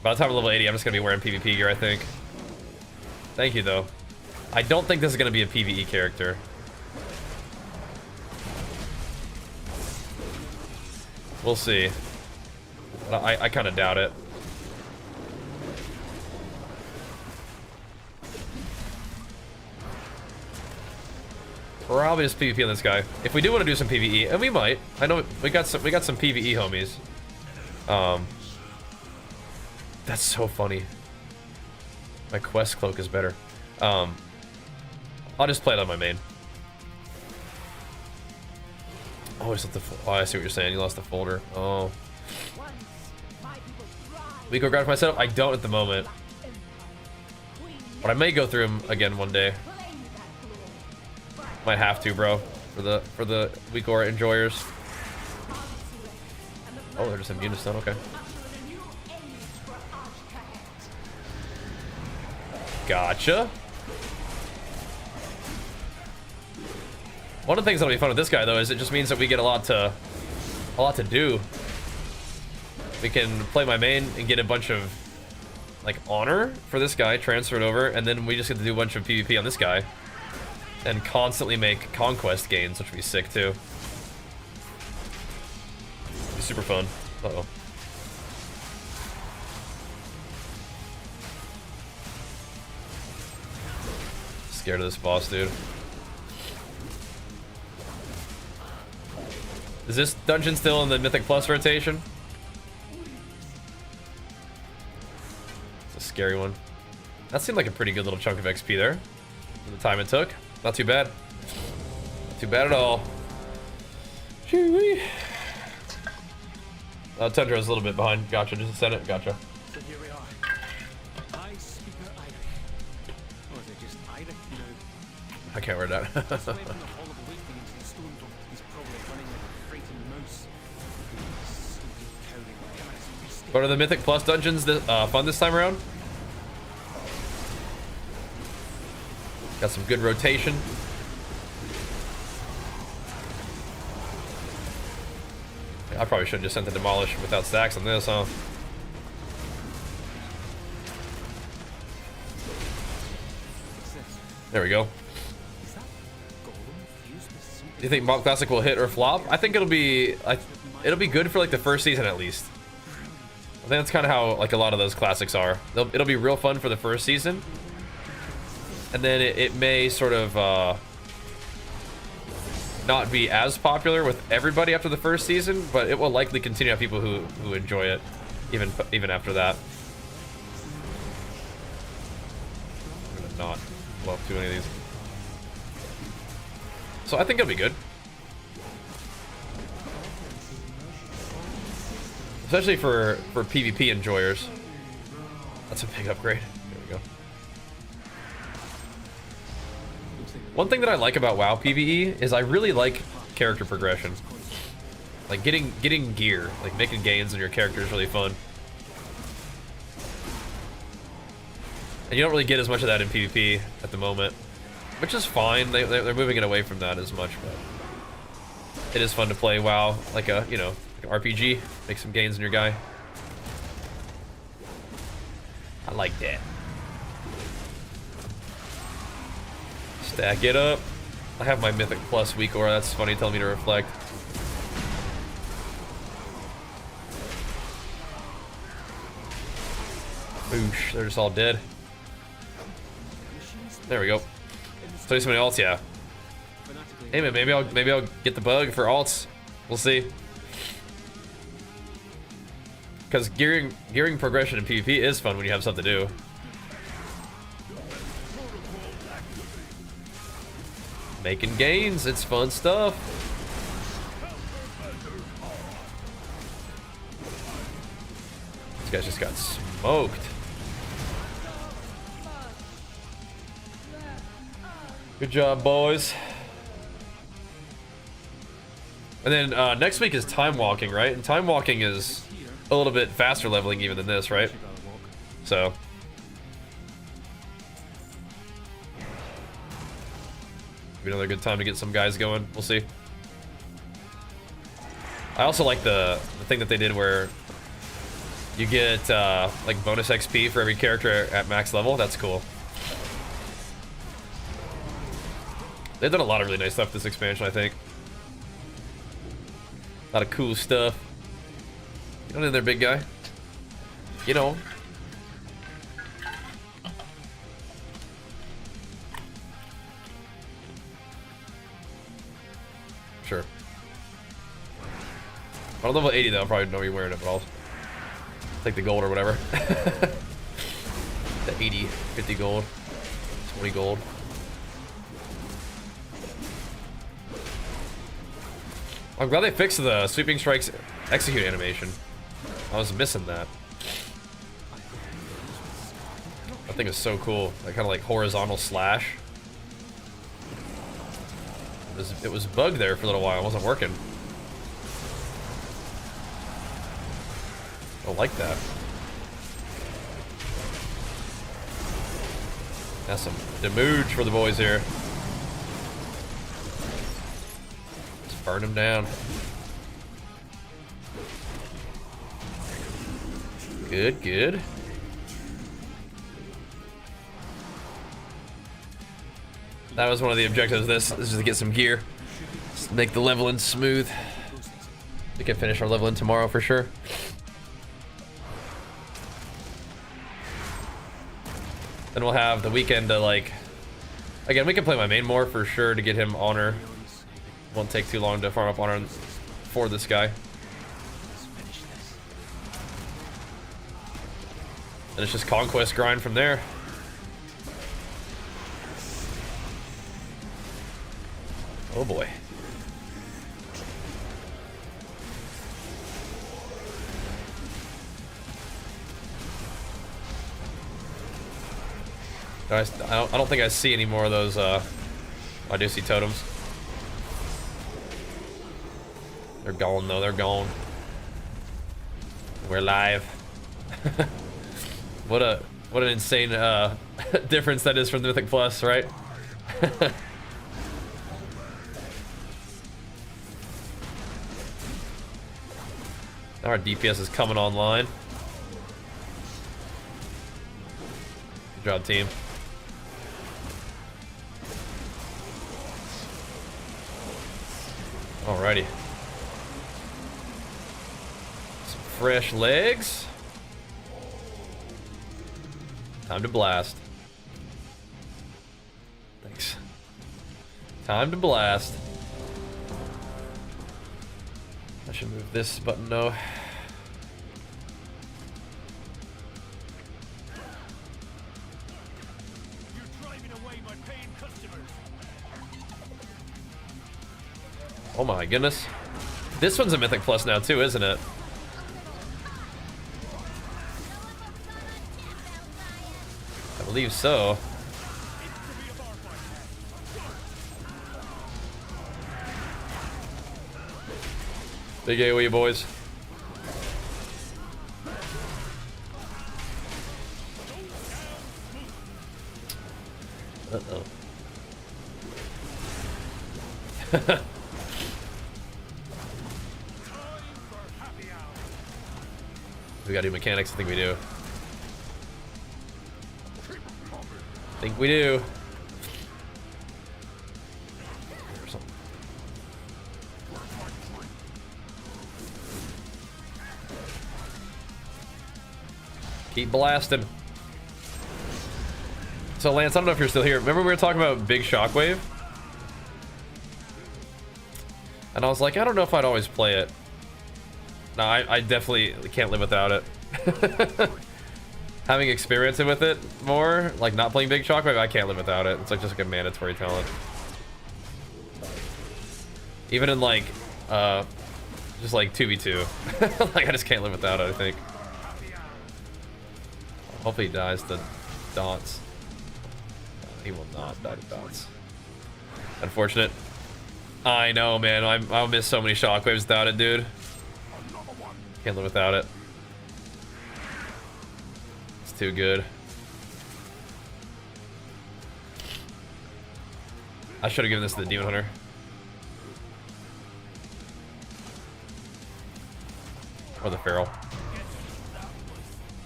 By the time I'm level 80, I'm just going to be wearing PvP gear, I think. Thank you, though. I don't think this is going to be a PvE character. We'll see. But I kind of doubt it. Probably just PvP on this guy. If we do want to do some PvE, and we might. I know we got some PvE homies. That's so funny. My quest cloak is better. I'll just play it on my main. Oh, it's the oh, I see what you're saying. You lost the folder. Oh. We go grab my setup. I don't at the moment, but I may go through them again one day. Might have to, bro, for the weak aura enjoyers. Oh, they're just immune to stun. Okay. Gotcha. One of the things that'll be fun with this guy, though, is it just means that we get a lot to do. We can play my main and get a bunch of like honor for this guy, transfer it over, and then we just get to do a bunch of PvP on this guy, and constantly make conquest gains, which would be sick too. It'd be super fun. Uh-oh. Scared of this boss, dude. Is this dungeon still in the Mythic Plus rotation? It's a scary one. That seemed like a pretty good little chunk of XP there for the time it took. Not too bad. Not too bad at all. Shoo-wee. Tundra's a little bit behind. Gotcha. Just a Senate. Gotcha. So here we are. I speak Irish. Or is it just Irish? You know, I can't read that. sway from the Hall of Awakening into the Stone Dome. He's probably running like a frightened mouse. But are the Mythic Plus dungeons fun this time around? Got some good rotation. I probably should have just sent the Demolish without stacks on this, huh? There we go. Do you think Mob Classic will hit or flop? I think it'll be good for like the first season at least. I think that's kind of how like a lot of those classics are. It'll be real fun for the first season, and then it may sort of not be as popular with everybody after the first season, but it will likely continue to have people who enjoy it even after that. I'm gonna not blow up too many of these. So I think it'll be good. Especially for PvP enjoyers. That's a big upgrade. There we go. One thing that I like about WoW PvE is I really like character progression. Like getting gear, like making gains in your character is really fun. And you don't really get as much of that in PvP at the moment, which is fine. They're moving it away from that as much, but it is fun to play WoW like a, you know, like an RPG. Make some gains in your guy. I like that. Stack it up. I have my Mythic Plus weak aura. That's funny, telling me to reflect. Boosh, they're just all dead. There we go. So so many alts, yeah. Hey man, maybe I'll get the bug for alts. We'll see. Because gearing progression in PvP is fun when you have something to do. Making gains, it's fun stuff. These guys just got smoked. Good job, boys. And then next week is time walking, right? And time walking is a little bit faster leveling even than this, right? So maybe another good time to get some guys going. We'll see. I also like the thing that they did where you get like bonus XP for every character at max level. That's cool. They've done a lot of really nice stuff this expansion, I think. A lot of cool stuff. Get on in there, big guy. Get on. Sure. On level 80 though, I'll probably know you're wearing it, but I'll take the gold or whatever. The 80, 50 gold, 20 gold. I'm glad they fixed the sweeping strikes execute animation. I was missing that. That thing is so cool. That kind of like horizontal slash. It was bugged there for a little while. It wasn't working. I don't like that. That's some damage for the boys here. Let's burn them down. Good, good. That was one of the objectives of this is to get some gear. Just make the leveling smooth. We can finish our leveling tomorrow for sure. Then we'll have the weekend to like... Again, we can play my main more for sure to get him honor. Won't take too long to farm up honor for this guy. And it's just conquest grind from there. Oh boy. I don't think I see any more of those, I do see totems. They're gone though, they're gone. We're live. What an insane, difference that is from the Mythic Plus, right? Now our DPS is coming online. Good job, team. Alrighty. Some fresh legs. Time to blast. Thanks. Time to blast. I should move this button though. You're driving away my paying customers. Oh my goodness. This one's a Mythic Plus now too, isn't it? I believe so. Big AoE, boys. Uh-oh. We gotta do mechanics, I think we do. I think we do. Keep blasting. So Lance, I don't know if you're still here. Remember we were talking about Big Shockwave? And I was like, I don't know if I'd always play it. No, I definitely can't live without it. Having experience with it more, like not playing Big Shockwave, I can't live without it. It's like just like a mandatory talent. Even in like, just like 2v2. Like I just can't live without it, I think. Hopefully he dies to dots. He will not die to dots. Unfortunate. I know, man. I'll miss so many shockwaves without it, dude. Can't live without it. It's too good. I should have given this to the Demon Hunter. Or the Feral.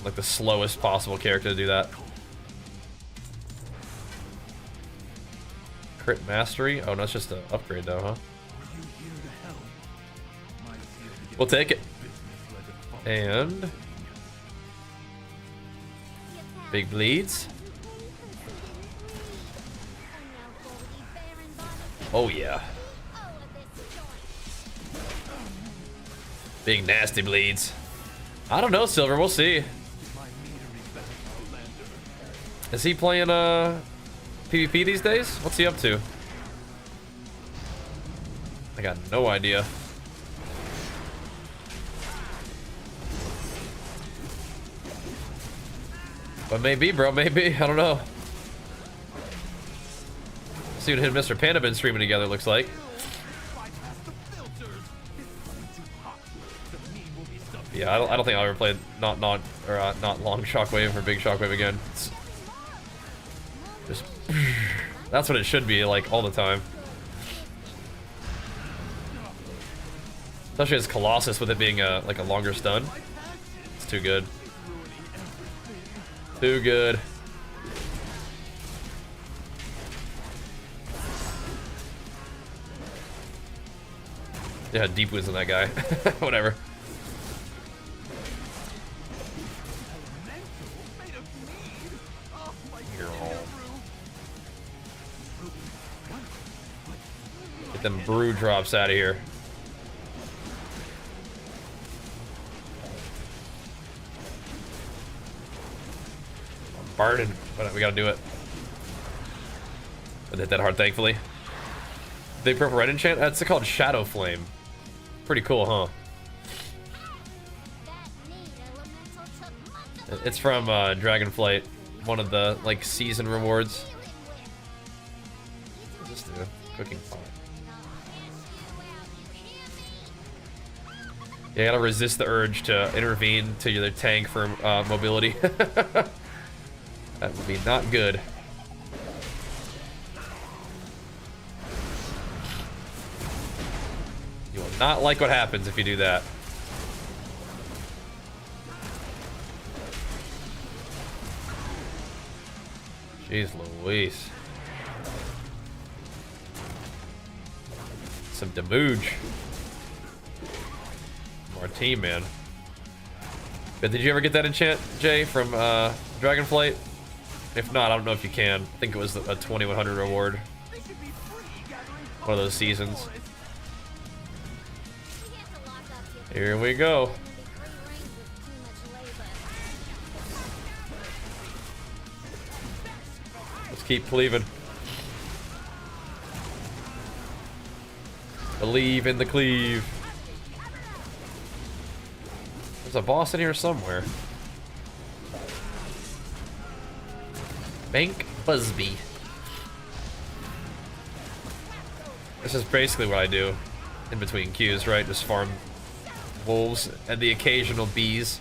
Like the slowest possible character to do that. Crit mastery? Oh, no, it's just an upgrade though, huh? We'll take it. And big bleeds. Oh yeah. Big nasty bleeds. I don't know, Silver, we'll see. Is he playing PvP these days? What's he up to? I got no idea. But maybe, bro, maybe. I don't know. See what him and Mr. Panda been streaming together, looks like. Yeah, I don't think I'll ever play not long Shockwave or Big Shockwave again. It's just that's what it should be like all the time. Especially as Colossus with it being like a longer stun. It's too good. Too good. Yeah, deep wounds on that guy. Whatever. Get them brew drops out of here. I'm burning, but we gotta do it. I hit that hard, thankfully. Big purple red enchant? That's called Shadow Flame. Pretty cool, huh? It's from Dragonflight, one of the like season rewards. What does this do? Cooking pot. Yeah, you gotta resist the urge to intervene to your tank for mobility. That would be not good. You will not like what happens if you do that. Jeez Louise. Some damage. Our team, man. But did you ever get that enchant, Jay, from Dragonflight? If not, I don't know if you can. I think it was a 2100 reward. One of those seasons. Here we go. Let's keep cleaving. Believe in the cleave. There's a boss in here somewhere. Bank Busby. This is basically what I do in between queues, right? Just farm wolves and the occasional bees.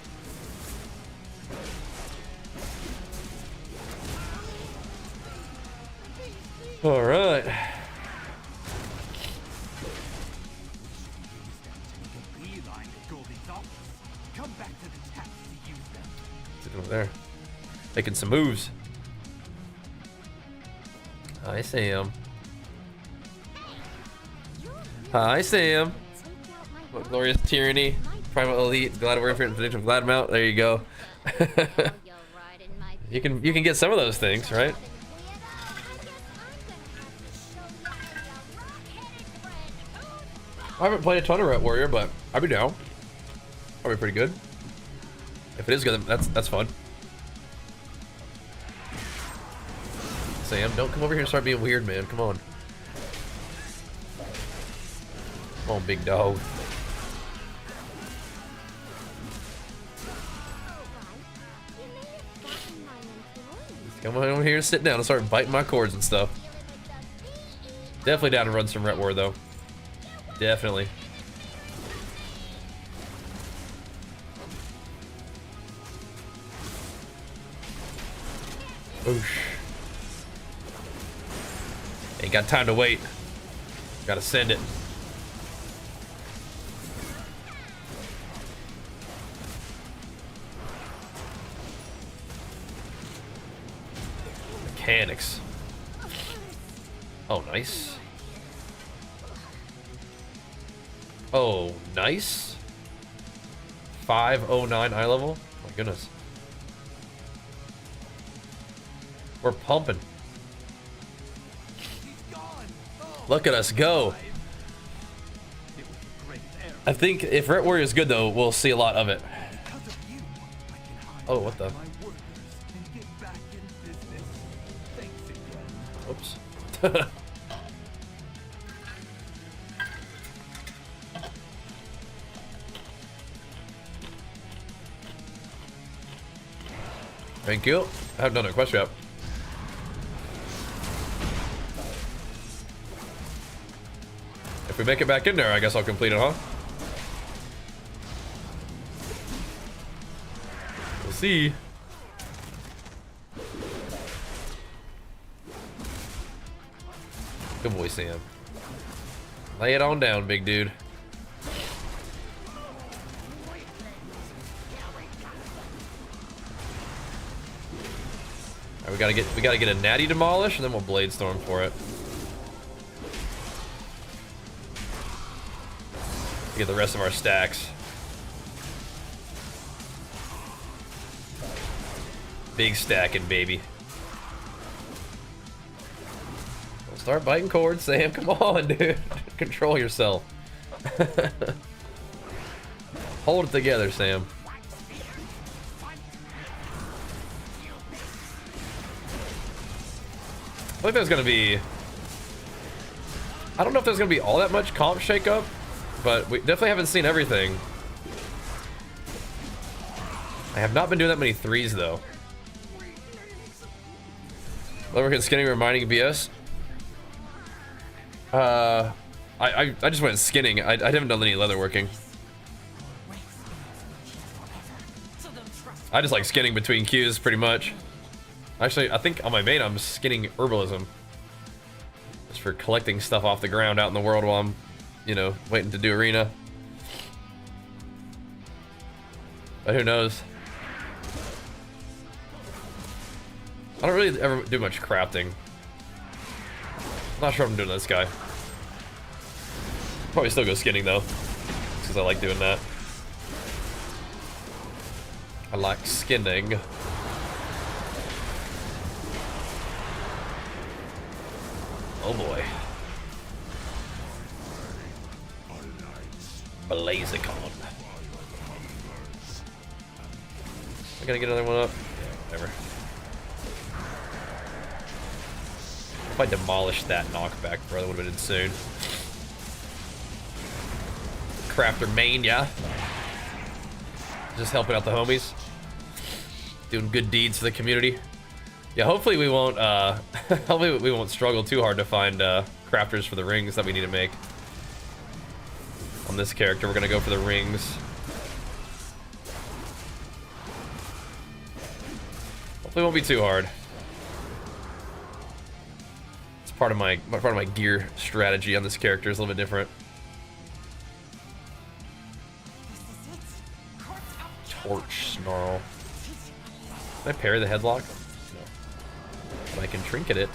All right. What's over there? Making some moves. Hi, Sam. Hi, Sam. What glorious tyranny. Primal elite. Glad we're in prediction of Gladmount. There you go. you can get some of those things, right? I haven't played a ton of Ret Warrior, but I'd be down. Probably pretty good. If it is good, that's fun. Sam, don't come over here and start being weird, man. Come on. Come on, big dog. Come on over here and sit down and start biting my cords and stuff. Definitely down to run some Ret War, though. Definitely. Oosh. Ain't got time to wait. Gotta send it. Mechanics. Oh, nice. Oh, nice. 509 eye level. My goodness. We're pumping. Look at us go. I think if Ret Warrior is good, though, we'll see a lot of it. Oh, what the? Oops. Thank you. I haven't done a quest yet. If we make it back in there, I guess I'll complete it, huh? We'll see. Good boy, Sam. Lay it on down, big dude. All right, we gotta get a natty demolish, and then we'll blade storm for it. Get the rest of our stacks. Big stacking, baby. Don't start biting cords, Sam. Come on, dude. Control yourself. Hold it together, Sam. I think there's gonna be... I don't know if there's gonna be all that much comp shakeup, but we definitely haven't seen everything. I have not been doing that many threes, though. Leatherworking, skinning, reminding BS. I just went skinning. I haven't done any leatherworking. I just like skinning between queues, pretty much. Actually, I think on my main, I'm skinning herbalism. Just for collecting stuff off the ground out in the world while I'm, you know, waiting to do arena. But who knows? I don't really ever do much crafting. I'm not sure if I'm doing this guy. Probably still go skinning though, because I like doing that. I like skinning. Oh boy. Blazicon. I gotta get another one up. Yeah, whatever. If I demolished that knockback, bro, that would have been insane. crafter main, yeah. Just helping out the homies. Doing good deeds for the community. Yeah, hopefully we won't hopefully we won't struggle too hard to find crafters for the rings that we need to make. On this character, we're gonna go for the rings. Hopefully it won't be too hard. It's part of my gear strategy on this character is a little bit different. Torch snarl. Can I parry the headlock? No. But I can trinket it.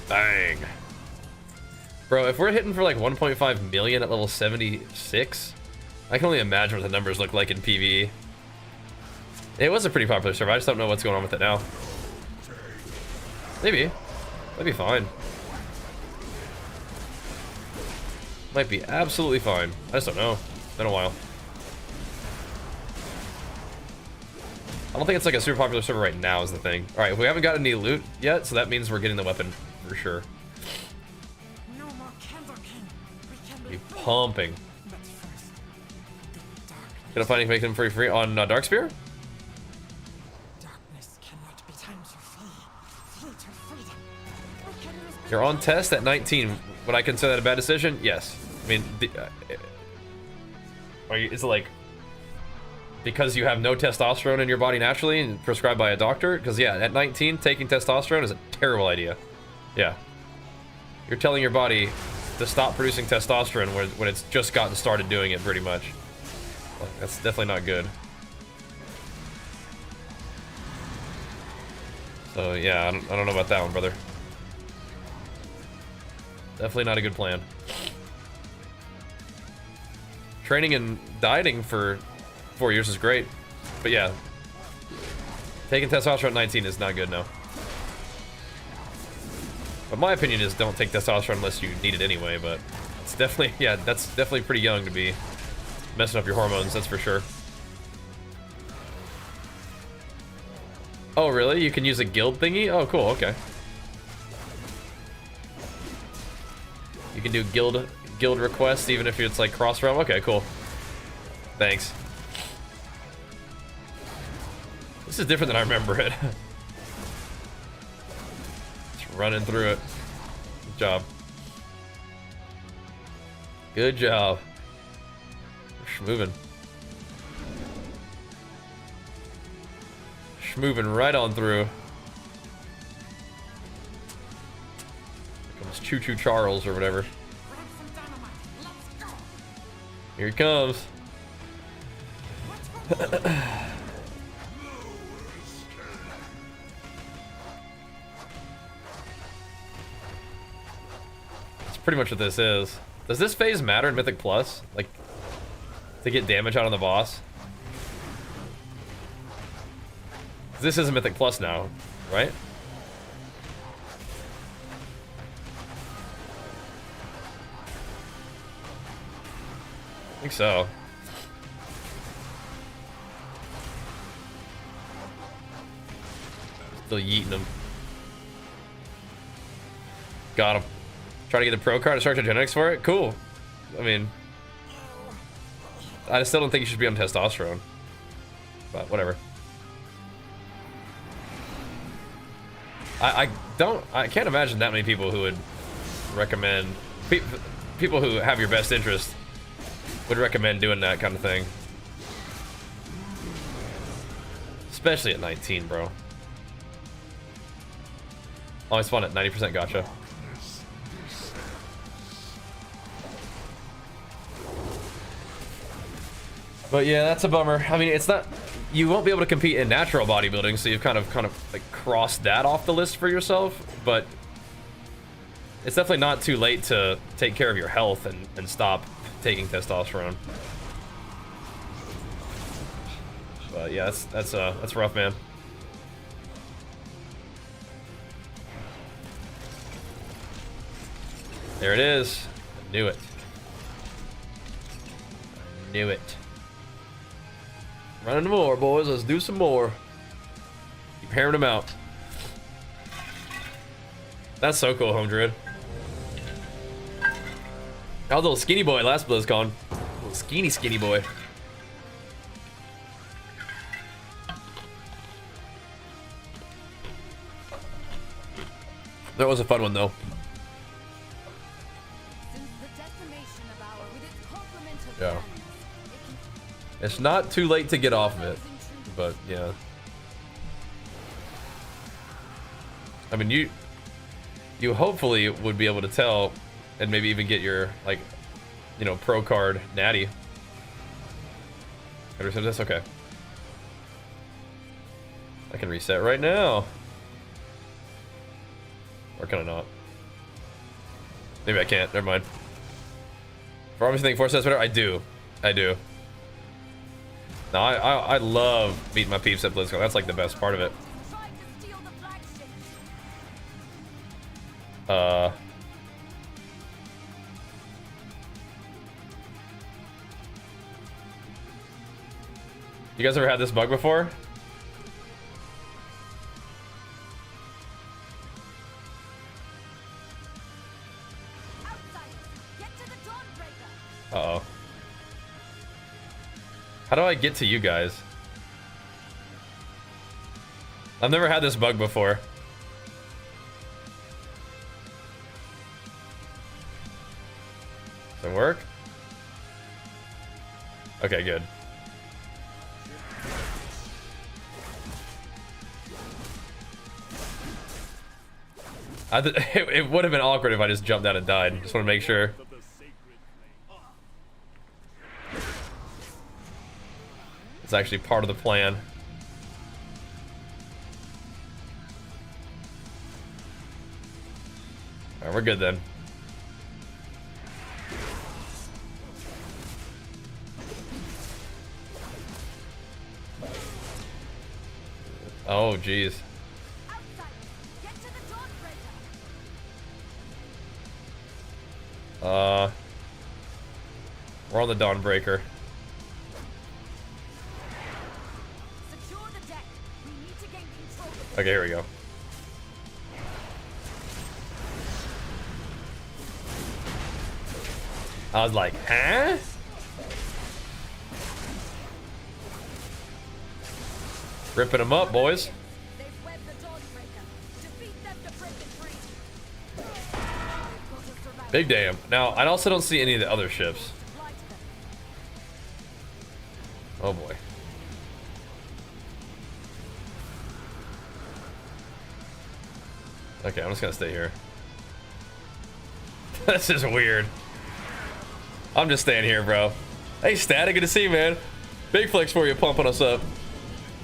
Bang. Bro, if we're hitting for like 1.5 million at level 76, I can only imagine what the numbers look like in PvE. It was a pretty popular server, I just don't know what's going on with it now. Maybe. That'd be fine. Might be absolutely fine. I just don't know. It's been a while. I don't think it's like a super popular server right now is the thing. Alright, we haven't gotten any loot yet, so that means we're getting the weapon for sure. No more Candle King. We can Be pumping. But first, the darkness. Gonna find anything make them free on DARKSPEAR? Darkness cannot be timed to flee. Flee to freedom. We can use You're on test at 19. Would I consider that a bad decision? Yes. I mean, is it like because you have no testosterone in your body naturally and prescribed by a doctor? Because yeah, at 19, taking testosterone is a terrible idea. Yeah. You're telling your body to stop producing testosterone when it's just gotten started doing it, pretty much. Well, that's definitely not good. So yeah, I don't know about that one, brother. Definitely not a good plan. Training and dieting for 4 years is great, but yeah, taking testosterone at 19 is not good, no. But my opinion is don't take testosterone unless you need it anyway, but it's definitely, yeah, that's definitely pretty young to be messing up your hormones, that's for sure. Oh, really? You can use a guild thingy? Oh, cool, okay. You can do guild requests even if it's like cross-realm? Okay, cool. Thanks. This is different than I remember it. Just running through it. Good job. Good job. Schmoving. Schmoving right on through. Choo Choo Charles or whatever. Here he comes. That's pretty much what this is. Does this phase matter in Mythic Plus? Like, to get damage out on the boss? This is a Mythic Plus now, right? I think so. Still yeeting him. Got him. Try to get the pro card to start your genetics for it? Cool. I mean, I still don't think you should be on testosterone. But whatever. I can't imagine that many people who would recommend, people who have your best interest would recommend doing that kind of thing. Especially at 19, bro. Oh, I spawned at 90% gotcha. But yeah, that's a bummer. I mean, it's not, you won't be able to compete in natural bodybuilding, so you've kind of like crossed that off the list for yourself, but it's definitely not too late to take care of your health and stop taking testosterone. But yeah, that's rough, man. There it is. I knew it. I knew it. Running more, boys. Let's do some more. Keep herring them out. That's so cool, Home Druid. I was a little skinny boy last BlizzCon. Little skinny boy. That was a fun one though. Since the decimation of our with its complement of Yeah. planets, it It's not too late to get off of it, can intrude but yeah. I mean, you hopefully would be able to tell, and maybe even get your like, you know, pro card natty. Can I reset this? Okay. I can reset right now. Or can I not? Maybe I can't. Never mind. For obviously think 4 sets better. I do. No, I love meeting my peeps at BlizzCon. That's like the best part of it. tried to steal the flagship. You guys ever had this bug before? Outsiders, get to the Dawnbreaker. Uh-oh. How do I get to you guys? I've never had this bug before. Does it work? Okay, good. It would have been awkward if I just jumped out and died. Just want to make sure. Of the sacred flame. It's actually part of the plan. Alright, we're good then. Oh, jeez. Outsiders, get to the Dawnbreaker. We're on the Dawnbreaker. Secure the deck. We need to gain control of Okay, here we go. I was like, huh? Ripping them up, boys. They've webbed the Dawnbreaker. Defeat them to break it free. They've got us surrounded. Big damn. Now, I also don't see any of the other ships. Fly to them. Oh boy. Okay, I'm just gonna stay here. This is weird. I'm just staying here, bro. Hey, Static, good to see you, man. Big flex for you, pumping us up.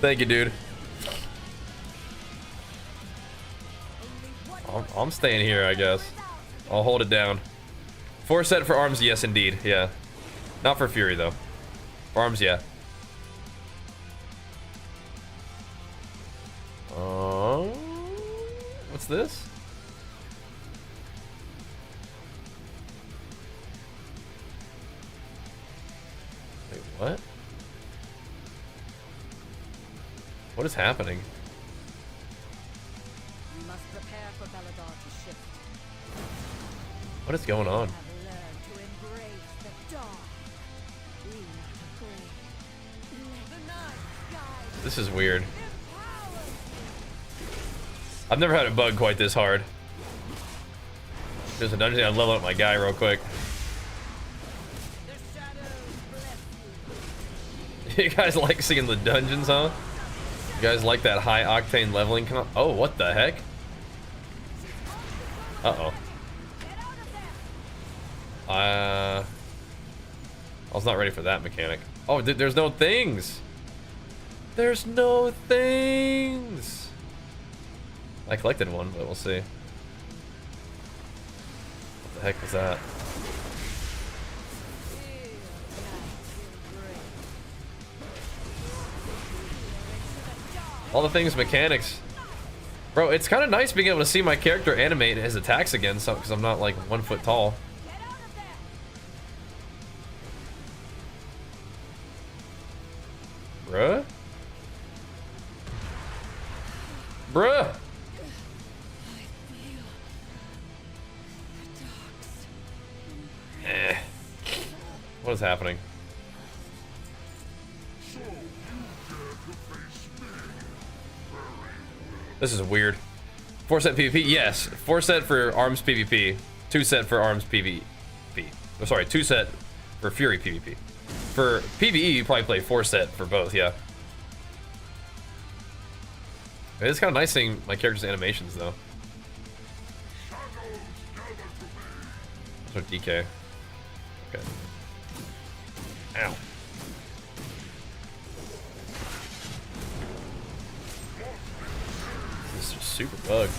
Thank you, dude. I'm staying here, I guess. I'll hold it down. 4 set for arms, yes, indeed. Yeah. Not for Fury, though. For arms, yeah. What's this? Wait, what? What is happening? We must prepare for Belladar to shift. What is going on? Have learned to embrace the dark. We need to bring the night sky. This is weird. Empower. I've never had a bug quite this hard. There's a dungeon. I'll level up my guy real quick. The shadows bless you. You guys like seeing the dungeons, huh? You guys like that high octane leveling? Come on. Oh, what the heck? Uh-oh. Get out of there. I was not ready for that mechanic. Oh, there's no things. There's no things. I collected one, but we'll see. What the heck was that? All the things mechanics. Bro, it's kind of nice being able to see my character animate his attacks again, so because I'm not like 1 foot tall. Get out of there. Bruh? Bruh! What is happening? This is weird. 4 set PvP? Yes. 4 set for arms PvP. 2 set for arms PvP. Oh, sorry, 2 set for Fury PvP. For PvE, you probably play 4 set for both, yeah. It's kind of nice seeing my character's animations, though. So DK. Okay. Ow. This is super bugged.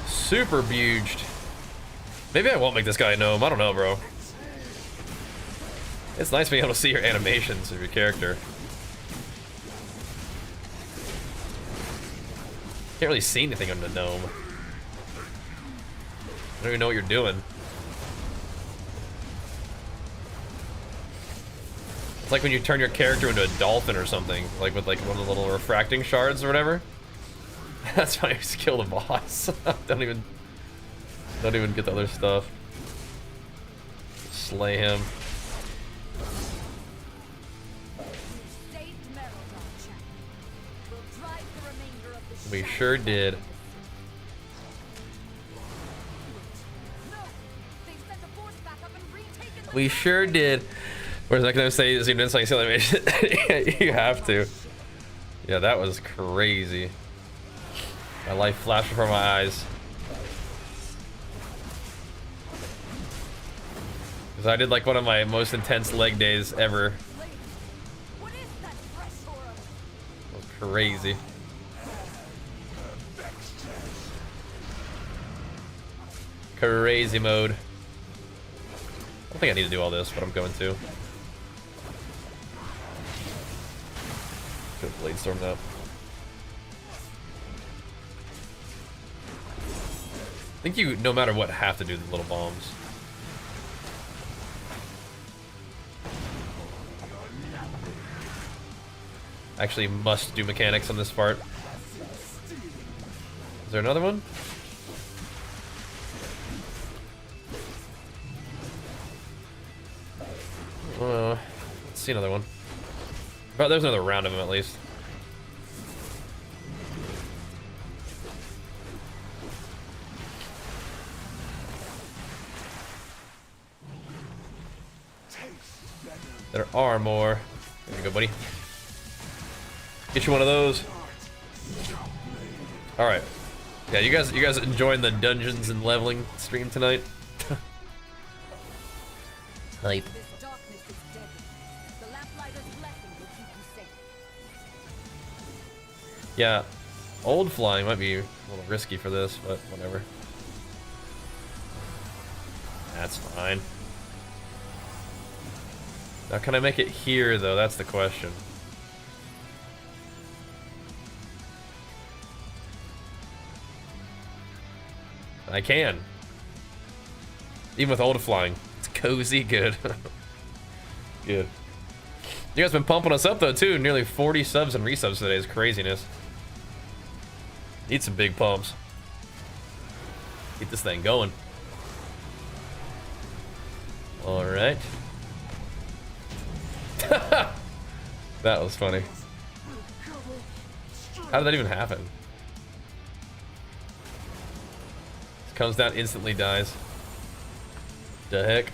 Super buged. Maybe I won't make this guy a gnome. I don't know, bro. It's nice being able to see your animations of your character. Can't really see anything on the gnome. I don't even know what you're doing. It's like when you turn your character into a dolphin or something, like with like one of the little refracting shards or whatever. That's how you kill the boss. Don't even get the other stuff. Slay him. We sure did. We sure did. Whereas I can say is even like animation. You have to. Yeah, that was crazy. My life flashed before my eyes. Because I did like one of my most intense leg days ever. It was crazy. Crazy mode. I don't think I need to do all this, but I'm going to. Could have blade stormed up. I think you, no matter what, have to do the little bombs. Actually, must do mechanics on this part. Is there another one? Let's see another one. But there's another round of them at least. There are more. There you go, buddy. Get you one of those. All right. Yeah, you guys enjoying the dungeons and leveling stream tonight? Hype. Yeah, old flying might be a little risky for this, but whatever. That's fine. Now, can I make it here, though? That's the question. I can. Even with old flying. It's cozy, good. Good. You guys been pumping us up, though, too. Nearly 40 subs and resubs today is craziness. Need some big pumps. Keep this thing going. All right. That was funny. How did that even happen? Comes down, instantly dies. The heck?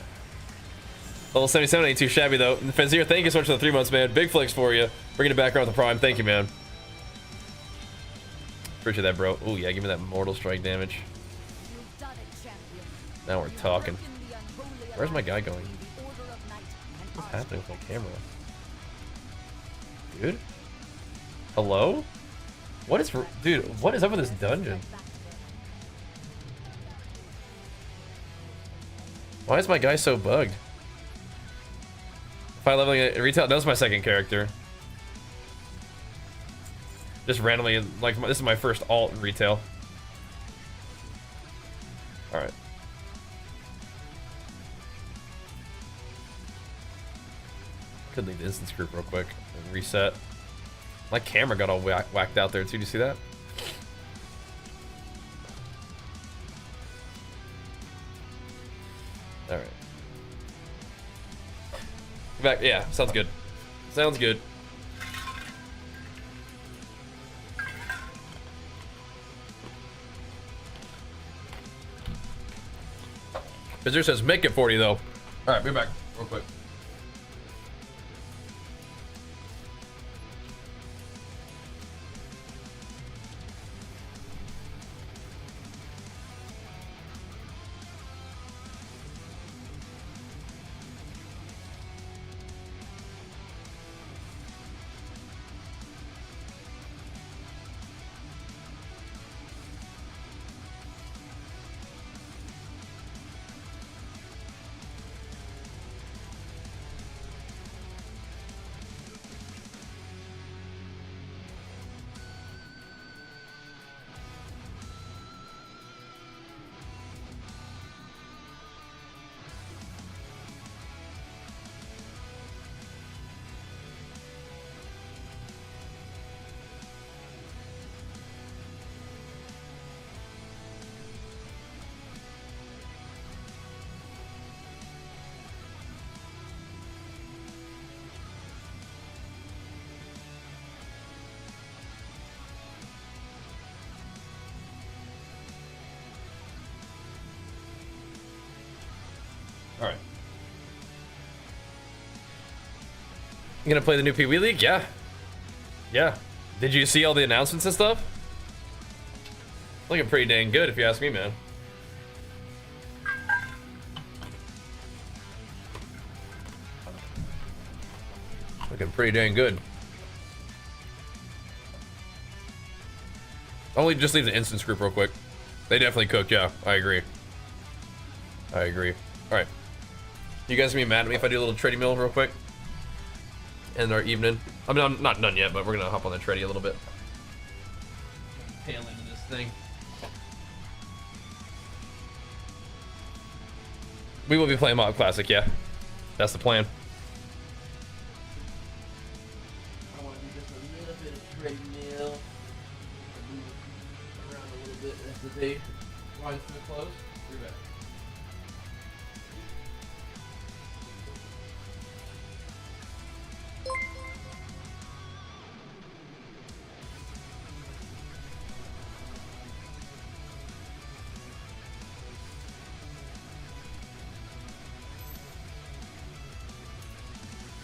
Level 77 ain't too shabby though. Fenzir, thank you so much for the 3 months, man. Big flex for you. Bringing it back around with the prime. Thank you, man. Appreciate that, bro. Oh yeah, give me that mortal strike damage. Now we're talking. Where's my guy going? What's happening with my camera? Dude? Hello? What is... Dude, what is up with this dungeon? Why is my guy so bugged? If I leveling it retail, that's my second character. Just randomly, like, this is my first alt in retail. Alright. Could leave the instance group real quick and reset. My camera got all whacked out there too. Did you see that? All right. Back. Yeah, sounds good. Sounds good. Visitor says make it 40 though. All right, be back real quick. All right. You gonna play the new Pee Wee League? Yeah. Yeah. Did you see all the announcements and stuff? Looking pretty dang good if you ask me, man. Looking pretty dang good. Only just leave the instance group real quick. They definitely cooked, yeah. I agree. I agree. Alright. You guys gonna be mad at me if I do a little treadmill real quick? End our evening. I mean, I'm not done yet, but we're gonna hop on the treadie a little bit. Tail into this thing. We will be playing Mob Classic, yeah. That's the plan. I want to do just a little bit of treadmill. Move around a little bit as the day winds to a close. We're back.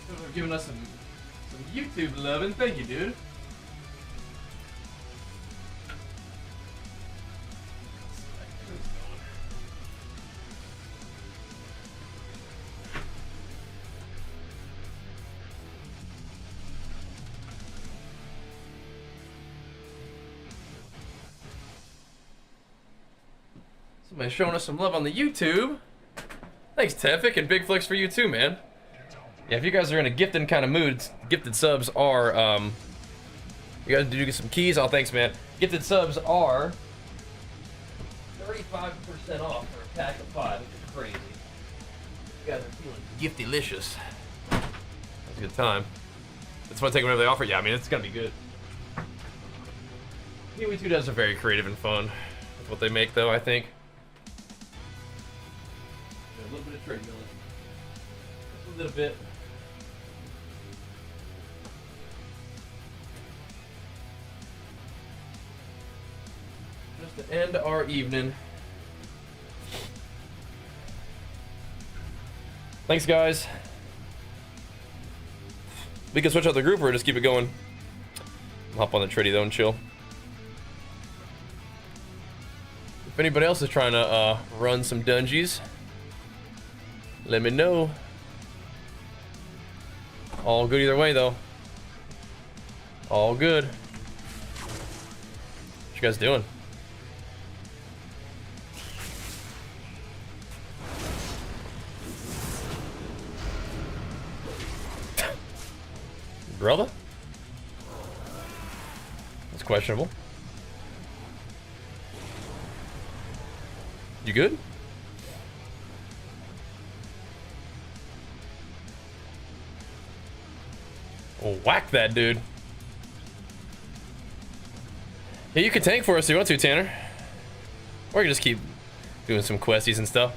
For giving us some YouTube loving. Thank you, dude. Somebody's showing us some love on the YouTube. Thanks, Tefik, and Big Flicks for you too, man. Yeah, if you guys are in a gifting kind of mood, gifted subs are, you guys do get some keys. Oh, thanks, man. Gifted subs are 35% off for a pack of 5, which is crazy. You guys are feeling gifty-licious. That's a good time. That's why I take whenever they offer. Yeah, I mean, it's gonna be good. Pee-wee 2 does are very creative and fun with what they make, though, I think. Yeah, a little bit of treadmill. Just a little bit. Just to end our evening. Thanks, guys. We can switch out the group or just keep it going. Hop on the treadie though and chill. If anybody else is trying to run some dungeons, let me know. All good either way though. All good. What you guys doing? Brother? That's questionable. You good? Oh, whack that dude. Yeah, you could tank for us if you want to, Tanner. Or you can just keep doing some questies and stuff.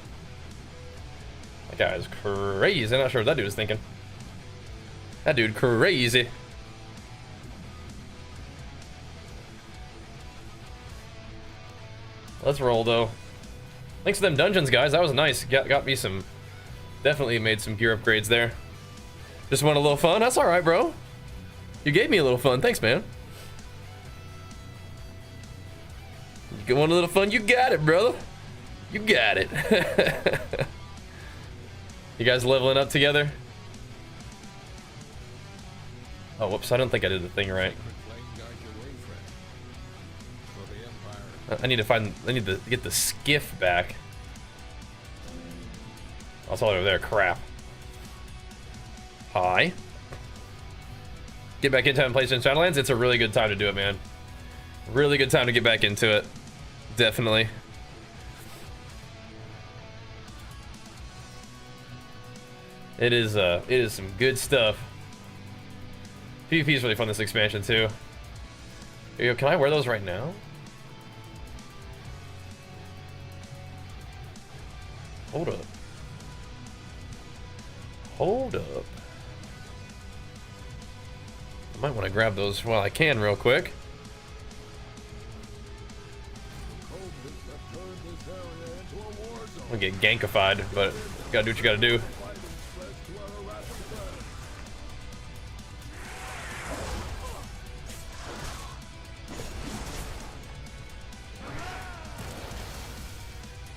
That guy's crazy. I'm not sure what that dude is thinking. That dude crazy. Let's roll though. Thanks to them dungeons, guys. That was nice. Got me some. Definitely made some gear upgrades there. Just want a little fun. That's all right, bro. You gave me a little fun. Thanks, man. You want a little fun? You got it, brother. You got it. You guys leveling up together? Oh, whoops! I don't think I did the thing right. I need to get the skiff back. Oh, it's all over there. Crap. Hi. Get back in time and play some Shadowlands. It's a really good time to do it, man. Really good time to get back into it. Definitely. It is some good stuff. PvP is really fun this expansion too. Here you go. Can I wear those right now? Hold up. Hold up. I might want to grab those while I can real quick. I'm gonna get gankified, but you gotta do what you gotta do.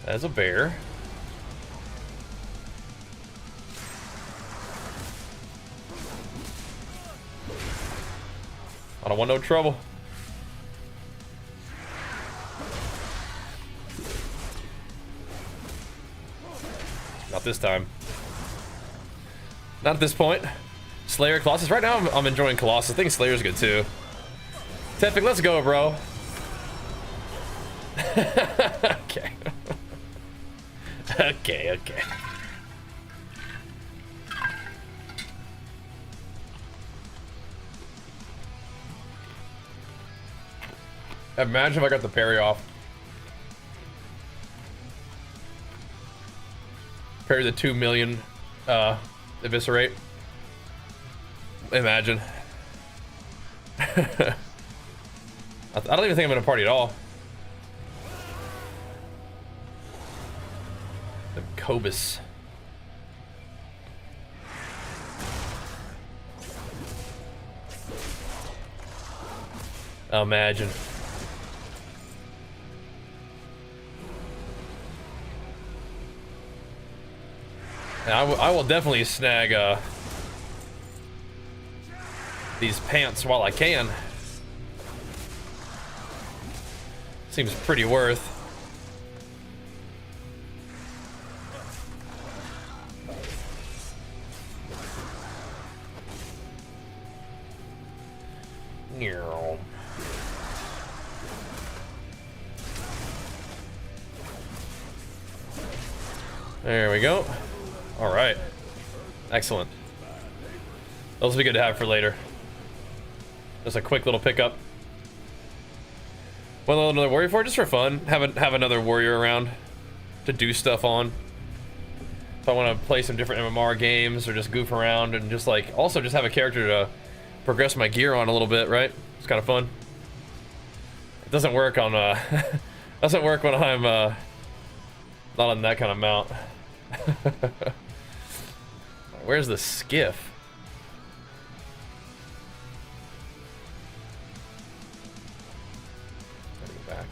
As a bear. I don't want no trouble. Not this time. Not at this point. Slayer, Colossus. Right now I'm enjoying Colossus. I think Slayer's good too. Tefik, let's go, bro. Okay. Okay. Imagine if I got the parry off. Parry the 2 million eviscerate. Imagine. I don't even think I'm in a party at all. The Cobus. Imagine. And I will definitely snag these pants while I can. Seems pretty worth. There we go. All right. Excellent. Those will be good to have for later. Just a quick little pickup. Want another warrior for it? Just for fun. Have another warrior around to do stuff on. If I want to play some different MMR games or just goof around and just like also just have a character to progress my gear on a little bit, right? It's kind of fun. It doesn't work on doesn't work when I'm not on that kind of mount. Where's the skiff? Gotta go back.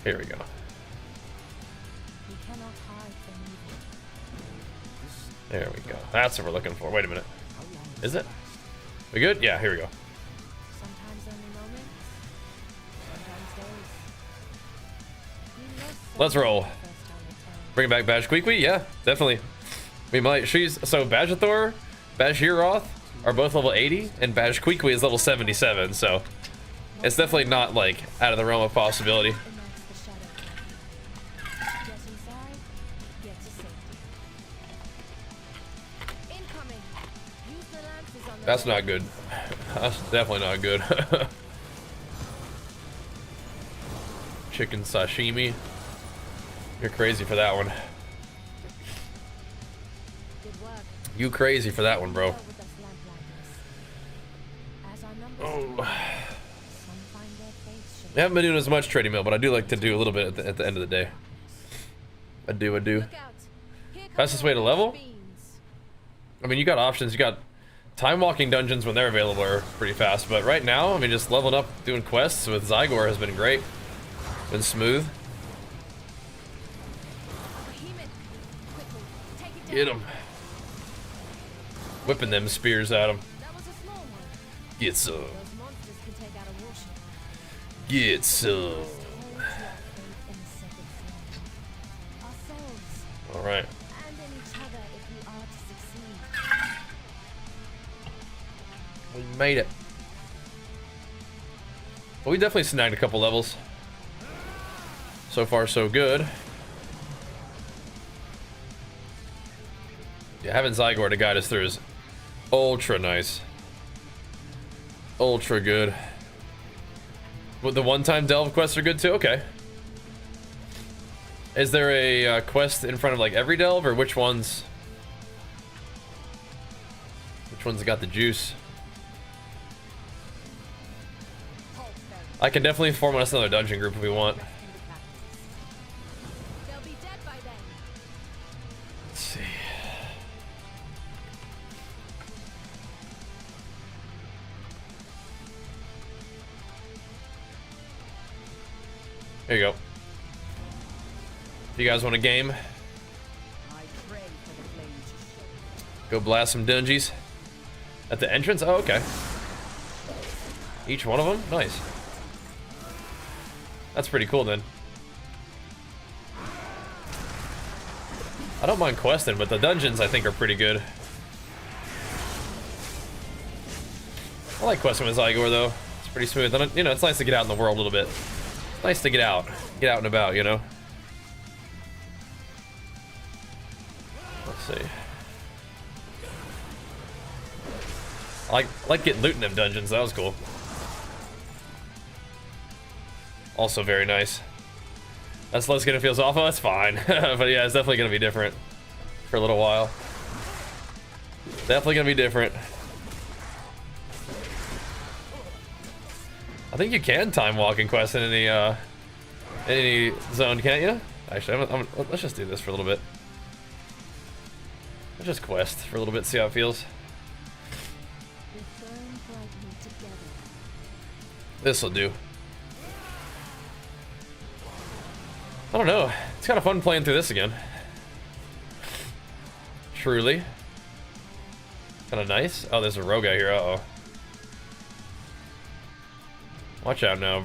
Here we go. You cannot hide from evil. There we go. That's what we're looking for. Wait a minute. Is it? We good? Yeah, here we go. Sometimes only moments, sometimes days. We lost Let's roll. the first time we turned. Bring back Bajheera? Yeah, definitely. We might. So Bajhathor, Bajheera are both level 80, and Bajheera is level 77. So it's definitely not like out of the realm of possibility. Amongst the shadow. Get inside, get to safety. Incoming. Use the lances on the That's not good. That's definitely not good. Chicken sashimi. You're crazy for that one. Good work. You crazy for that one, bro. Well with us lamplighters. As our numbers Oh. dwindle, some find their faith I haven't been doing as much trading mill, but I do like to do a little bit at the end of the day. I do. Look out. Here comes Fastest way to level? beans. I mean, you got options. You got time walking dungeons when they're available are pretty fast, but right now, I mean, just leveling up, doing quests with Zygor has been great. Been smooth. Behemoth. Quickly, take it down. Get him. Whipping them spears at him. That was a small one. Get some. Those monsters can take out a warship. Get some. Hold your faith in the sacred flame. Ourselves All right. and in each other if we are to succeed. We made it. Well, we definitely snagged a couple levels. So far, so good. Yeah, having Zygor to guide us through is ultra nice. Ultra good. Well, the one-time delve quests are good too? Okay. Is there a quest in front of like every delve, or which ones? Which ones got the juice? I can definitely form us another dungeon group if we want. They'll be dead by then. Let's see. There you go. If you guys want a game, I pray for the flame to show. go blast some dungeons. At the entrance? Oh, okay. Each one of them? Nice. That's pretty cool then. I don't mind questing, but the dungeons I think are pretty good. I like questing with Zygor though. It's pretty smooth. And, you know, it's nice to get out in the world a little bit. It's nice to get out and about, you know. Let's see. I like getting loot in them dungeons. That was cool. Also very nice. That's less gonna feels awful. That's fine. But yeah, it's definitely gonna be different for a little while. Definitely gonna be different. I think you can time walk in quest in any zone, can't you? Actually, let's just do this for a little bit. Let's just quest for a little bit, see how it feels. We burn brightly together. This'll do. I don't know. It's kind of fun playing through this again. Truly. Kind of nice. Oh, there's a rogue out here. Uh-oh. Watch out now.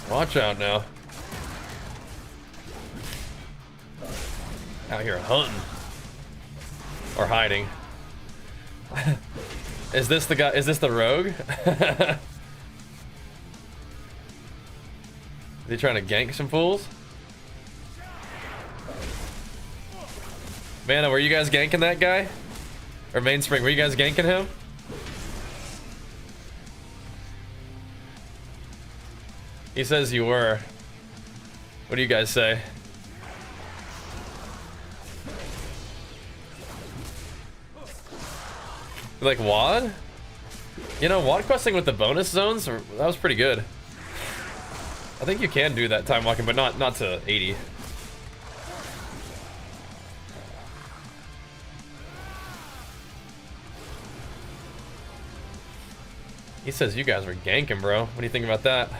Watch out now. Out here hunting. Or hiding. Is this the guy? Is this the rogue? Is he trying to gank some fools? Vanna, were you guys ganking that guy? Or Mainspring, were you guys ganking him? He says you were. What do you guys say? You like WAD? You know, WAD questing with the bonus zones, that was pretty good. I think you can do that time walking, but not to 80. He says you guys were ganking, bro. What do you think about that?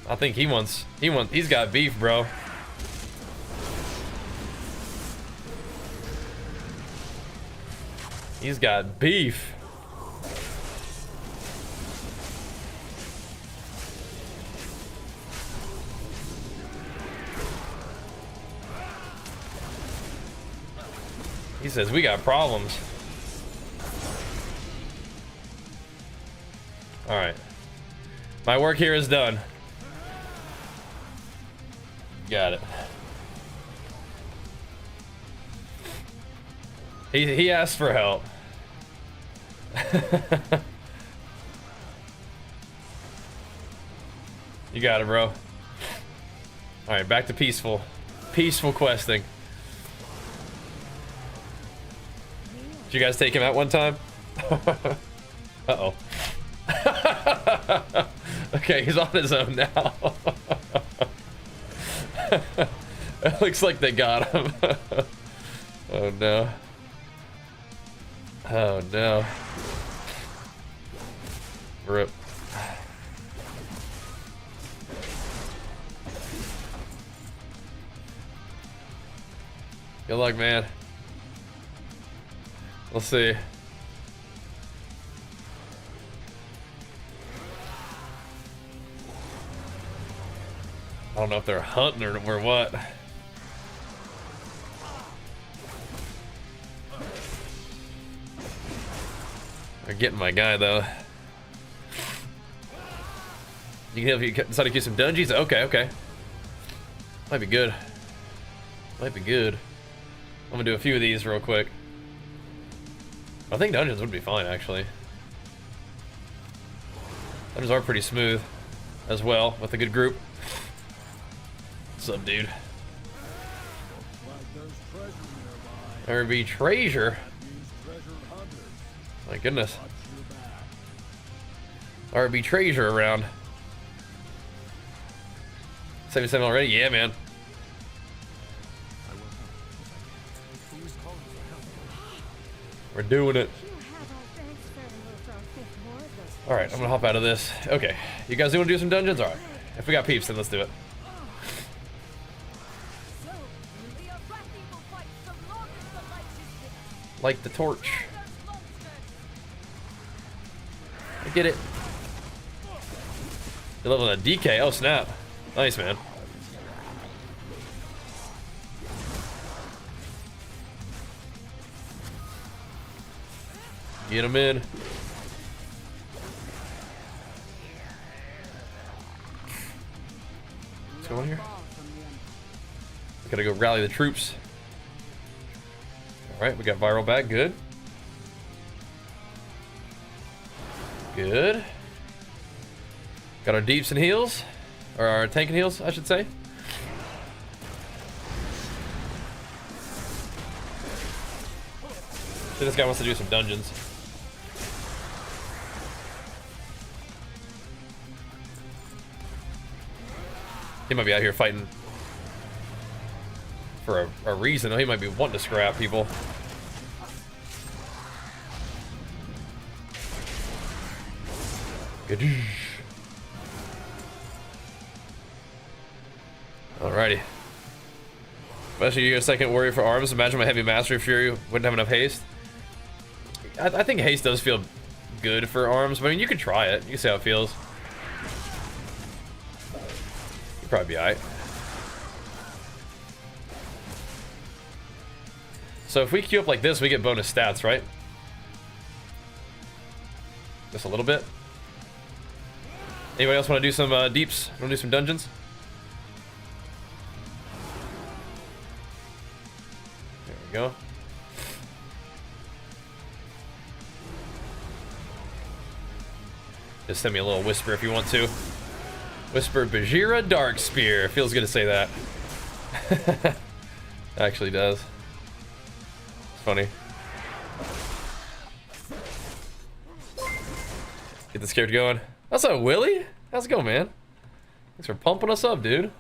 I think he's got beef, bro. He's got beef. He says we got problems. All right. My work here is done. Got it. He asked for help. You got it, bro. Alright, back to peaceful questing. Did you guys take him out one time? Uh-oh. Okay, he's on his own now. It looks like they got him. Oh no. Oh no. Rip. Good luck, man. We'll see. I don't know if they're hunting or what. They're getting my guy though. You can help you decide to keep some dungeons? Okay, okay. Might be good. Might be good. I'm gonna do a few of these real quick. I think dungeons would be fine actually. Dungeons are pretty smooth as well with a good group. What's up, dude? Like there's treasure nearby. There be treasure. That means treasure hunters. My goodness. Watch your back. There be treasure around. 77 already? Yeah, man. We're doing it. Alright, I'm gonna hop out of this. Okay. You guys want to do some dungeons? Alright. If we got peeps, then let's do it. Light the torch. I get it. You're leveling a DK. Oh, snap. Nice, man. Get him in. What's going on here? Gotta go rally the troops. Alright, we got viral back. Good. Good. Got our deeps and heals. Or our tank and heals, I should say. So this guy wants to do some dungeons. He might be out here fighting for a reason. He might be wanting to scrap people. Good. Alrighty. Especially you get a second warrior for arms. Imagine my heavy mastery fury wouldn't have enough haste. I think haste does feel good for arms. But I mean, you could try it. You can see how it feels. You'd probably be alright. So if we queue up like this, we get bonus stats, right? Just a little bit. Anybody else want to do some deeps? Want to do some dungeons? There we go. Just send me a little whisper if you want to. Whisper Bajheera DARKSPEAR. Feels good to say that. Actually does. It's funny. Get this character going. What's up, Willie? How's it going, man? Thanks for pumping us up, dude.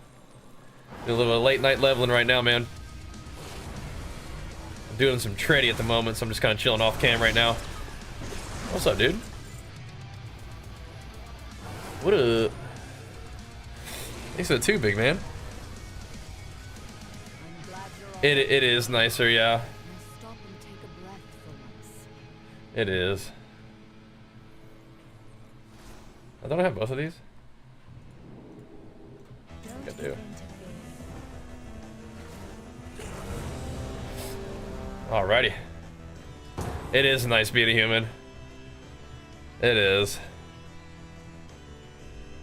Doing a little late night leveling right now, man. I'm doing some tready at the moment, so I'm just kind of chilling off cam right now. What's up, dude? What up? Thanks for the 2, big man. It is nicer, yeah. It is. I don't have both of these. I think I do. Alrighty. It is nice being a human. It is.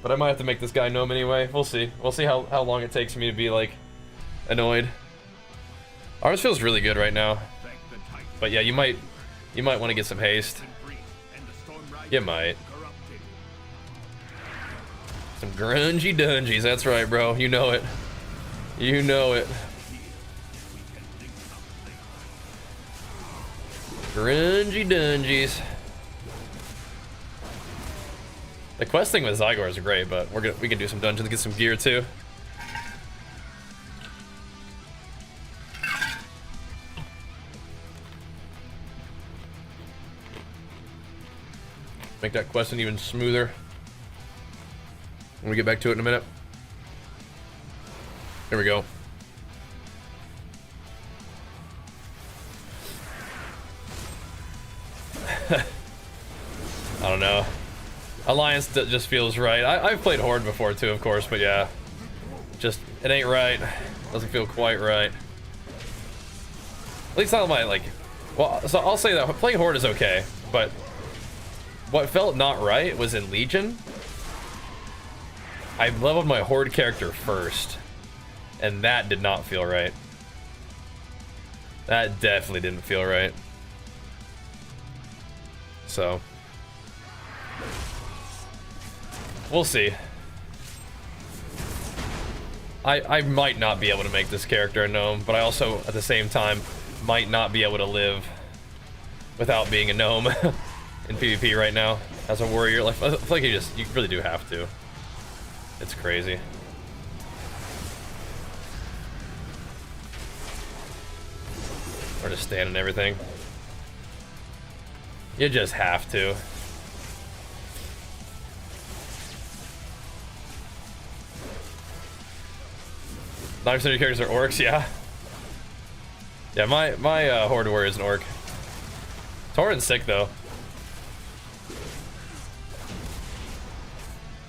But I might have to make this guy gnome anyway. We'll see. We'll see how long it takes me to be, like, annoyed. Ours feels really good right now. But yeah, you might want to get some haste. You might. Some grungy dungeons, that's right, bro. You know it. You know it. Grungy dungeons. The questing with Zygors are great, but we can do some dungeons, get some gear too. Make that questing even smoother. When we get back to it in a minute. Here we go. I don't know. Alliance just feels right. I've played Horde before too, of course, but yeah. Just, it ain't right. Doesn't feel quite right. At least not my, like... Well, so I'll say that playing Horde is okay, but... What felt not right was in Legion. I leveled my Horde character first, and that did not feel right. That definitely didn't feel right. So... We'll see. I might not be able to make this character a gnome, but I also, at the same time, might not be able to live without being a gnome in PvP right now as a warrior. Like, I feel like you really do have to. It's crazy. Or to stand and everything. You just have to. 9% of your characters are orcs, yeah. Yeah, my Horde warrior is an orc. Tauren's sick though.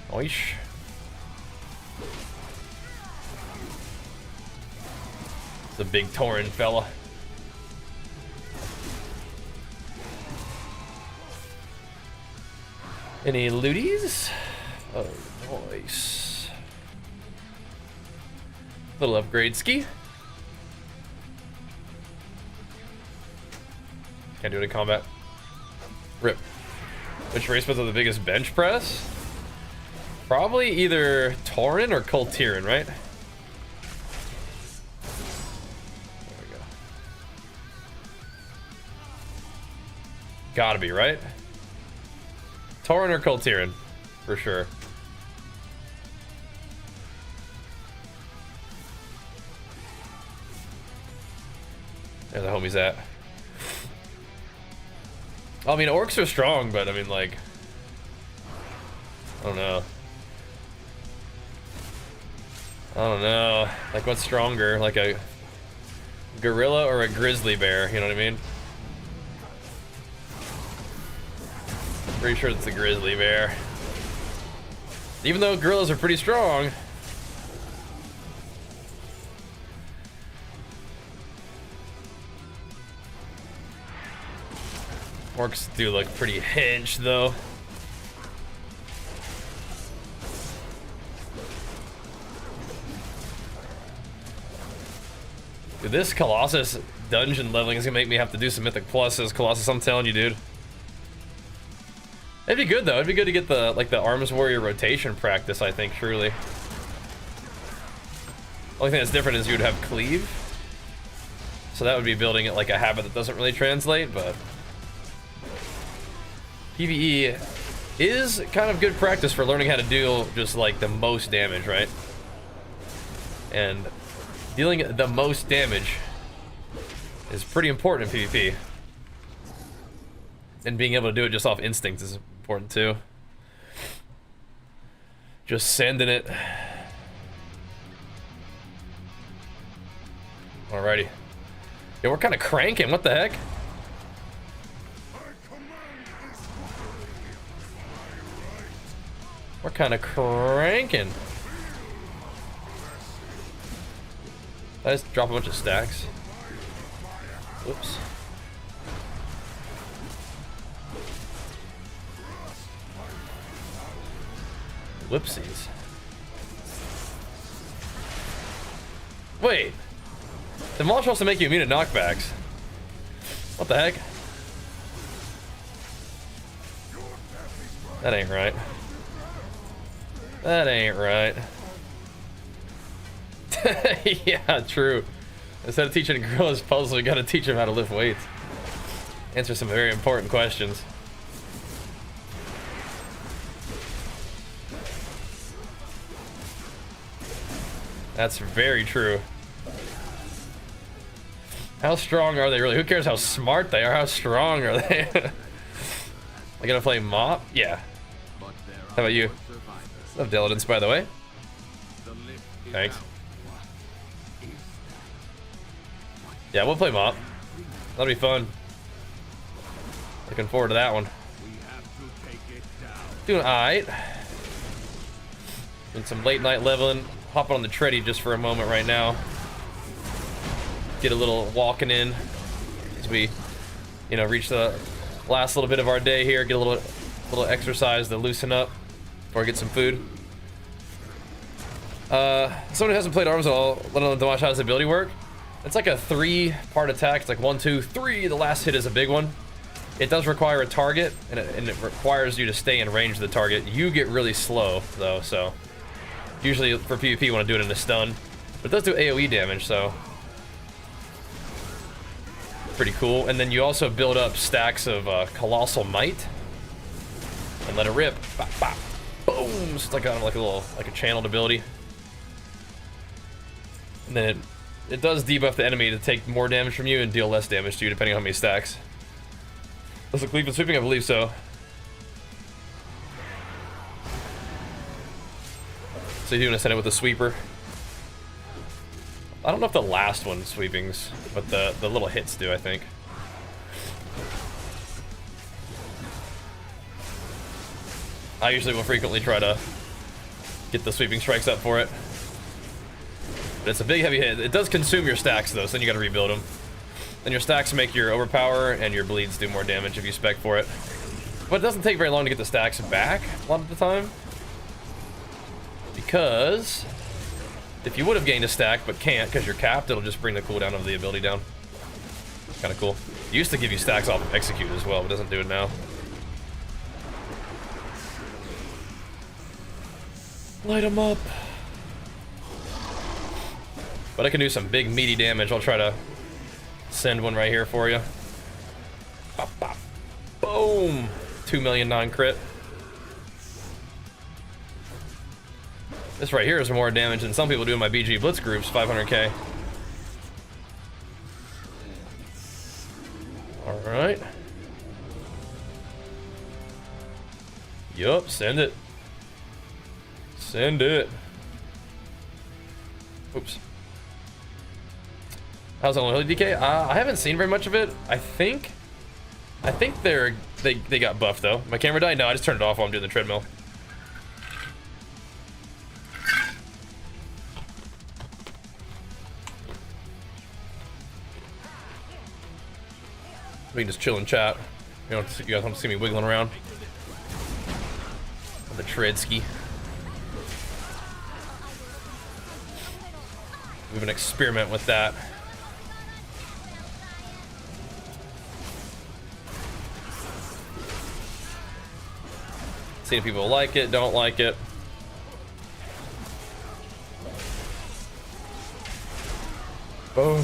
Oish. It's a big Tauren fella. Any looties? Oh, nice. Little upgrade ski. Can't do it in combat. Rip. Which race puts on the biggest bench press? Probably either Tauren or Kultiran, right? There we go. Gotta be, right? Tauren or Kultiran, for sure. There the homie's at. I mean, orcs are strong, but I mean, like, I don't know. I don't know. Like, what's stronger? Like a gorilla or a grizzly bear? You know what I mean? Pretty sure it's a grizzly bear. Even though gorillas are pretty strong. Orcs do look pretty hinged, though. Dude, this Colossus dungeon leveling is gonna make me have to do some Mythic Pluses. Colossus, I'm telling you, dude. It'd be good, though. It'd be good to get the, like, the Arms Warrior rotation practice, I think, truly. Only thing that's different is you would have Cleave. So that would be building it like a habit that doesn't really translate, but... PvE is kind of good practice for learning how to deal just like the most damage, right? And dealing the most damage is pretty important in PvP. And being able to do it just off instinct is important too. Just sending it. Alrighty. Yeah, we're kind of cranking. What the heck? We're kind of cranking. Did I just drop a bunch of stacks? Whoops. Whoopsies. Wait. The Demolish also make you immune to knockbacks. What the heck? That ain't right. That ain't right. Yeah, true. Instead of teaching gorillas puzzles, we gotta teach them how to lift weights. Answer some very important questions. That's very true. How strong are they really? Who cares how smart they are? How strong are they? I gotta play Mop? Yeah. How about you? Love Diligence, by the way. Thanks. Yeah, we'll play Mop. That'll be fun. Looking forward to that one. Doing alright. Doing some late night leveling. Hopping on the treadie just for a moment right now. Get a little walking in as we, you know, reach the last little bit of our day here. Get a little exercise to loosen up before I get some food. Someone who hasn't played arms at all, let alone Demolish, how does the ability work? It's like a 3-part attack. It's like 1, 2, 3. The last hit is a big one. It does require a target, and it requires you to stay in range of the target. You get really slow though, so usually for PvP you want to do it in a stun, but it does do AoE damage, so pretty cool. And then you also build up stacks of Colossal Might and let it rip. Bop, bop. Boom! So it's like a channeled ability. And then it does debuff the enemy to take more damage from you and deal less damage to you depending on how many stacks. Does it cleave and sweeping? I believe so. So you're gonna send it with a sweeper. I don't know if the last one sweepings, but the little hits do, I think. I usually will frequently try to get the sweeping strikes up for it. But it's a big heavy hit. It does consume your stacks though, so then you gotta rebuild them. Then your stacks make your overpower and your bleeds do more damage if you spec for it. But it doesn't take very long to get the stacks back a lot of the time. Because if you would have gained a stack but can't because you're capped, it'll just bring the cooldown of the ability down. Kind of cool. It used to give you stacks off of execute as well, but it doesn't do it now. Light them up. But I can do some big meaty damage. I'll try to send one right here for you. Bop, bop. Boom! 2 million non-crit. This right here is more damage than some people do in my BG Blitz groups, 500k. Alright. Yup, send it. Send it. Oops. How's it on DK? I haven't seen very much of it. I think they got buffed though. My camera died? No, I just turned it off while I'm doing the treadmill. We can just chill and chat. You guys don't see me wiggling around on the tread ski. We have an experiment with that. Seeing if people like it, don't like it. Boom.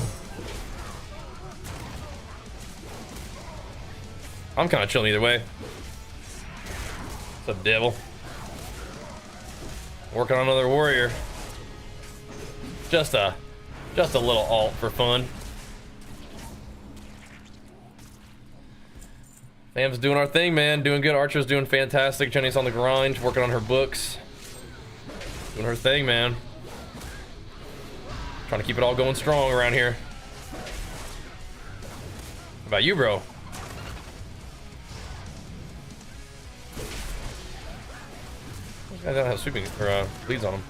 I'm kind of chilling either way. What's up, devil? Working on another warrior. Just a little alt for fun. Fam's doing our thing, man. Doing good. Archer's doing fantastic. Jenny's on the grind, working on her books. Doing her thing, man. Trying to keep it all going strong around here. How about you, bro? Those guys don't have sweeping or bleeds on them.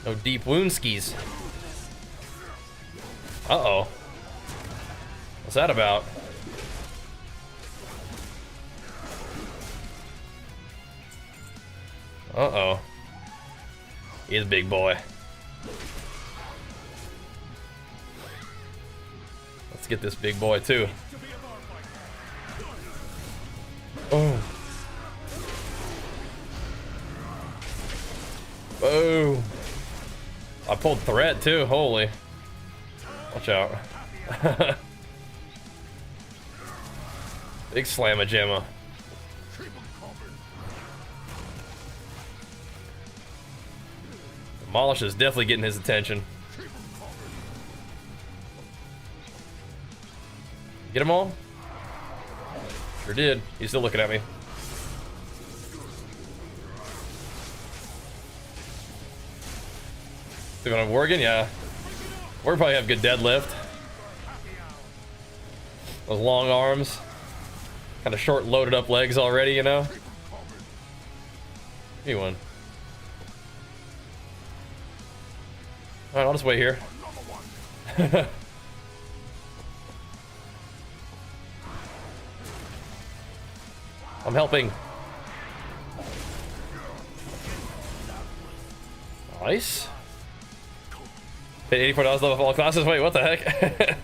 No deep wound skis. Uh-oh. What's that about? Uh-oh. He's a big boy. Let's get this big boy too. Oh. Oh. I pulled threat too, holy. Watch out. Big slamma jamma. Demolish is definitely getting his attention. Get them all? Sure did. He's still looking at me. Still going to Worgen? Yeah. We're probably have good deadlift. Those long arms. Kind of short loaded up legs already, you know? Give me one. Alright, I'll just wait here. I'm helping. Nice. Paid $84 level for all classes. Wait, what the heck?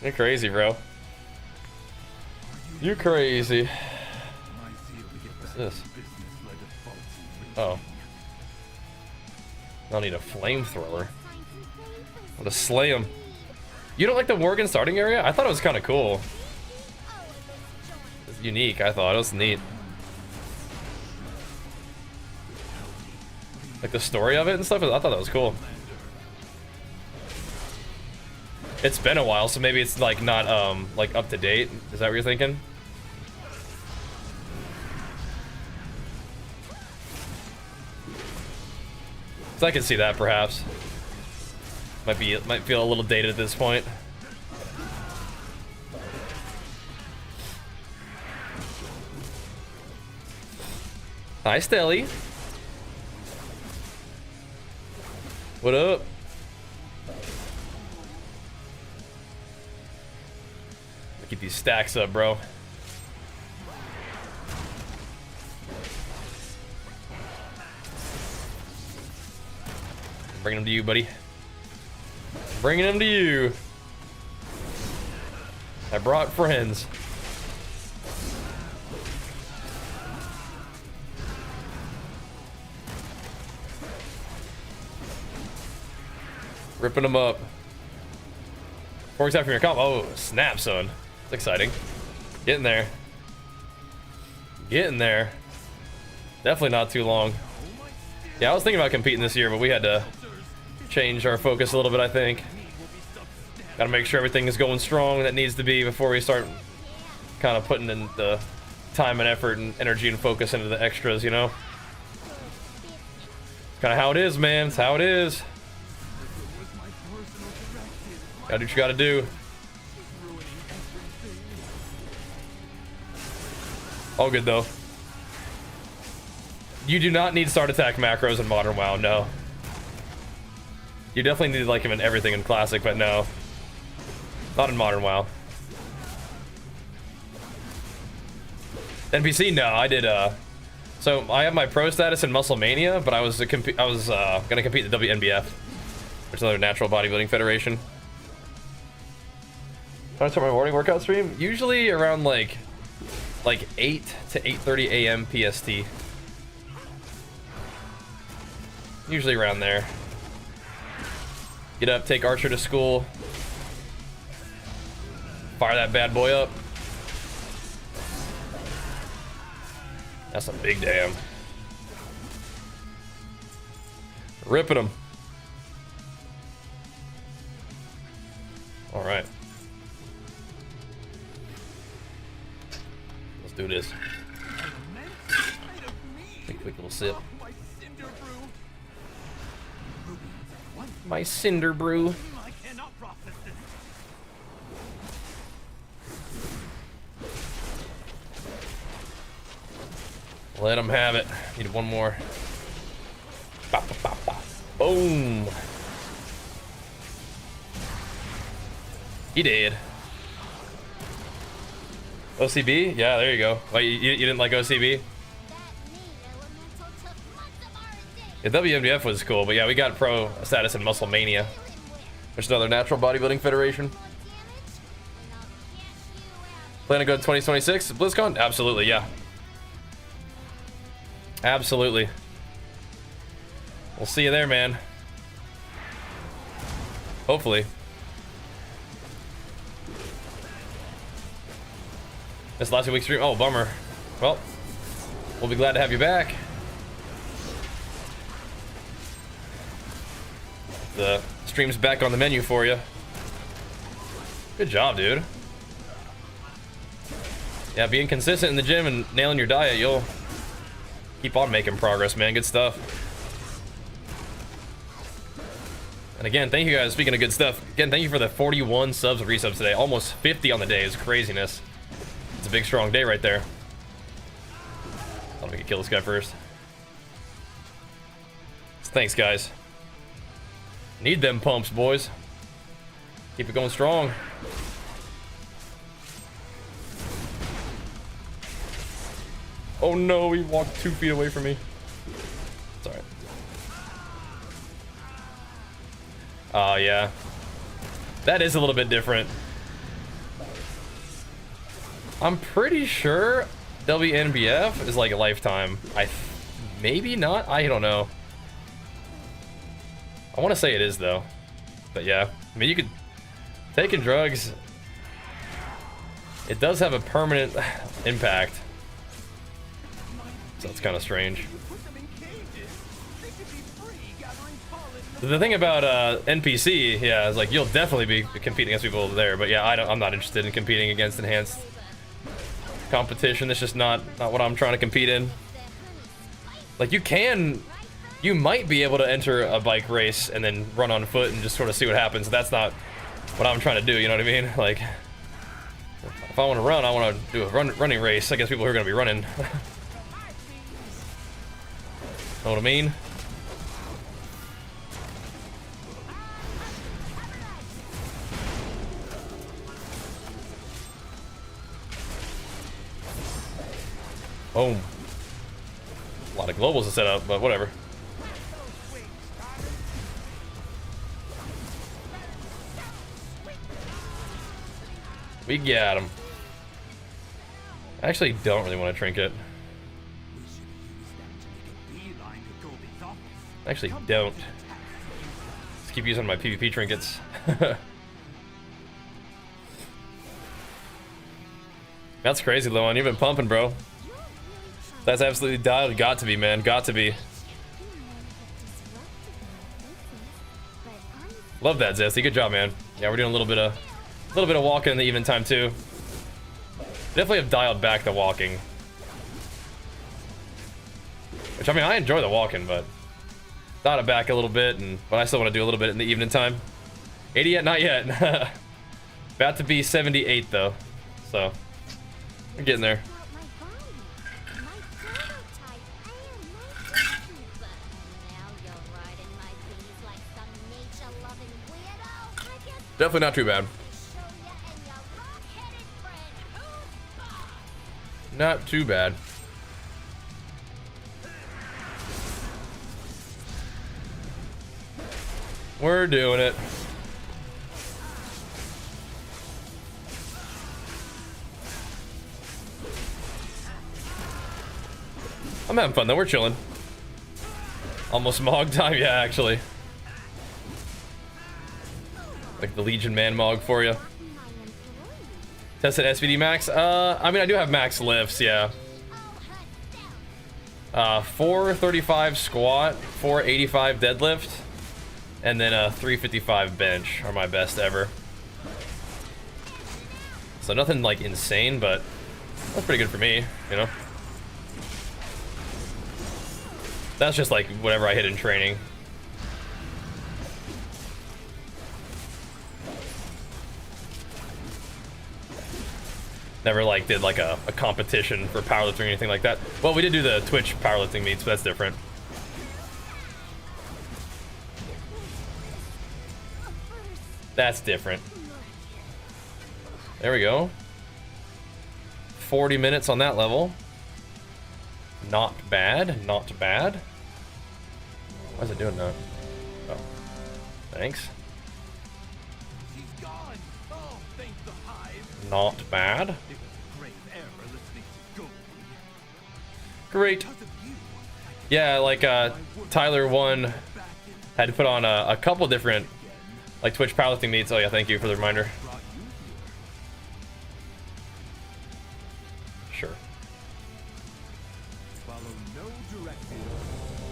You're crazy, bro. You're crazy. What's this? Oh. I'll need a flamethrower. I'm gonna slay him. You don't like the Worgen starting area? I thought it was kind of cool. It's unique, I thought. It was neat. Like the story of it and stuff, I thought that was cool. It's been a while, so maybe it's like not like up to date. Is that what you're thinking? So I can see that perhaps. Might feel a little dated at this point. Hi, Stelly. What up? Keep these stacks up, bro. Bringing them to you, buddy. Bringing them to you. I brought friends. Ripping them up. 4 weeks after your comp. Oh, snap, son. It's exciting. Getting there. Getting there. Definitely not too long. Yeah, I was thinking about competing this year, but we had to change our focus a little bit, I think. Gotta make sure everything is going strong that needs to be before we start kind of putting in the time and effort and energy and focus into the extras, you know? Kind of how it is, man. It's how it is. Gotta do what you gotta do. All good though. You do not need start attack macros in Modern WoW, no. You definitely need like him in everything in Classic, but no. Not in Modern WoW. NPC, no, I did so I have my pro status in Muscle Mania, but I was gonna compete in the WNBF, which is another natural bodybuilding federation. When I start my morning workout stream, usually around like 8 to 8:30 a.m. PST. Usually around there. Get up, take Archer to school. Fire that bad boy up. That's a big damn. Ripping them. All right. Let's do this. Take a quick little sip. My cinder brew. Let him have it. Need one more. Bop, bop, bop, bop. Boom. He did. OCB? Yeah, there you go. Wait, you didn't like OCB? Yeah, WMDF was cool, but yeah, we got pro status in Muscle Mania, which is another natural bodybuilding federation. Plan to go to 2026 BlizzCon? Absolutely, yeah. Absolutely. We'll see you there, man. Hopefully. This last week's stream. Oh, bummer. Well, we'll be glad to have you back. The stream's back on the menu for you. Good job, dude. Yeah, being consistent in the gym and nailing your diet, you'll keep on making progress, man. Good stuff. And again, thank you guys. Speaking of good stuff, again, thank you for the 41 subs and resubs today. Almost 50 on the day is craziness. It's a big, strong day right there. Thought we could kill this guy first. So thanks, guys. Need them pumps, boys. Keep it going strong. Oh no, he walked 2 feet away from me. It's alright. Oh, yeah. That is a little bit different. I'm pretty sure WNBF is like a lifetime. Maybe not? I don't know. I want to say it is, though. But yeah. I mean, you could... Taking drugs... It does have a permanent impact. So it's kind of strange. The thing about NPC, yeah, is like you'll definitely be competing against people there, but yeah, I'm not interested in competing against enhanced competition. It's just not what I'm trying to compete in. Like you might be able to enter a bike race and then run on foot and just sort of see what happens. That's not what I'm trying to do. You know what I mean? Like if I want to run, I want to do a running race against people who are going to be running. Know what I mean? Boom. A lot of globals to set up, but whatever. We got him. I actually don't really want to trinket. I actually don't. Just keep using my PvP trinkets. That's crazy, Loan. You've been pumping, bro. That's absolutely dialed. Got to be, man. Got to be. Love that, Zesty. Good job, man. Yeah, we're doing a little bit of walking in the evening time too. Definitely have dialed back the walking. Which, I mean, I enjoy the walking, but dialed it back a little bit, but I still want to do a little bit in the evening time. 80 yet? Not yet. About to be 78 though, so we're getting there. Definitely not too bad. Not too bad. We're doing it. I'm having fun though, we're chilling. Almost Mog time, yeah, actually. Like the Legion Man Mog for you. Tested SVD max? I mean, I do have max lifts, yeah. 435 squat, 485 deadlift, and then a 355 bench are my best ever. So nothing like insane, but that's pretty good for me, you know? That's just like whatever I hit in training. Never like did like a competition for powerlifting or anything like that. Well, we did do the Twitch powerlifting meets, but that's different. That's different. There we go. 40 minutes on that level. Not bad, not bad. Why is it doing that? Oh. Thanks. She's gone. Oh, thank the hive. Not bad. It was a grave error listening to Goldie. Great. Because of you, Yeah, like Tyler one had to put on a couple different like Twitch powerlifting meets. Oh yeah, thank you for the reminder. brought you here. Sure. Follow no direction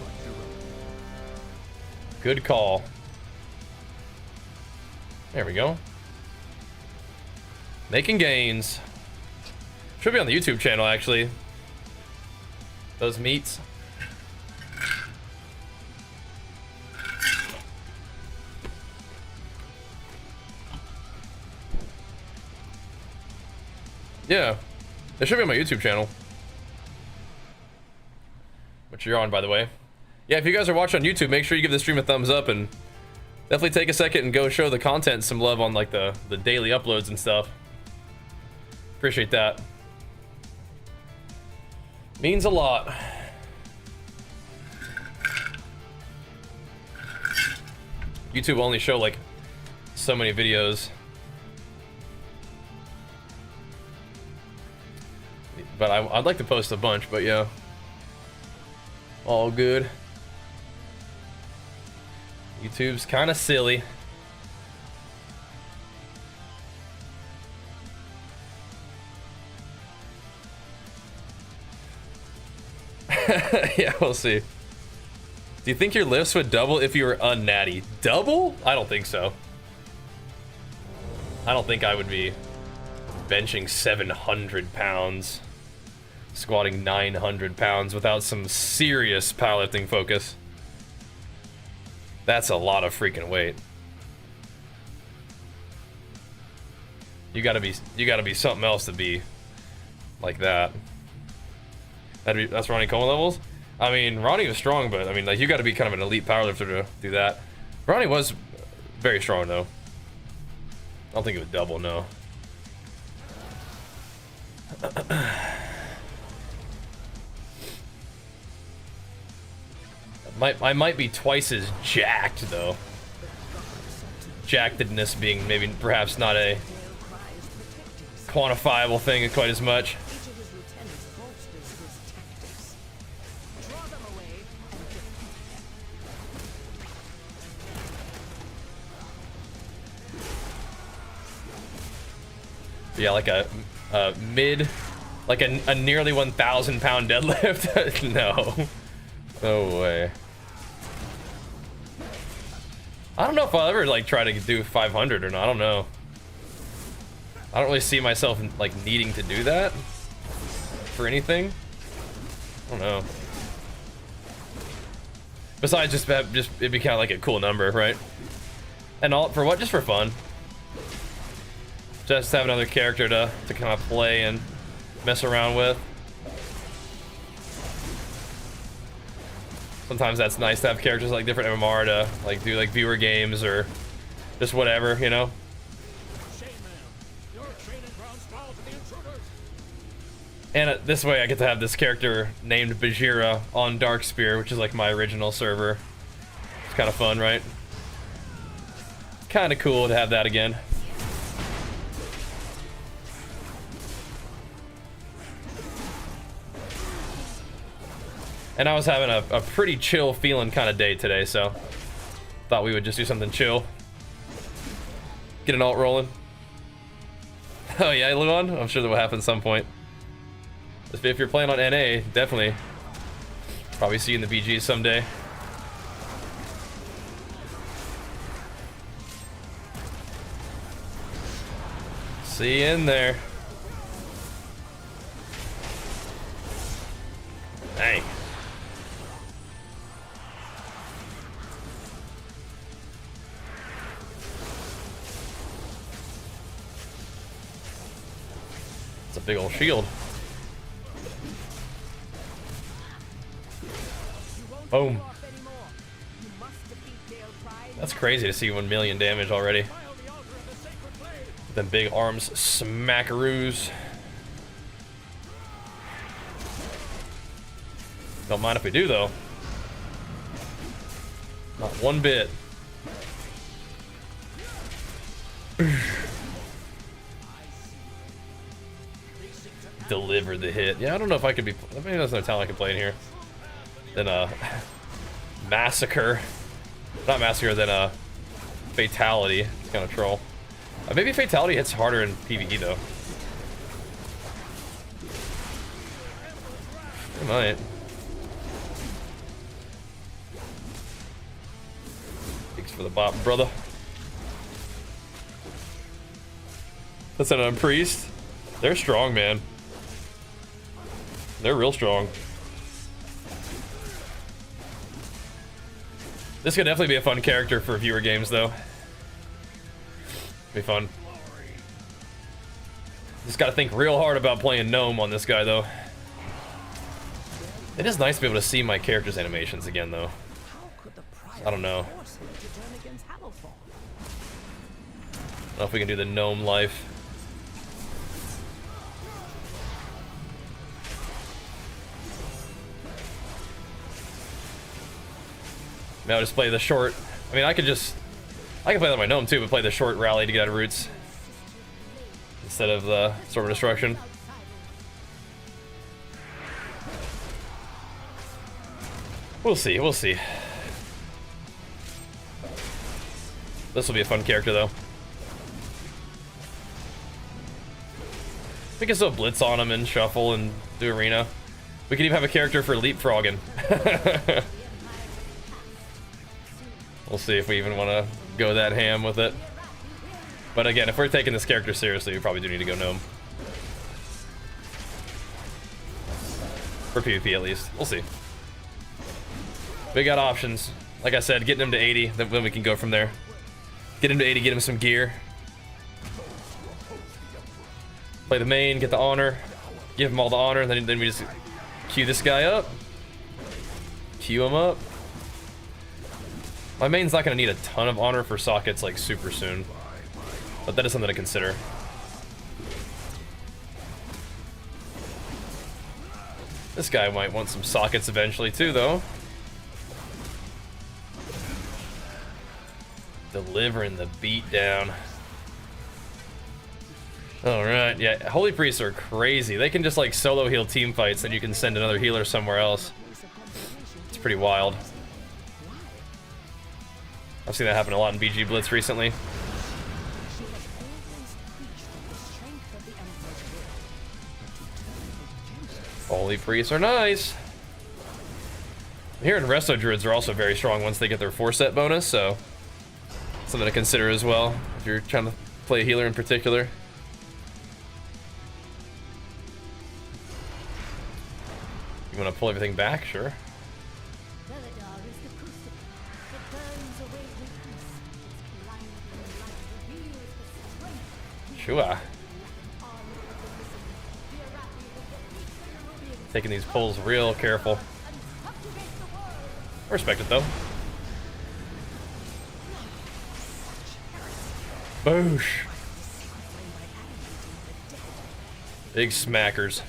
but your own. Good call. There we go. Making gains. Should be on the YouTube channel actually. Those meats. Yeah, it should be on my YouTube channel, which you're on, by the way. Yeah, if you guys are watching on YouTube, make sure you give the stream a thumbs up and definitely take a second and go show the content some love on like the daily uploads and stuff. Appreciate that. Means a lot. YouTube only show like so many videos. But I'd like to post a bunch, but yeah. All good. YouTube's kind of silly. Yeah, we'll see. Do you think your lifts would double if you were unnatty? Double? I don't think so. I don't think I would be benching 700 pounds, squatting 900 pounds without some serious powerlifting focus. That's a lot of freaking weight. You gotta be something else to be like that. That's Ronnie Coleman levels. I mean, Ronnie was strong, but I mean, like, you got to be kind of an elite powerlifter to do that. Ronnie was very strong, though. I don't think it would double, no. I might be twice as jacked, though. Jackedness being maybe perhaps not a quantifiable thing quite as much. Each of his lieutenants bolsters his tactics. Draw them away and defeat them. Yeah, like a mid, like a nearly 1,000 pound deadlift. No way. I don't know if I'll ever like try to do 500 or not. I don't know. I don't really see myself like needing to do that for anything. I don't know. Besides just it'd be kind of like a cool number, right? And all for what? Just for fun. Just have another character to kind of play and mess around with. Sometimes that's nice to have characters like different MMR to like do like viewer games or just whatever, you know. And this way I get to have this character named Bajheera on DARKSPEAR, which is like my original server. It's kind of fun, right? Kind of cool to have that again. And I was having a pretty chill feeling kind of day today, so thought we would just do something chill. Get an alt rolling. Oh yeah, Luan? I'm sure that will happen at some point. If you're playing on NA, definitely. Probably see you in the BGs someday. See you in there. Dang. It's a big old shield. Boom. That's crazy to see 1 million damage already. Them big arms smackaroos. Don't mind if we do, though. Not one bit. Deliver the hit. Yeah, I don't know if I could be. Maybe there's no talent I can play in here. Then massacre. Not massacre. Then fatality. It's kind of troll. Maybe fatality hits harder in PvE though. It might. Thanks for the bop, brother. That's an priest. They're strong, man. They're real strong. This could definitely be a fun character for viewer games, though. Be fun. Just gotta think real hard about playing Gnome on this guy, though. It is nice to be able to see my character's animations again, though. I don't know. I don't know if we can do the Gnome life. Maybe I'll just play the short. I mean, I can play that on my Gnome too, but play the short rally to get out of roots instead of the Storm of Destruction. We'll see, we'll see. This will be a fun character, though. We can still blitz on him and shuffle and do arena. We could even have a character for leapfrogging. We'll see if we even want to go that ham with it. But again, if we're taking this character seriously, we probably do need to go Gnome. For PvP, at least. We'll see. We got options. Like I said, getting him to 80, then we can go from there. Get him to 80, get him some gear. Play the main, get the honor. Give him all the honor, and then we just queue this guy up. Queue him up. My main's not going to need a ton of honor for sockets like super soon. But that is something to consider. This guy might want some sockets eventually too, though. Delivering the beat down. Alright, yeah, Holy Priests are crazy. They can just like solo heal team fights and you can send another healer somewhere else. It's pretty wild. I've seen that happen a lot in BG Blitz recently. Holy Priests are nice. Here in Resto Druids are also very strong once they get their 4-set bonus, so something to consider as well if you're trying to play a healer in particular. You want to pull everything back? Sure. Sure. Taking these pulls real careful. I respect it though. Boosh. Big smackers.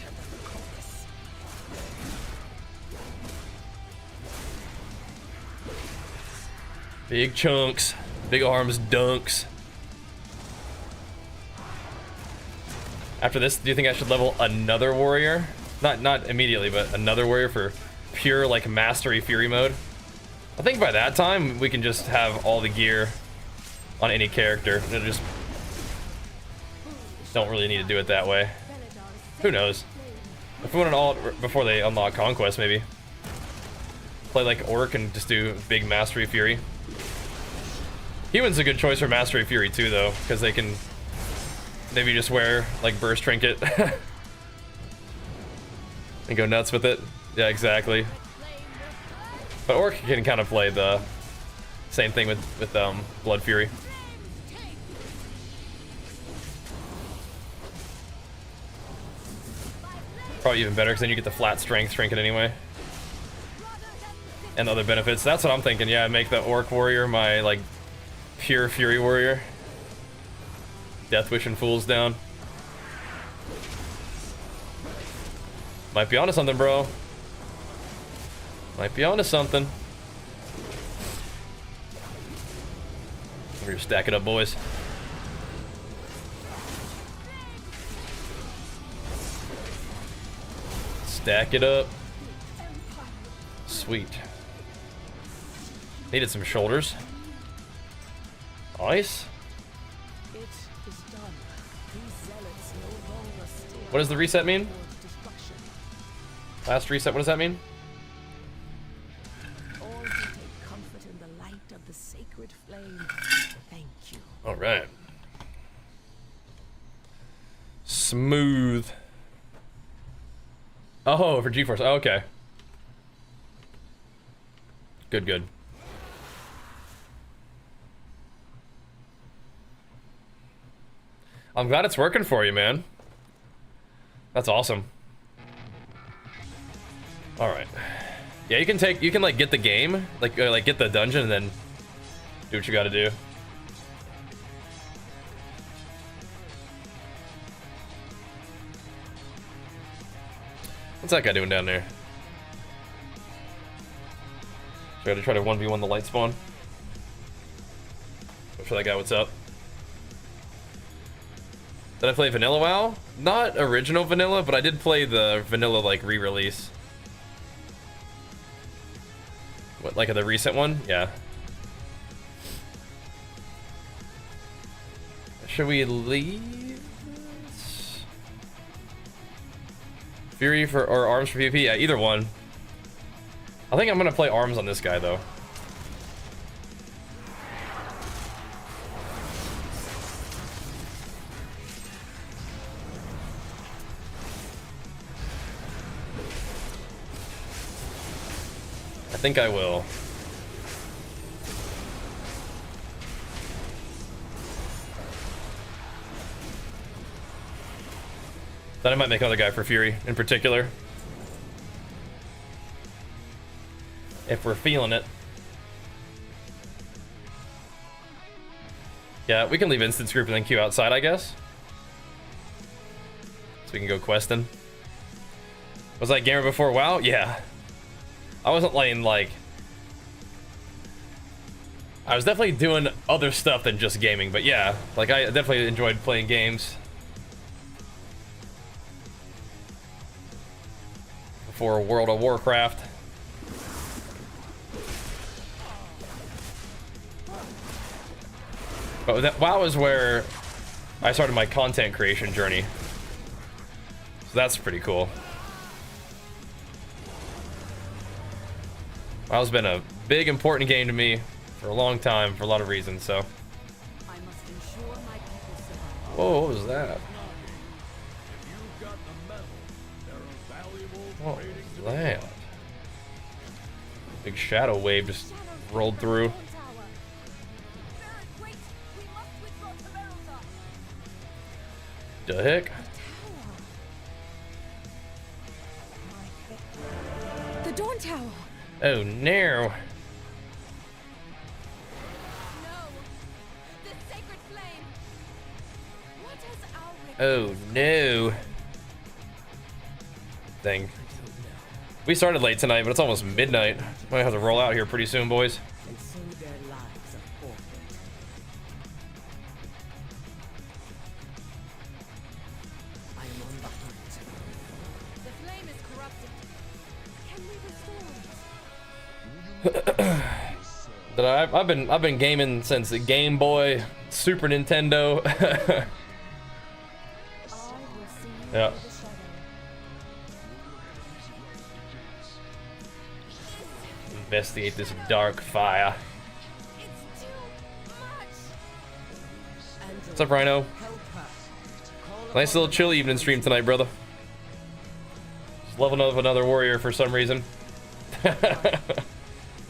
Big chunks. Big arms dunks. After this, do you think I should level another warrior? Not immediately, but another warrior for pure like mastery fury mode. I think by that time we can just have all the gear on any character. It'll just don't really need to do it that way. Who knows? If we want an alt before they unlock Conquest, maybe play like Orc and just do big mastery fury. Human's a good choice for mastery fury too, though, because they can maybe just wear like burst trinket and go nuts with it. Yeah, exactly. But Orc can kind of play the same thing with Blood Fury. Probably even better because then you get the flat strength trinket anyway, and other benefits. That's what I'm thinking. Yeah, make the Orc warrior my like pure fury warrior. Death wishing fools down. Might be onto something, bro. Might be onto something. We're stack it up, boys. Stack it up. Sweet. Needed some shoulders. Nice. It is done. These zealots no longer steer What does the reset mean? towards destruction. Last reset, what does that mean? All who take comfort in the light of the sacred flame. Thank you. Alright. Smooth. Oh, for GeForce. Oh, okay. Good, good. I'm glad it's working for you, man. That's awesome. All right. Yeah, you can like get the game, like get the dungeon, and then do what you got to do. What's that guy doing down there? So I gotta try to 1v1 the light spawn. Go for that guy. What's up? Did I play Vanilla WoW? Not original Vanilla, but I did play the Vanilla like re-release. What, like the recent one? Yeah. Should we leave? Fury for or Arms for PvP? Yeah, either one. I think I'm gonna play Arms on this guy though. I think I will. Then I might make another guy for Fury in particular. If we're feeling it. Yeah, we can leave instance group and then queue outside, I guess. So we can go questing. Was I gamer before WoW? Yeah. I wasn't playing like... I was definitely doing other stuff than just gaming, but yeah. Like, I definitely enjoyed playing games. Before World of Warcraft. But that WoW is where I started my content creation journey. So that's pretty cool. WoW's been a big, important game to me for a long time, for a lot of reasons, so. I must ensure my people survive. Whoa, what was that? If you've got the metal, there are valuables What waiting to was be that? won. Big shadow wave just rolled through. The heck? The Dawn Tower! Oh no. No! The sacred flame! What has our Oh no. Thing. We started late tonight, but it's almost midnight. Might have to roll out here pretty soon, boys. And so their lives are forfeit. I am on the hunt. The flame is corrupted. Can we restore it? I've been gaming since the Game Boy, Super Nintendo. I will see you Yeah. through the shadow. Investigate this dark fire. It's too much! What's up, Rhino? Help her. Call Nice little chill evening stream tonight, brother. Just leveling up another warrior for some reason.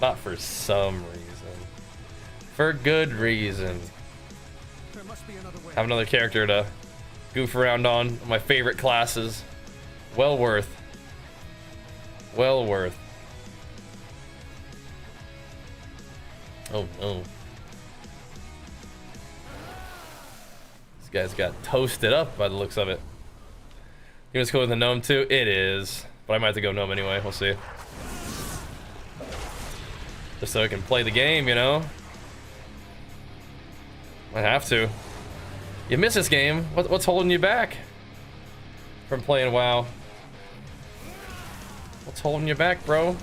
Not for some reason. For good reason. There must be another way. Have another character to goof around on. My favorite classes. Well worth. Well worth. Oh no. This guy's got toasted up by the looks of it. You was cool with the gnome too? It is. But I might have to go gnome anyway. We'll see. Just so I can play the game, you know? I have to. You miss this game. What's holding you back from playing WoW? What's holding you back, bro?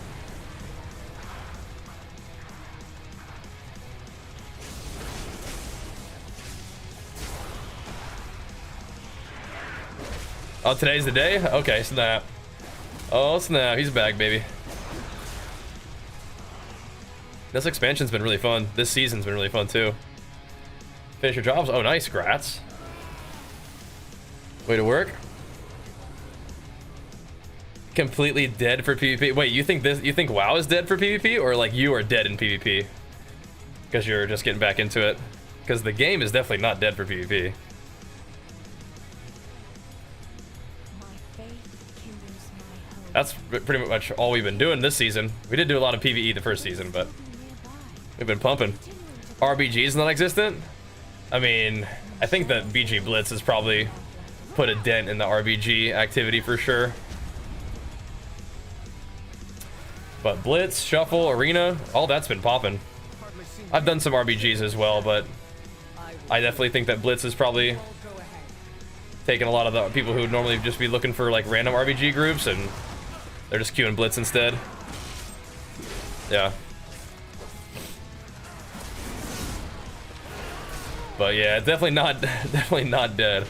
Oh, today's the day? Okay, snap. Oh, snap. He's back, baby. This expansion's been really fun. This season's been really fun, too. Finish your jobs? Oh, nice. Grats. Way to work. Completely dead for PvP. Wait, you think WoW is dead for PvP? Or, like, you are dead in PvP? Because you're just getting back into it? Because the game is definitely not dead for PvP. That's pretty much all we've been doing this season. We did do a lot of PvE the first season, but we've been pumping. RBG is non-existent? I mean, I think that BG Blitz has probably put a dent in the RBG activity for sure. But Blitz, Shuffle, Arena, all that's been popping. I've done some RBGs as well, but I definitely think that Blitz is probably taking a lot of the people who would normally just be looking for like random RBG groups, and they're just queuing Blitz instead. Yeah. But yeah, definitely not dead.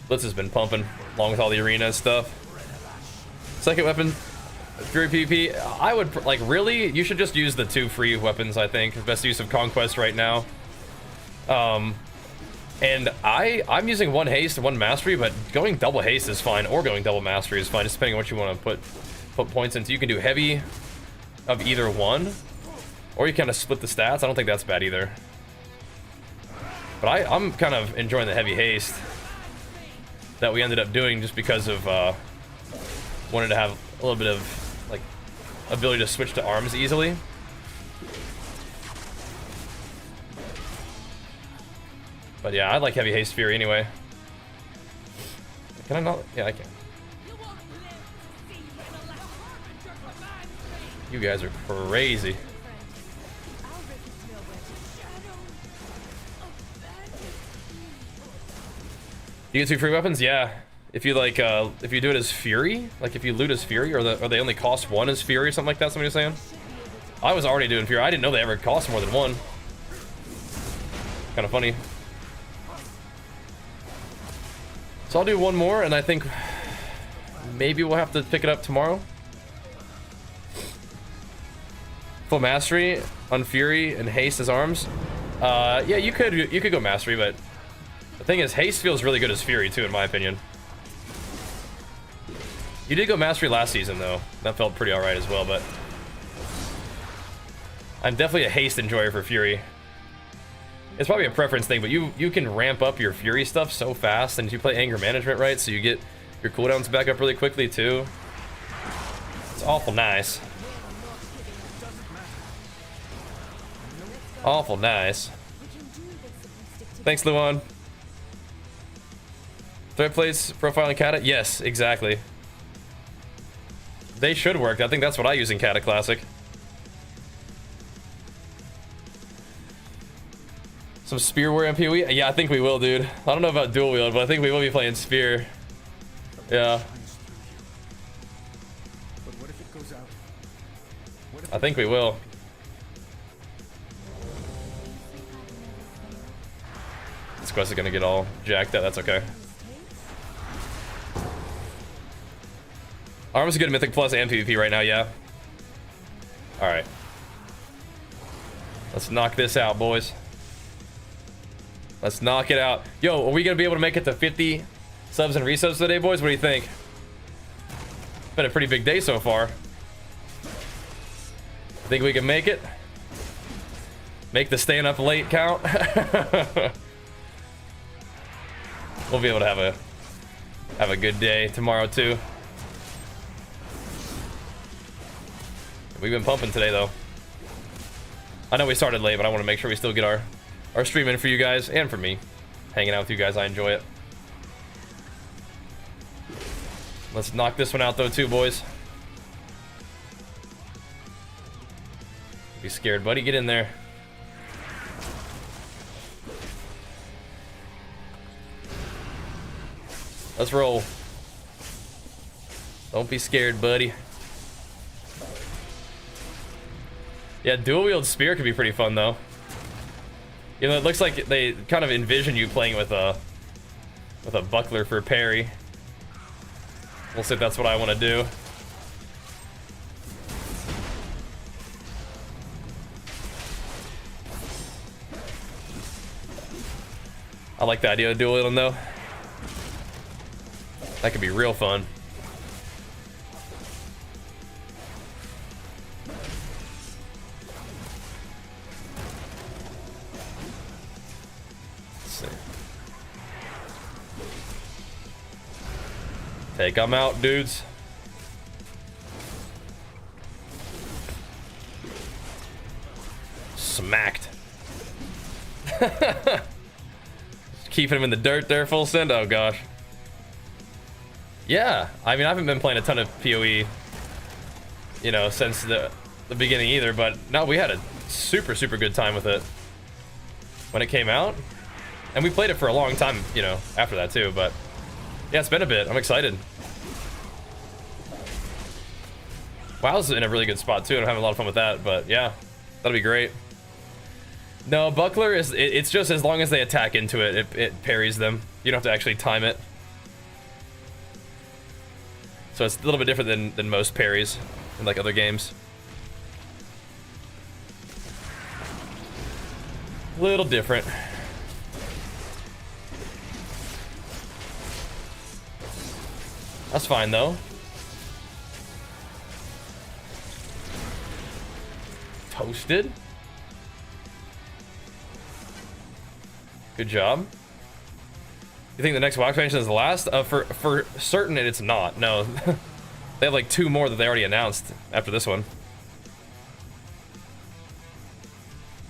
Blitz has been pumping along with all the arena stuff. Second weapon, Fury PvP. I would like really. You should just use the 2 free weapons. I think best use of Conquest right now. And I'm using 1 haste and 1 mastery, but going double haste is fine, or going double mastery is fine, just depending on what you want to put points into. You can do heavy of either one, or you kind of split the stats. I don't think that's bad either. But I'm kind of enjoying the heavy haste that we ended up doing just because of wanted to have a little bit of like ability to switch to arms easily. But yeah, I like heavy haste Fury anyway. Can I not? Yeah, I can. You guys are crazy. You get 2 free weapons? Yeah. If you like, if you do it as Fury, like if you loot as Fury, or they only cost 1 as Fury or something like that, somebody was saying. I was already doing Fury. I didn't know they ever cost more than 1. Kind of funny. So I'll do 1 more, and I think maybe we'll have to pick it up tomorrow. Full mastery on Fury and haste as arms. Yeah, you could go mastery, but the thing is, haste feels really good as Fury too, in my opinion. You did go mastery last season though. That felt pretty alright as well, but I'm definitely a haste enjoyer for Fury. It's probably a preference thing, but you can ramp up your Fury stuff so fast, and you play anger management right, so you get your cooldowns back up really quickly too. It's awful nice. Awful nice. Thanks, Luan. Threat plates, profile in Kata? Yes, exactly. They should work. I think that's what I use in Kata Classic. Some Spear Warrior on PoE? Yeah, I think we will, dude. I don't know about dual wield, but I think we will be playing Spear. Yeah. But what if it goes out? I think we will. This quest is gonna get all jacked up. That's okay. Arm's a good Mythic Plus and PvP right now, yeah. Alright. Let's knock this out, boys. Let's knock it out. Yo, are we gonna be able to make it to 50 subs and resubs today, boys? What do you think? It's been a pretty big day so far. Think we can make it? Make the staying up late count? We'll be able to have a good day tomorrow too. We've been pumping today though. I know we started late, but I want to make sure we still get our stream in for you guys and for me. Hanging out with you guys, I enjoy it. Let's knock this one out though too, boys. Be scared, buddy. Get in there. Let's roll. Don't be scared, buddy. Yeah, dual wield spear could be pretty fun though. You know, it looks like they kind of envision you playing with a buckler for parry. We'll see if that's what I want to do. I like the idea of dual wielding though. That could be real fun. Let's see. Take them out, dudes. Smacked. Keeping him in the dirt there, full send. Oh gosh. Yeah, I mean, I haven't been playing a ton of PoE, you know, since the beginning either, but no, we had a super good time with it when it came out, and we played it for a long time, you know, after that too. But yeah, it's been a bit. I'm excited. WoW's in a really good spot too, and I'm having a lot of fun with that. But yeah, that'll be great. No, buckler is it's just as long as they attack into it, it parries them. You don't have to actually time it. So it's a little bit different than most parries in like other games. A little different. That's fine though. Toasted. Good job. You think the next WoW expansion is the last? For certain, it's not. No, they have like 2 more that they already announced after this one.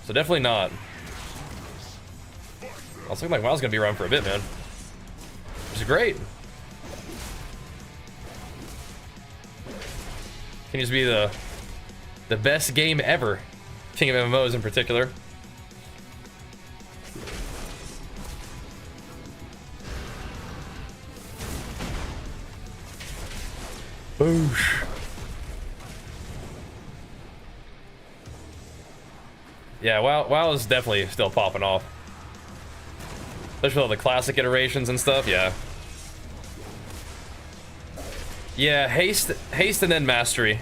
So definitely not. I was thinking like WoW's gonna be around for a bit, man. Which is great. Continues to be the best game ever. King of MMOs in particular. Boosh. Yeah, WoW is definitely still popping off. Especially with all the classic iterations and stuff, yeah. Yeah, haste and then mastery.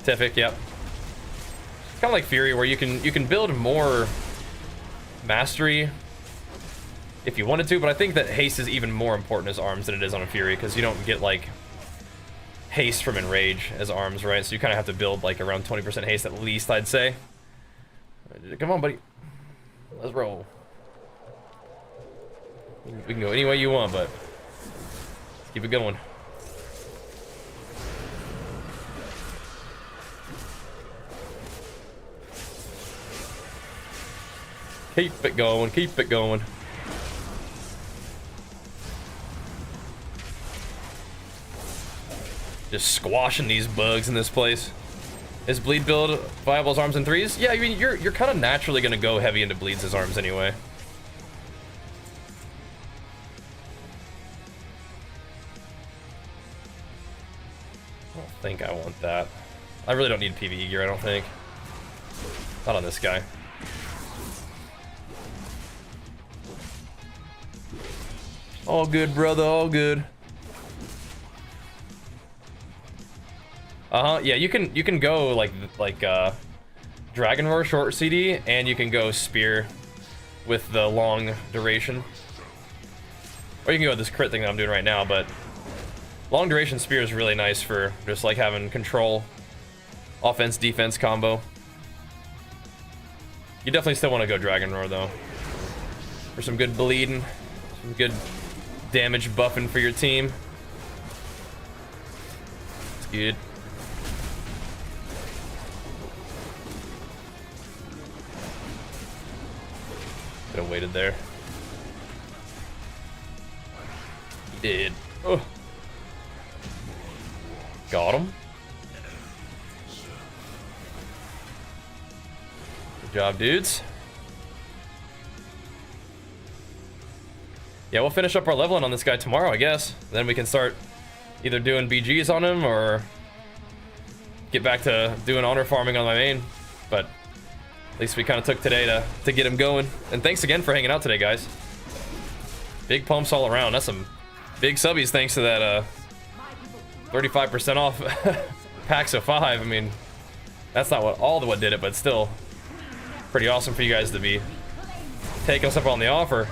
Tific, yep. Kind of like Fury, where you can build more mastery if you wanted to, but I think that haste is even more important as arms than it is on a Fury, because you don't get like haste from enrage as arms, right? So you kind of have to build like around 20% haste at least, I'd say. Come on, buddy. Let's roll. We can go any way you want, but keep it going. Keep it going, keep it going. Just squashing these bugs in this place. Is bleed build viable as arms and 3s? Yeah, I mean, you're kind of naturally gonna go heavy into bleeds as arms anyway. I don't think I want that. I really don't need PvE gear, I don't think. Not on this guy. All good, brother, all good. Yeah, you can go like Dragon Roar short CD, and you can go Spear with the long duration. Or you can go with this crit thing that I'm doing right now, but long duration Spear is really nice for just like having control, offense, defense combo. You definitely still want to go Dragon Roar though, for some good bleeding, some good damage buffing for your team. It's good. Could have waited there. He did. Oh. Got him. Good job, dudes. yeah, we'll finish up our leveling on this guy tomorrow, I guess. Then we can start either doing BGs on him or get back to doing honor farming on my main. But at least we kind of took today to get him going. And thanks again for hanging out today, guys. Big pumps all around. That's some big subbies thanks to that 35% off packs of 5. I mean, that's not what did it, but still pretty awesome for you guys to be taking us up on the offer,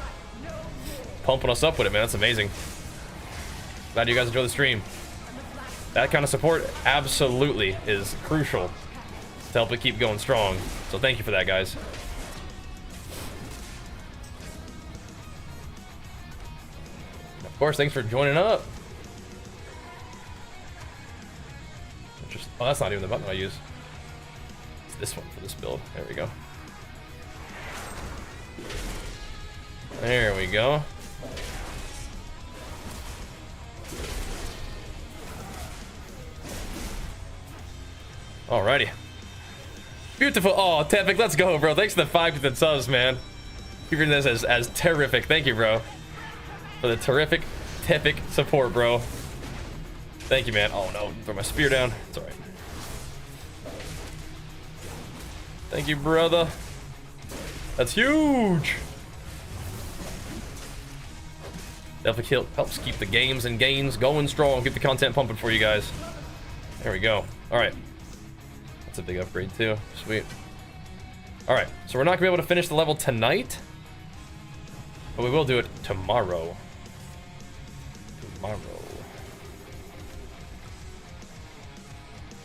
pumping us up with it, man. That's amazing. Glad you guys enjoy the stream. That kind of support absolutely is crucial to help it keep going strong. So thank you for that, guys. And of course, thanks for joining up. Oh, that's not even the button I use. It's this one for this build. There we go. There we go. Alrighty. Beautiful. Oh, Tepic, let's go, bro. Thanks for the 5 subs, man. Keeping this as terrific. Thank you, bro. For the terrific Tepic support, bro. Thank you, man. Oh, no. Throw my spear down. It's alright. Thank you, brother. That's huge. Definitely helps keep the games and gains going strong. Keep the content pumping for you guys. There we go. Alright. That's a big upgrade too. Sweet. Alright, so we're not gonna be able to finish the level tonight, but we will do it tomorrow.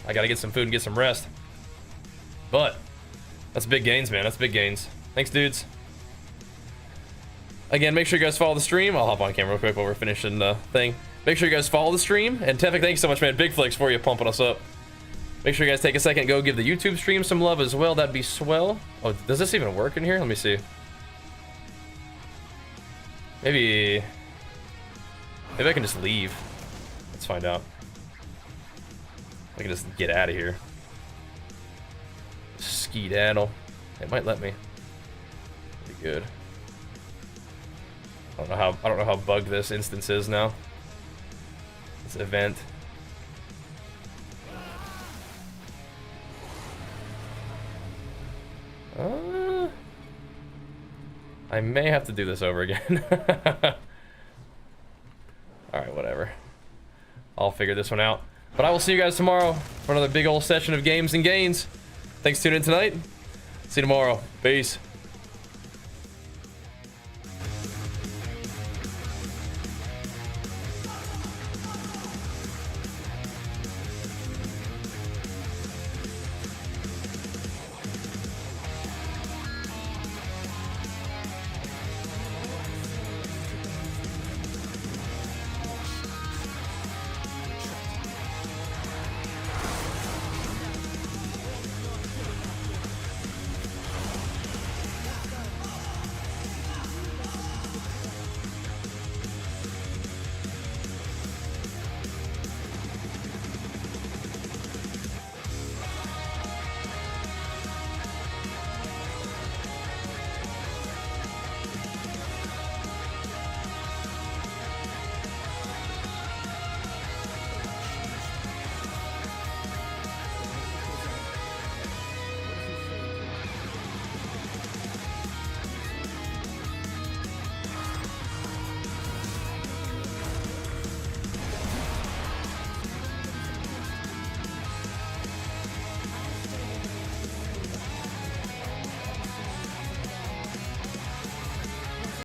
I gotta get some food and get some rest. But that's big gains, man. That's big gains. Thanks, dudes. Again, make sure you guys follow the stream. I'll hop on camera real quick while we're finishing the thing. Make sure you guys follow the stream. And Tefik, thanks so much, man. Big flicks for you, pumping us up. Make sure you guys take a second and go give the YouTube stream some love as well. That'd be swell. Oh, does this even work in here? Let me see. Maybe I can just leave. Let's find out. I can just get out of here. Skedaddle. It might let me. Pretty good. I don't know how bugged this instance is now. This event. I may have to do this over again. Alright, whatever. I'll figure this one out. But I will see you guys tomorrow for another big old session of games and gains. Thanks for tuning in tonight. See you tomorrow. Peace.